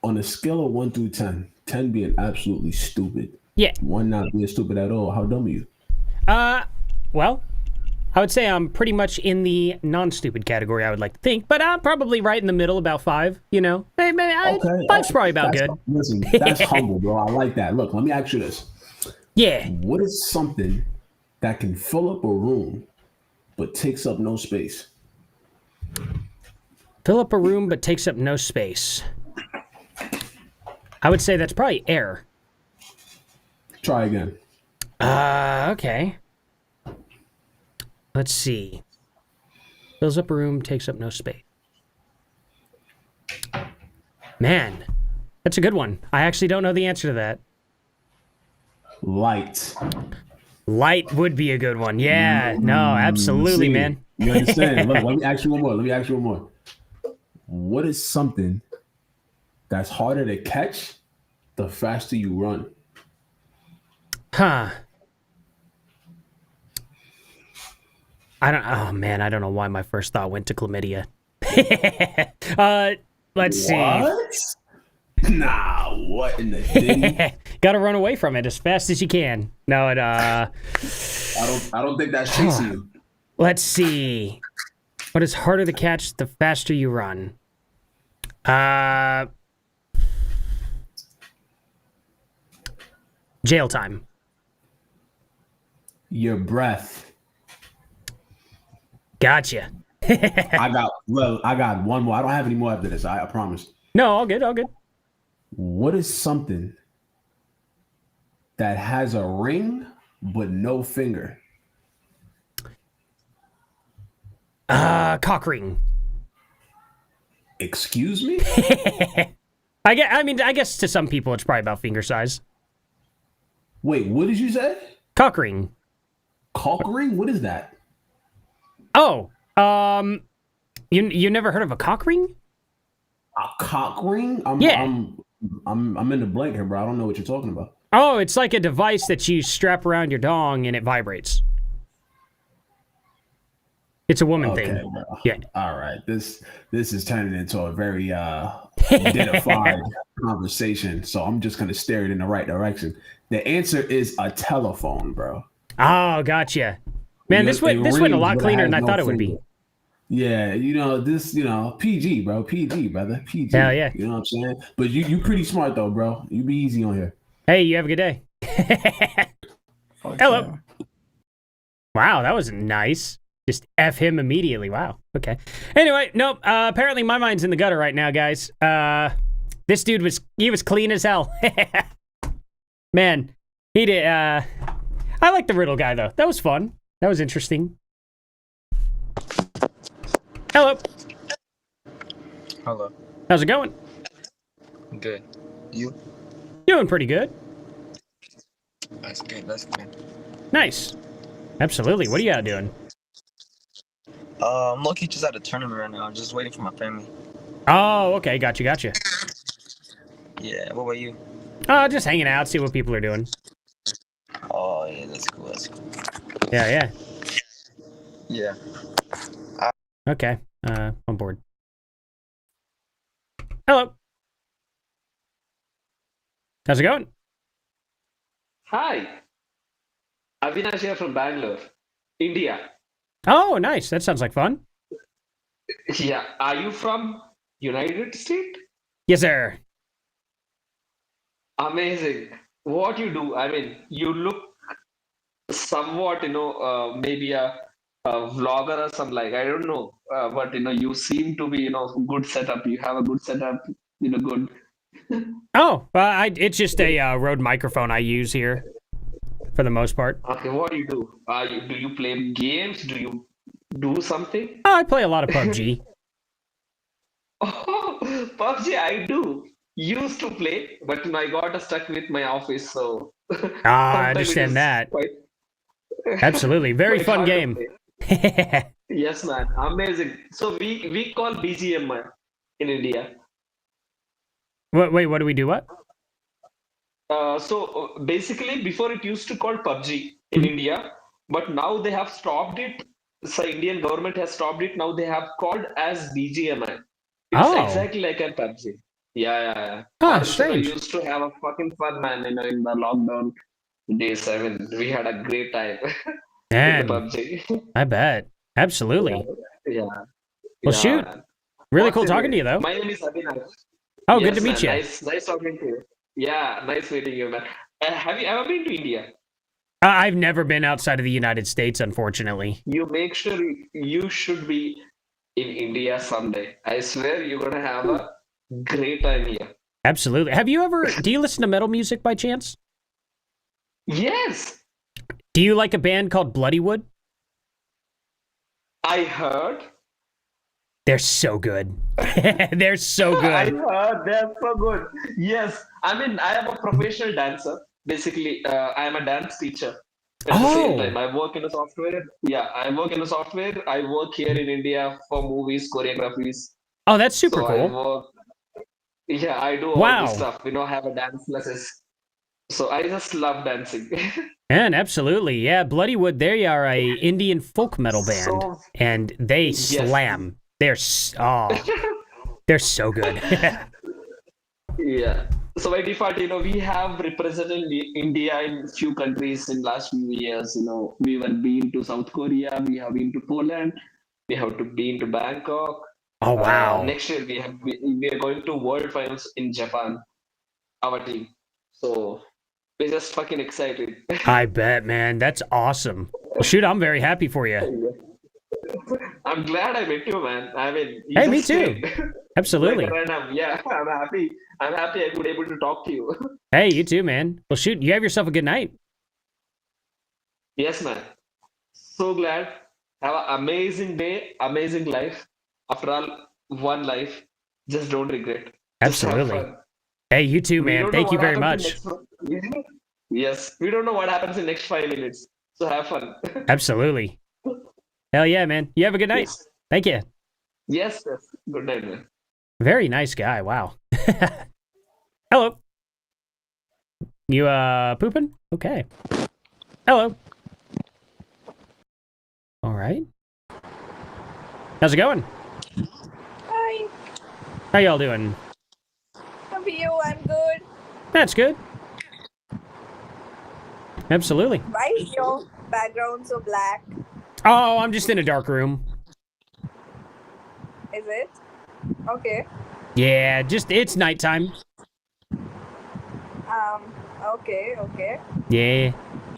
On a scale of 1 through 10, 10 being absolutely stupid, Yeah. 1 not being stupid at all, how dumb are you? Well, I would say I'm pretty much in the non-stupid category, I would like to think, but I'm probably right in the middle, about 5, you know? Five's probably about good. Listen, that's humble, bro. I like that. Look, let me ask you this. Yeah. What is something that can fill up a room but takes up no space? Fill up a room but takes up no space. I would say that's probably air. Try again. Okay. Let's see. Fills up a room, takes up no space. Man, that's a good one. I actually don't know the answer to that. Light. Light would be a good one. Yeah, no, absolutely, See, man. You understand? Look, let me ask you one more. What is something that's harder to catch the faster you run? Huh. Oh man, I don't know why my first thought went to chlamydia. Let's see. What? Nah, what in the diddy? Gotta run away from it as fast as you can. No, I don't think that's chasing you. Let's see. What is harder to catch the faster you run? Jail time. Your breath. Gotcha. I got one more. I don't have any more after this. I promise. No, all good, all good. What is something that has a ring but no finger? Cock ring. Excuse me? I guess to some people it's probably about finger size. Wait, what did you say? Cock ring. Cock ring? What is that? Oh, you never heard of a cock ring? A cock ring? Yeah. I'm in the blank here, bro. I don't know what you're talking about. Oh, it's like a device that you strap around your dong and it vibrates. It's a woman thing. Bro. Yeah. All right. This is turning into a very identified conversation. So I'm just gonna steer it in the right direction. The answer is a telephone, bro. Oh, gotcha. Man, this went a lot cleaner than I thought it would be. Yeah, PG, bro. PG, brother. PG. Hell yeah. You know what I'm saying? But you pretty smart though, bro. You be easy on here. Hey, you have a good day. Hello. Wow, that was nice. Just F him immediately. Wow. Okay. Anyway, nope. Apparently my mind's in the gutter right now, guys. This dude was clean as hell. Man, he did. I like the riddle guy though. That was fun. That was interesting. Hello. Hello. How's it going? Good. You? Doing pretty good. That's good. That's good. Nice. Absolutely. What are you out doing? I'm lucky just at a tournament right now. I'm just waiting for my family. Oh, okay. Gotcha. Yeah. What about you? Just hanging out, see what people are doing. Oh yeah, that's cool. That's cool. Yeah. Yeah. Okay. On board. Hello. How's it going? Hi, Avinash here from Bangalore, India. Oh, nice. That sounds like fun. Yeah, are you from United States? Yes, sir. Amazing. What you do? I mean, you look somewhat, maybe a vlogger or something like I don't know, but you seem to be good setup. You have a good setup. Good. Oh, it's just a Rode microphone I use here for the most part. Okay, what do you do? Do you play games? Do you do something? Oh, I play a lot of PUBG. Oh, PUBG, I do. Used to play, but I got stuck with my office, so. I understand that. Absolutely, very quite fun hard to game. play. Yes, man, amazing. So we call BGM in India. Wait, what do we do? What? So basically, before it used to call PUBG in India, but now they have stopped it. So Indian government has stopped it. Now they have called as BGMI. It's Oh. exactly like a PUBG. Yeah. Ah, Also, I strange. used to have a fucking fun, man. In the lockdown days, I mean, we had a great time with Man, the PUBG. I bet. Absolutely. Yeah. Well, shoot. Man. Really What's cool your talking to name? you, though. My name is Abhinav. Oh, Yes, good to meet man. you. Nice talking to you. Yeah, nice meeting you, man. Have you ever been to India? I've never been outside of the United States, unfortunately. You make sure you should be in India someday. I swear you're gonna have a great time here. Absolutely. Do you listen to metal music by chance? Yes, Do you like a band called Bloodywood? I heard. They're so good. They're so I good. heard they're so good. Yes, I mean I am a professional dancer. Basically, I am a dance teacher. At the same Oh. time, I work in a software. Yeah, I work in a software. I work here in India for movies, choreographies. Oh, that's super So cool. I do all Wow. this stuff. I have a dance classes. So I just love dancing. Man, absolutely. Yeah, Bloodywood, they are a Indian folk metal band. So- And they Yes. slam. They're so good. Yeah. So by default, we have represented India in few countries in last few years. We were been to South Korea, we have been to Poland, we have been to Bangkok. Oh, wow. Next year we are going to World Finals in Japan. Our team. So we're just fucking excited. I bet, man. That's awesome. Well, shoot, I'm very happy for you. I'm glad I met you, man. I mean, Hey, me too. Absolutely. Like random. Yeah, I'm happy. I'm happy I could able to talk to you. Hey, you too, man. Well, shoot, you have yourself a good night. Yes, man. So glad. Have an amazing day, amazing life. After all, one life. Just don't regret. Just have Absolutely. fun. Hey, you too, We man. don't Thank know you what very happens much. in next- Yes, we don't know what happens in next 5 minutes. So have fun. Absolutely. Hell yeah, man. You have a good night. Yes. Thank you. Yes. Good night, man. Very nice guy. Wow. Hello. You, pooping? Okay. Hello. All right. How's it going? Hi, How y'all doing? how are you? I'm good. That's good. Absolutely. Why is your background so black? Oh, I'm just in a dark room. Is it? Okay. Yeah, it's nighttime. Okay. Yeah.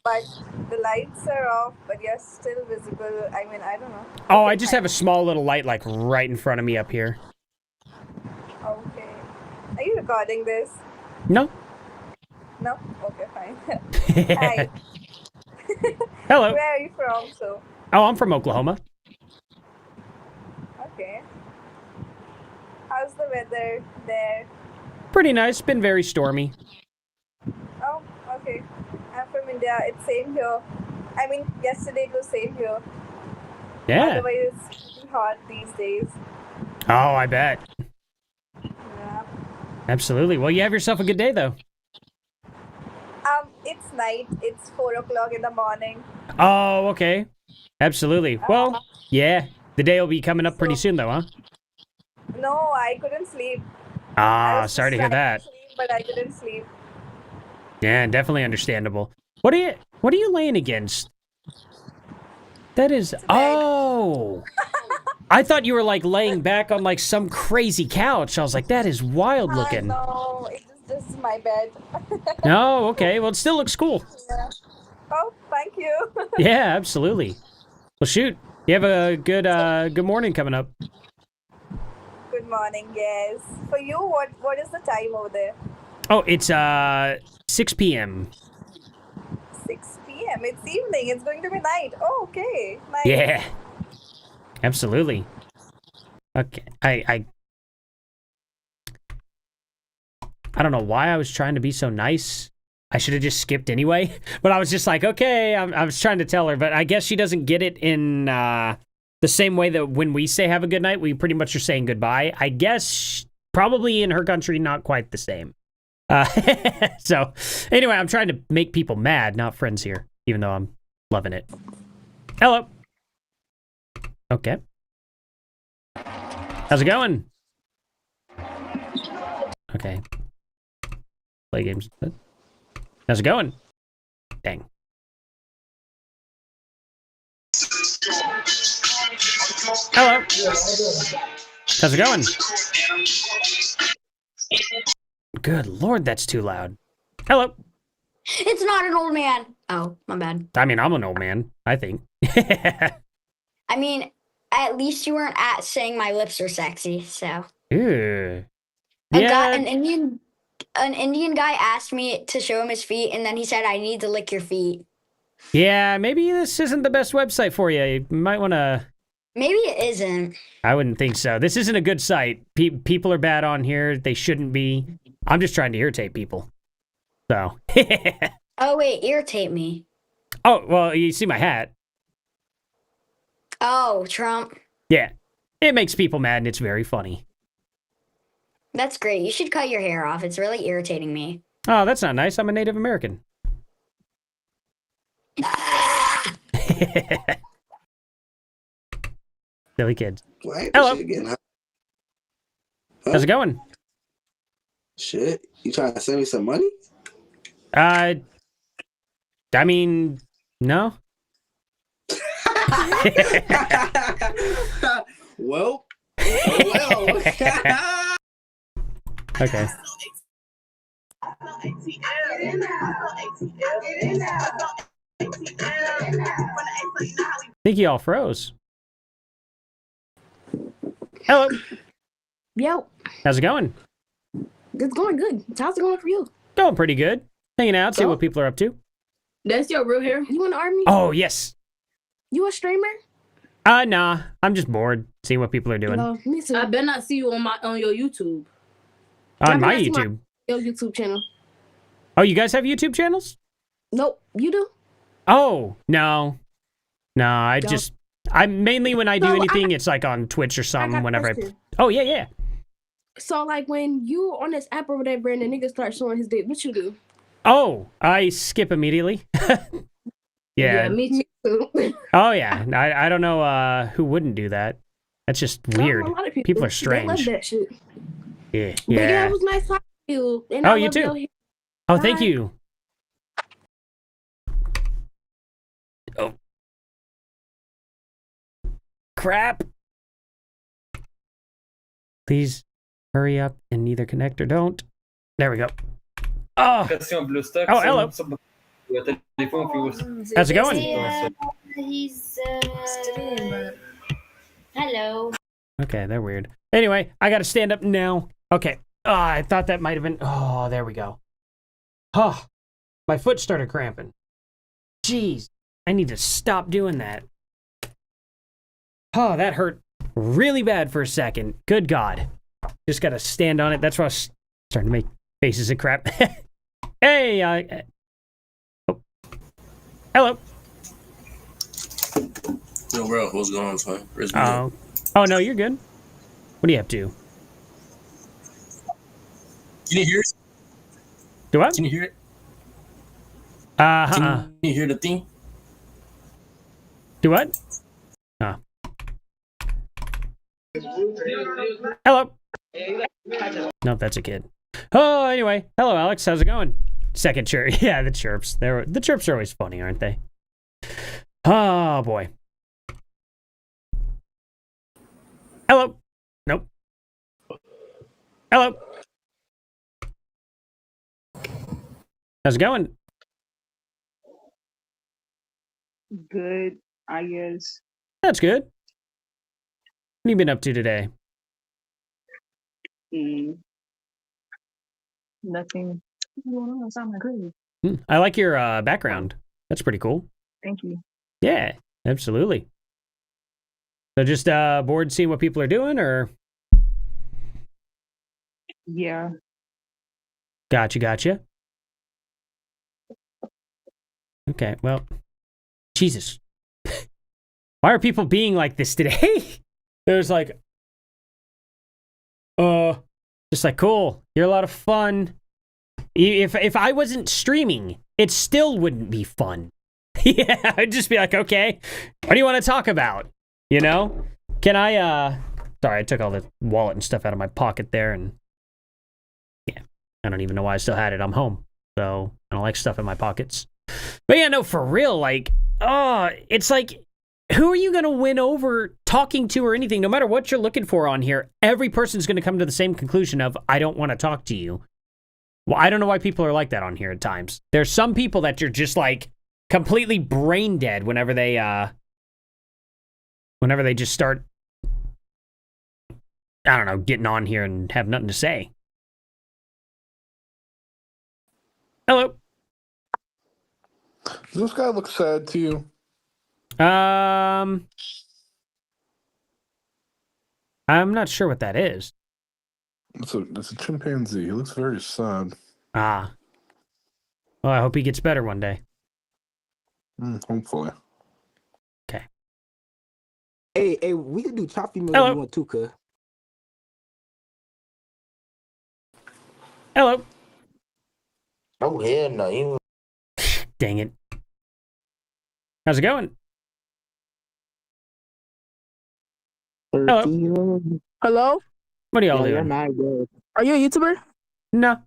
But the lights are off, but you're still visible. I mean, I don't know. Oh, Okay, I just fine. have a small little light like right in front of me up here. Okay. Are you recording this? No. No? Okay, fine. Hi. Hello. Where are you from? So, Oh, I'm from Oklahoma. okay. How's the weather there? Pretty nice. Been very stormy. Oh, okay. I'm from India. It's same here. I mean, yesterday it was same here. Yeah. Otherwise, it's pretty hot these days. Oh, I bet. Yeah. Absolutely. Well, you have yourself a good day, though. It's night. It's 4 o'clock in the morning. Oh, okay. Absolutely. Well, yeah. The day will be coming up pretty soon, though, huh? No, I couldn't sleep. I Ah, was sorry to hear trying that. sleep, but I couldn't sleep. Yeah, definitely understandable. What are you laying against? That is. Oh. I thought you were like laying back on like some crazy couch. I was like, that is wild looking. No, it's just my bed. Oh, okay. Well, it still looks cool. Yeah. Oh, thank you. Yeah, absolutely. Well, shoot. You have a good morning coming up. Good morning, yes. For you, what is the time over there? Oh, it's 6 p.m. 6 p.m. It's evening. It's going to be night. Oh, okay. Nice. Yeah. Absolutely. Okay. I don't know why I was trying to be so nice. I should have just skipped anyway. But I was just like, okay, I was trying to tell her, but I guess she doesn't get it in the same way that when we say have a good night, we pretty much are saying goodbye. I guess probably in her country, not quite the same. So anyway, I'm trying to make people mad, not friends here, even though I'm loving it. Hello. Okay. How's it going? Okay. Play games. How's it going? Dang. Hello. How's it going? Good Lord, that's too loud. Hello. It's not an old man. Oh, my bad. I mean, I'm an old man, I think. I mean, at least you weren't saying my lips are sexy, so. Ew. An Indian guy asked me to show him his feet, and then he said, I need to lick your feet. Yeah, maybe this isn't the best website for you. You might want to... Maybe it isn't. I wouldn't think so. This isn't a good site. People are bad on here. They shouldn't be. I'm just trying to irritate people. So. Oh, wait, irritate me. Oh, well, you see my hat. Oh, Trump. Yeah. It makes people mad, and it's very funny. That's great. You should cut your hair off. It's really irritating me. Oh, that's not nice. I'm a Native American. Silly kids. Hello. How's it going? Shit. You trying to send me some money? I mean, no. Well. Okay. I think you all froze. Hello. Yo. How's it going? It's going good. How's it going for you? Going pretty good. Hanging out, see what people are up to. That's your real hair? You in the army? Oh, yes. You a streamer? Nah. I'm just bored seeing what people are doing. No, me too. I better not see you on your YouTube. On my YouTube? Your YouTube channel. Oh, you guys have YouTube channels? Nope. You do? Oh, no. No, I mainly when I do anything, it's like on Twitch or something whenever Oh, yeah. So, like, when you on this app or whatever and the nigga start showing his dick, what you do? Oh, I skip immediately. Yeah. Me too. Oh, yeah. I don't know who wouldn't do that. That's just weird. A lot of People are strange. They love that shit. Yeah. But yeah, it was nice talking to you. And Oh, I you love too. your hair. Oh, thank Bye. you. Oh. Crap. Please hurry up and either connect or don't. There we go. Oh. Oh, hello. How's it going? He's hello. Okay, they're weird. Anyway, I gotta stand up now. Okay. Oh, I thought that might have been... Oh, there we go. Oh, my foot started cramping. Jeez, I need to stop doing that. Oh, that hurt really bad for a second. Good God. Just gotta stand on it. That's why I was starting to make faces and crap. Hey, oh. Hello. Yo, bro, what's going on, son? Oh, no, you're good. What are you up to? Can you hear it? Do what? Can you hear it? Can you hear the thing? Do what? Hello. Nope, that's a kid. Oh, anyway. Hello, Alex. How's it going? Second chirp. Yeah, the chirps. The chirps are always funny, aren't they? Oh, boy. Hello. Nope. Hello. How's it going? Good, I guess. That's good. What have you been up to today? Nothing. Sound like crazy. I like your background. That's pretty cool. Thank you. Yeah, absolutely. So just bored seeing what people are doing, or? Yeah. Gotcha. Okay, well, Jesus. Why are people being like this today? There's like, just like, cool, you're a lot of fun. If I wasn't streaming, it still wouldn't be fun. Yeah, I'd just be like, okay, what do you want to talk about? You know? Can I, sorry, I took all the wallet and stuff out of my pocket there, and yeah, I don't even know why I still had it. I'm home, so I don't like stuff in my pockets. But yeah, no, for real, like, it's like, who are you going to win over talking to or anything? No matter what you're looking for on here, every person's going to come to the same conclusion of, I don't want to talk to you. Well, I don't know why people are like that on here at times. There's some people that you're just like completely brain dead whenever they just start, I don't know, getting on here and have nothing to say. Hello. Does this guy look sad to you? I'm not sure what that is. It's a chimpanzee. He looks very sad. Ah. Well, I hope he gets better one day. Hopefully. Okay. Hey, we can do choppy meal Hello. if you want to, cuz. Hello. Oh, hell no. Dang it. How's it going? Hello. Hello? What are y'all Yo, you're doing? not good. Are you a YouTuber? No.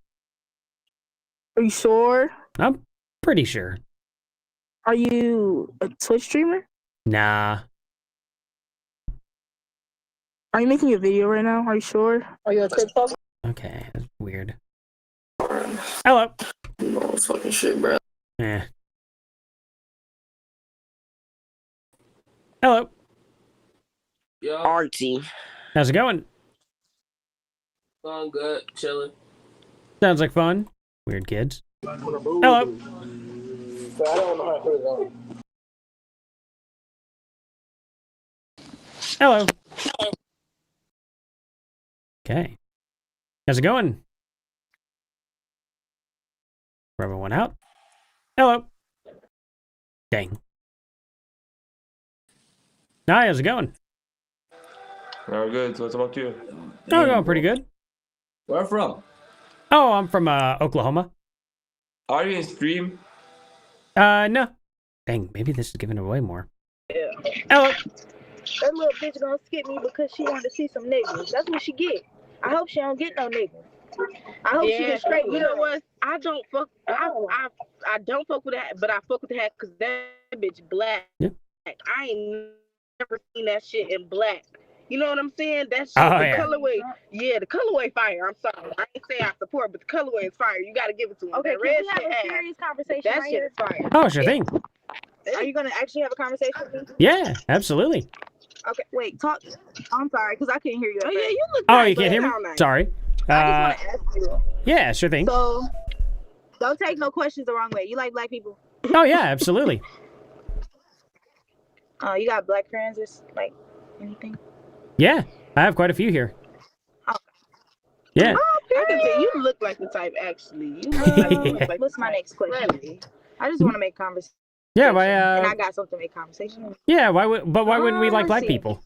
Are you sure? I'm pretty sure. Are you a Twitch streamer? Nah. Are you making a video right now? Are you sure? Are you a TikTok? Okay, that's weird. Hello. No fucking shit, bro. Eh. Hello. Yo. Artsy. How's it going? Going good. Chilling. Sounds like fun. Weird kids. Hello. I don't know how to put it on. Hello. Okay. How's it going? Rubbing one out. Hello. Dang. Hi, how's it going? Very good. So what's about you? Oh, going pretty good. Where from? Oh, I'm from Oklahoma. Are you in stream? No. Dang, maybe this is giving away more. Yeah. Hello. That little bitch gonna skip me because she wanted to see some niggas. That's what she get. I hope she don't get no niggas. I hope she get straight. You know what? I don't fuck. I don't fuck with that, but I fuck with that because that bitch black. Yeah. I ain't never seen that shit in black. You know what I'm saying? That shit, Oh, the yeah. colorway. Yeah, the colorway fire. I'm sorry. I ain't say I support, but the colorway is fire. You got to give it to him. Okay, that can red we have shit a ass. serious conversation That right shit here? is fire. Oh, sure thing. Are you gonna actually have a conversation with me? Yeah, absolutely. Okay, wait, talk. I'm sorry, because I couldn't hear you. Oh, yeah, you look Oh, nice, you can't but hear me? sound nice. Sorry. I just want to ask you. Yeah, sure thing. So, don't take no questions the wrong way. You like black people? Oh, yeah, absolutely. You got black friends or like anything? Yeah, I have quite a few here. Yeah. I can tell you look like the type, actually. You look like What's my next question? I just want to make conversation. Yeah, why, and I got something to make conversation. yeah, why wouldn't we like let's black see. people?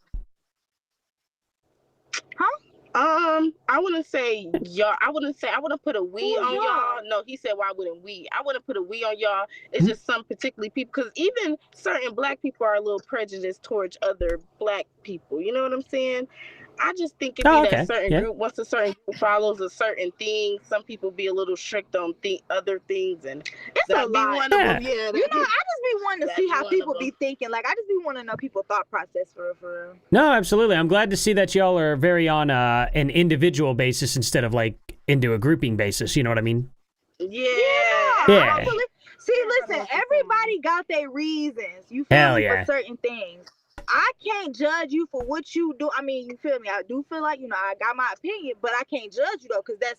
I wouldn't say y'all. I wouldn't put a we on y'all. No, he said, why wouldn't we? I wouldn't put a we on y'all. It's just some particularly people, because even certain black people are a little prejudiced towards other black people. You know what I'm saying? I just think that certain group, once a certain group follows a certain thing, some people be a little strict on other things, and It's that a be lot. one of them. Yeah, You know, I just be wanting to see how one people of be thinking. Like, I just be wanting to know people's thought process for real. No, absolutely. I'm glad to see that y'all are very on an individual basis instead of like into a grouping basis. You know what I mean? Yeah. Yeah. See, listen, everybody got their reasons. You feel Hell me, yeah. for certain things. I can't judge you for what you do. I mean, you feel me? I do feel like, I got my opinion, but I can't judge you though, because that's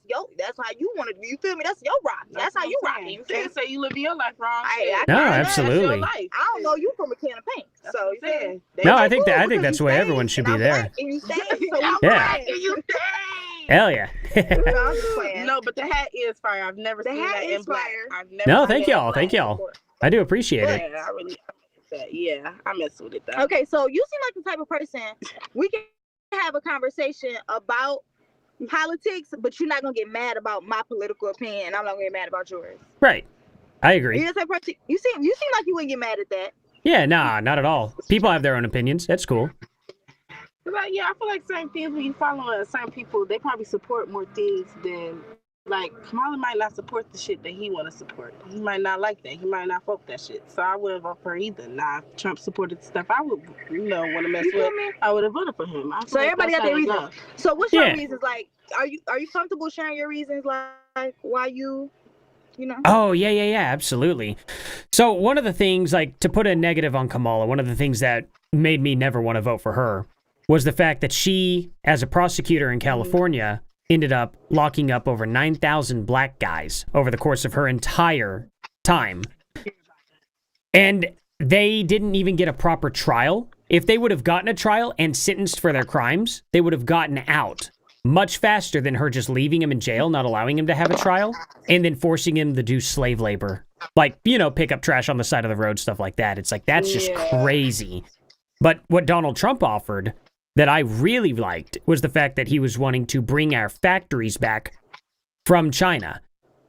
how you want to do. You feel me? That's your rock. That's how you rock it. You feel me? Say you living your life wrong. No, absolutely. I don't know you from a can of paint. So you feel me? No, I think that's the way everyone should be there. Yeah. Hell yeah. No, but the hat is fire. I've never seen that in black. No, thank y'all. Thank y'all. I do appreciate it. Yeah, I really that. Yeah, I mess with it though. Okay, so you seem like the type of person we can have a conversation about politics, but you're not gonna get mad about my political opinion, and I'm not gonna get mad about yours. Right. I agree. You're the type of person, you seem like you wouldn't get mad at that. Yeah, nah, not at all. People have their own opinions. That's cool. Like, yeah, I feel like certain people you follow, certain people, they probably support more things than. Like, Kamala might not support the shit that he want to support. He might not like that. He might not fuck that shit. So I wouldn't vote for either. Now, if Trump supported stuff I would, want to mess with, I would have voted for him. So everybody got their reasons. So what's your reasons? Like, are you comfortable sharing your reasons, like why you know? Oh, yeah, absolutely. So one of the things, like, to put a negative on Kamala, one of the things that made me never want to vote for her was the fact that she, as a prosecutor in California, ended up locking up over 9,000 black guys over the course of her entire time. And they didn't even get a proper trial. If they would have gotten a trial and sentenced for their crimes, they would have gotten out much faster than her just leaving him in jail, not allowing him to have a trial, and then forcing him to do slave labor. Like, pick up trash on the side of the road, stuff like that. It's like, that's just crazy. But what Donald Trump offered that I really liked was the fact that he was wanting to bring our factories back from China.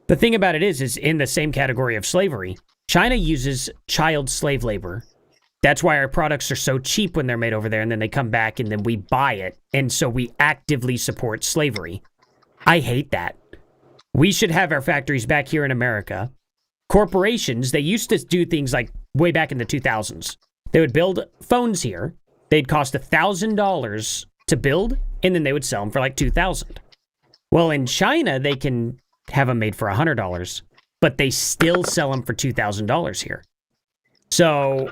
The thing about it is in the same category of slavery, China uses child slave labor. That's why our products are so cheap when they're made over there, and then they come back and then we buy it. And so we actively support slavery. I hate that. We should have our factories back here in America. Corporations, they used to do things like way back in the 2000s. They would build phones here. They'd cost $1,000 to build, and then they would sell them for like $2,000. Well, in China, they can have them made for $100, but they still sell them for $2,000 here. So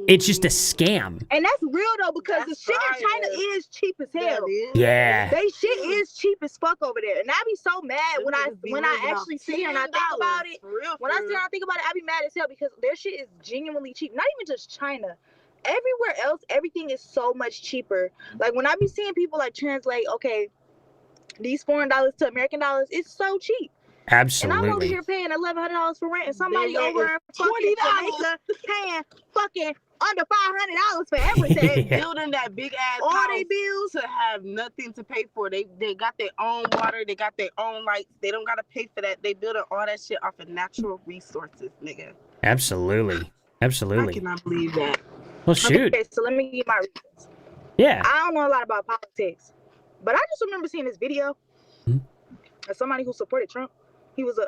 it's just a scam. And that's real though, because the shit in China is cheap as hell. Yeah. They shit is cheap as fuck over there, and I be so mad when I actually sit here and I think about it. When I sit here and I think about it, I be mad as hell because their shit is genuinely cheap. Not even just China. Everywhere else, everything is so much cheaper. Like when I be seeing people like translate, okay, these foreign dollars to American dollars, it's so cheap. Absolutely. And I'm over here paying $1,100 for rent, and somebody over in fucking Jamaica paying fucking under $500 for everything. Building that big ass all house they bills to have nothing to pay for. They got their own water, they got their own lights. They don't gotta pay for that. They building all that shit off of natural resources, nigga. Absolutely. I cannot believe that. Well, shoot. Okay, so let me give my reasons. Yeah. I don't know a lot about politics, but I just remember seeing this video of somebody who supported Trump. He was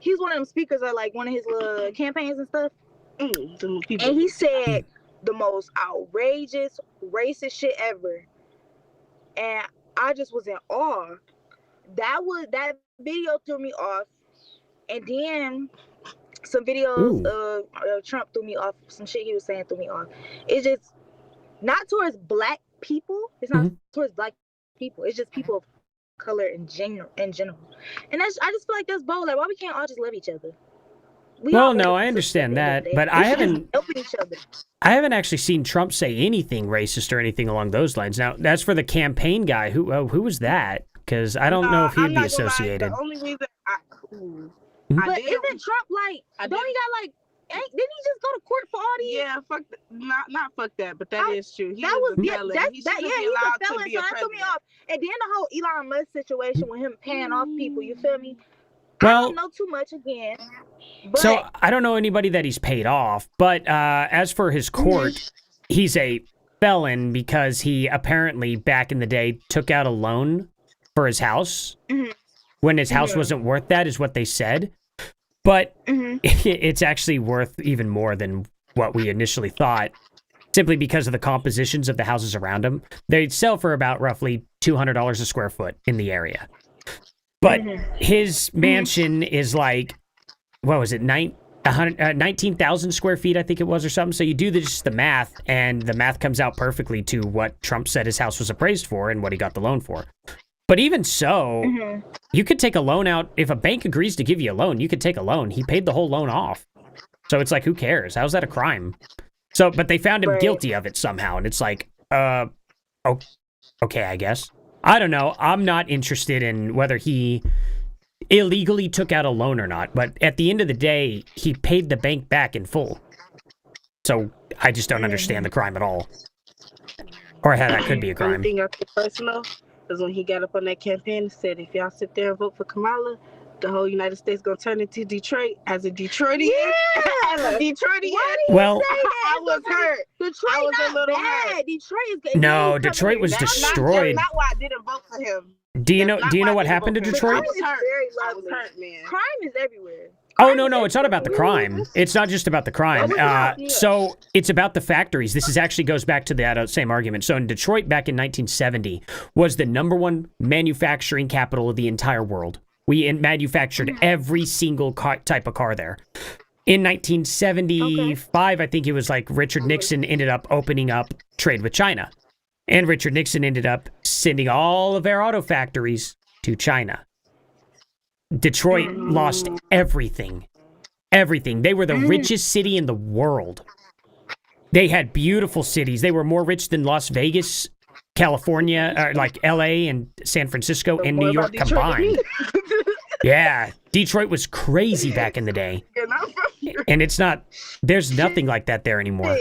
he's one of them speakers at like one of his campaigns and stuff. And he said the most outrageous, racist shit ever. And I just was in awe. That video threw me off. And then some videos of Trump threw me off. Some shit he was saying threw me off. It's just not towards black people. It's not towards black people. It's just people of color in general. And I just feel like that's bold. Like, why we can't all just love each other? Well, no, I understand that, but I haven't helping each other. I haven't actually seen Trump say anything racist or anything along those lines. Now, that's for the campaign guy. Who was that? Because I don't know if he'd be associated. The only reason but isn't Trump like? Don't he got like? Didn't he just go to court for all these? Yeah, fuck. Not fuck that, but that is true. He that was a felon. He's a felon. So that threw me off. And then the whole Elon Musk situation with him paying off people. You feel me? Well, I don't know too much again. But so I don't know anybody that he's paid off, but as for his court, he's a felon because he apparently back in the day took out a loan for his house when his house wasn't worth that, is what they said. But it's actually worth even more than what we initially thought, simply because of the compositions of the houses around him. They'd sell for about roughly $200 a square foot in the area. But his mansion is like, what was it, 19,000 square feet, I think it was, or something. So you do just the math, and the math comes out perfectly to what Trump said his house was appraised for and what he got the loan for. But even so, you could take a loan out. If a bank agrees to give you a loan, you could take a loan. He paid the whole loan off. So it's like, who cares? How's that a crime? So, but they found him guilty of it somehow. And it's like, okay, I guess. I don't know. I'm not interested in whether he illegally took out a loan or not. But at the end of the day, he paid the bank back in full. So I just don't understand the crime at all. Or how that could be a crime. One thing I think personal is when he got up on that campaign and said, if y'all sit there and vote for Kamala, the whole United States gonna turn into Detroit. As a Detroitian, Well, I was hurt. Detroit I was not a little bad. hurt. Detroit is No, Detroit was destroyed. That's not why I didn't vote for him. Do you know what happened to Detroit? I was hurt, man. Crime is everywhere. Oh, no, it's not about the crime. It's not just about the crime. So it's about the factories. This actually goes back to that same argument. So in Detroit back in 1970 was the #1 manufacturing capital of the entire world. We manufactured every single type of car there. In 1975, I think it was like Richard Nixon ended up opening up trade with China. And Richard Nixon ended up sending all of our auto factories to China. Detroit lost everything. Everything. They were the richest city in the world. They had beautiful cities. They were more rich than Las Vegas, California, like LA and San Francisco and New York combined. Yeah, Detroit was crazy back in the day. And it's not, there's nothing like that there anymore.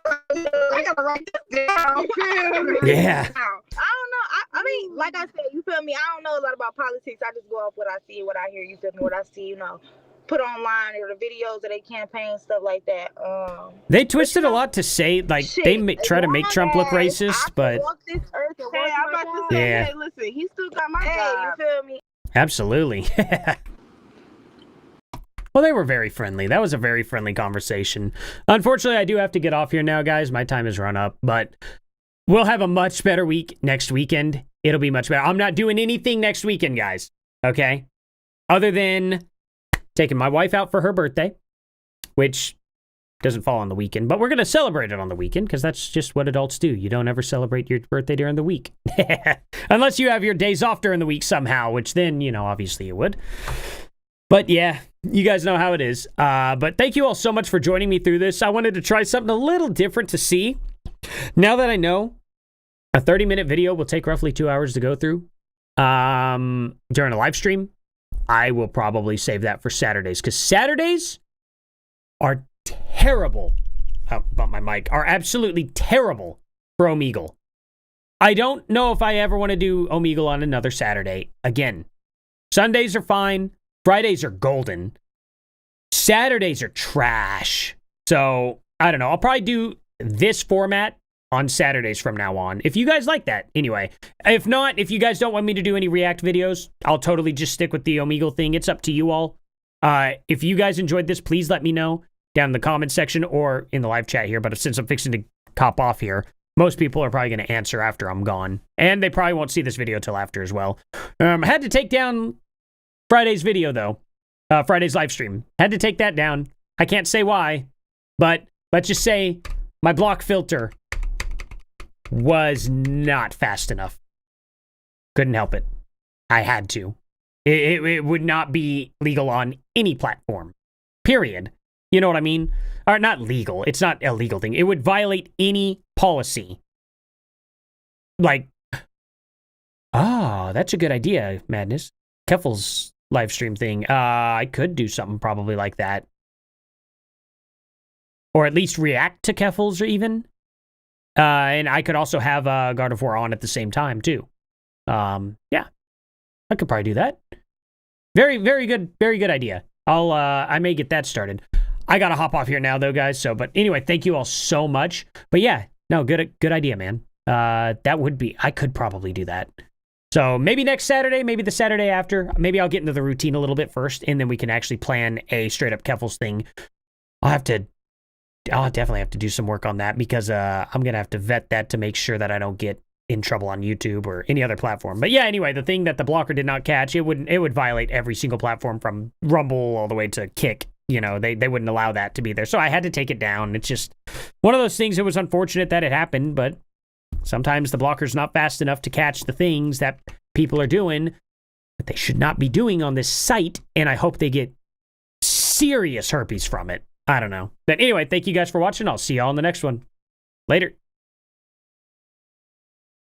I gotta write this down. Yeah. I don't know. I mean, like I said, you feel me? I don't know a lot about politics. I just go off what I see, what I hear. You feel me? What I see, you know, put online or the videos of their campaign, stuff like that. They twisted a lot to say, like, they try to make Trump look racist, but This earth and Hey, I'm about to say, Yeah. hey, listen, he still got my job. You feel me? absolutely. Well, they were very friendly. That was a very friendly conversation. Unfortunately, I do have to get off here now, guys. My time has run up, but we'll have a much better week next weekend. It'll be much better. I'm not doing anything next weekend, guys. Okay? Other than taking my wife out for her birthday, which doesn't fall on the weekend, but we're going to celebrate it on the weekend because that's just what adults do. You don't ever celebrate your birthday during the week. Unless you have your days off during the week somehow, which then, you know, obviously you would. But yeah, you guys know how it is. But thank you all so much for joining me through this. I wanted to try something a little different to see. Now that I know a 30-minute video will take roughly 2 hours to go through during a live stream, I will probably save that for Saturdays because Saturdays are terrible. About my mic, are absolutely terrible for Omegle. I don't know if I ever want to do Omegle on another Saturday again. Sundays are fine. Fridays are golden. Saturdays are trash. So, I don't know. I'll probably do this format on Saturdays from now on. If you guys like that, anyway. If not, if you guys don't want me to do any React videos, I'll totally just stick with the Omegle thing. It's up to you all. If you guys enjoyed this, please let me know down in the comment section or in the live chat here. But since I'm fixing to cop off here, most people are probably going to answer after I'm gone. And they probably won't see this video till after as well. I had to take down Friday's video, though. Friday's live stream. Had to take that down. I can't say why, but let's just say my block filter was not fast enough. Couldn't help it. I had to. It would not be legal on any platform. Period. You know what I mean? Or not legal. It's not a legal thing. It would violate any policy. Like, that's a good idea, Madness. Keffel's live stream thing. I could do something probably like that. Or at least react to Keffel's or even. And I could also have God of War on at the same time, too. Yeah. I could probably do that. Very, very good idea. I may get that started. I gotta hop off here now, though, guys. So, but anyway, thank you all so much. But yeah, no, good idea, man. That would be, I could probably do that. So maybe next Saturday, maybe the Saturday after. Maybe I'll get into the routine a little bit first, and then we can actually plan a straight up Keffel's thing. I'll definitely have to do some work on that because I'm gonna have to vet that to make sure that I don't get in trouble on YouTube or any other platform. But yeah, anyway, the thing that the blocker did not catch, it would violate every single platform from Rumble all the way to Kick. you know, they wouldn't allow that to be there. So I had to take it down. It's just one of those things. It was unfortunate that it happened, but sometimes the blocker's not fast enough to catch the things that people are doing that they should not be doing on this site, and I hope they get serious herpes from it. I don't know. But anyway, thank you guys for watching. I'll see y'all in the next one. Later.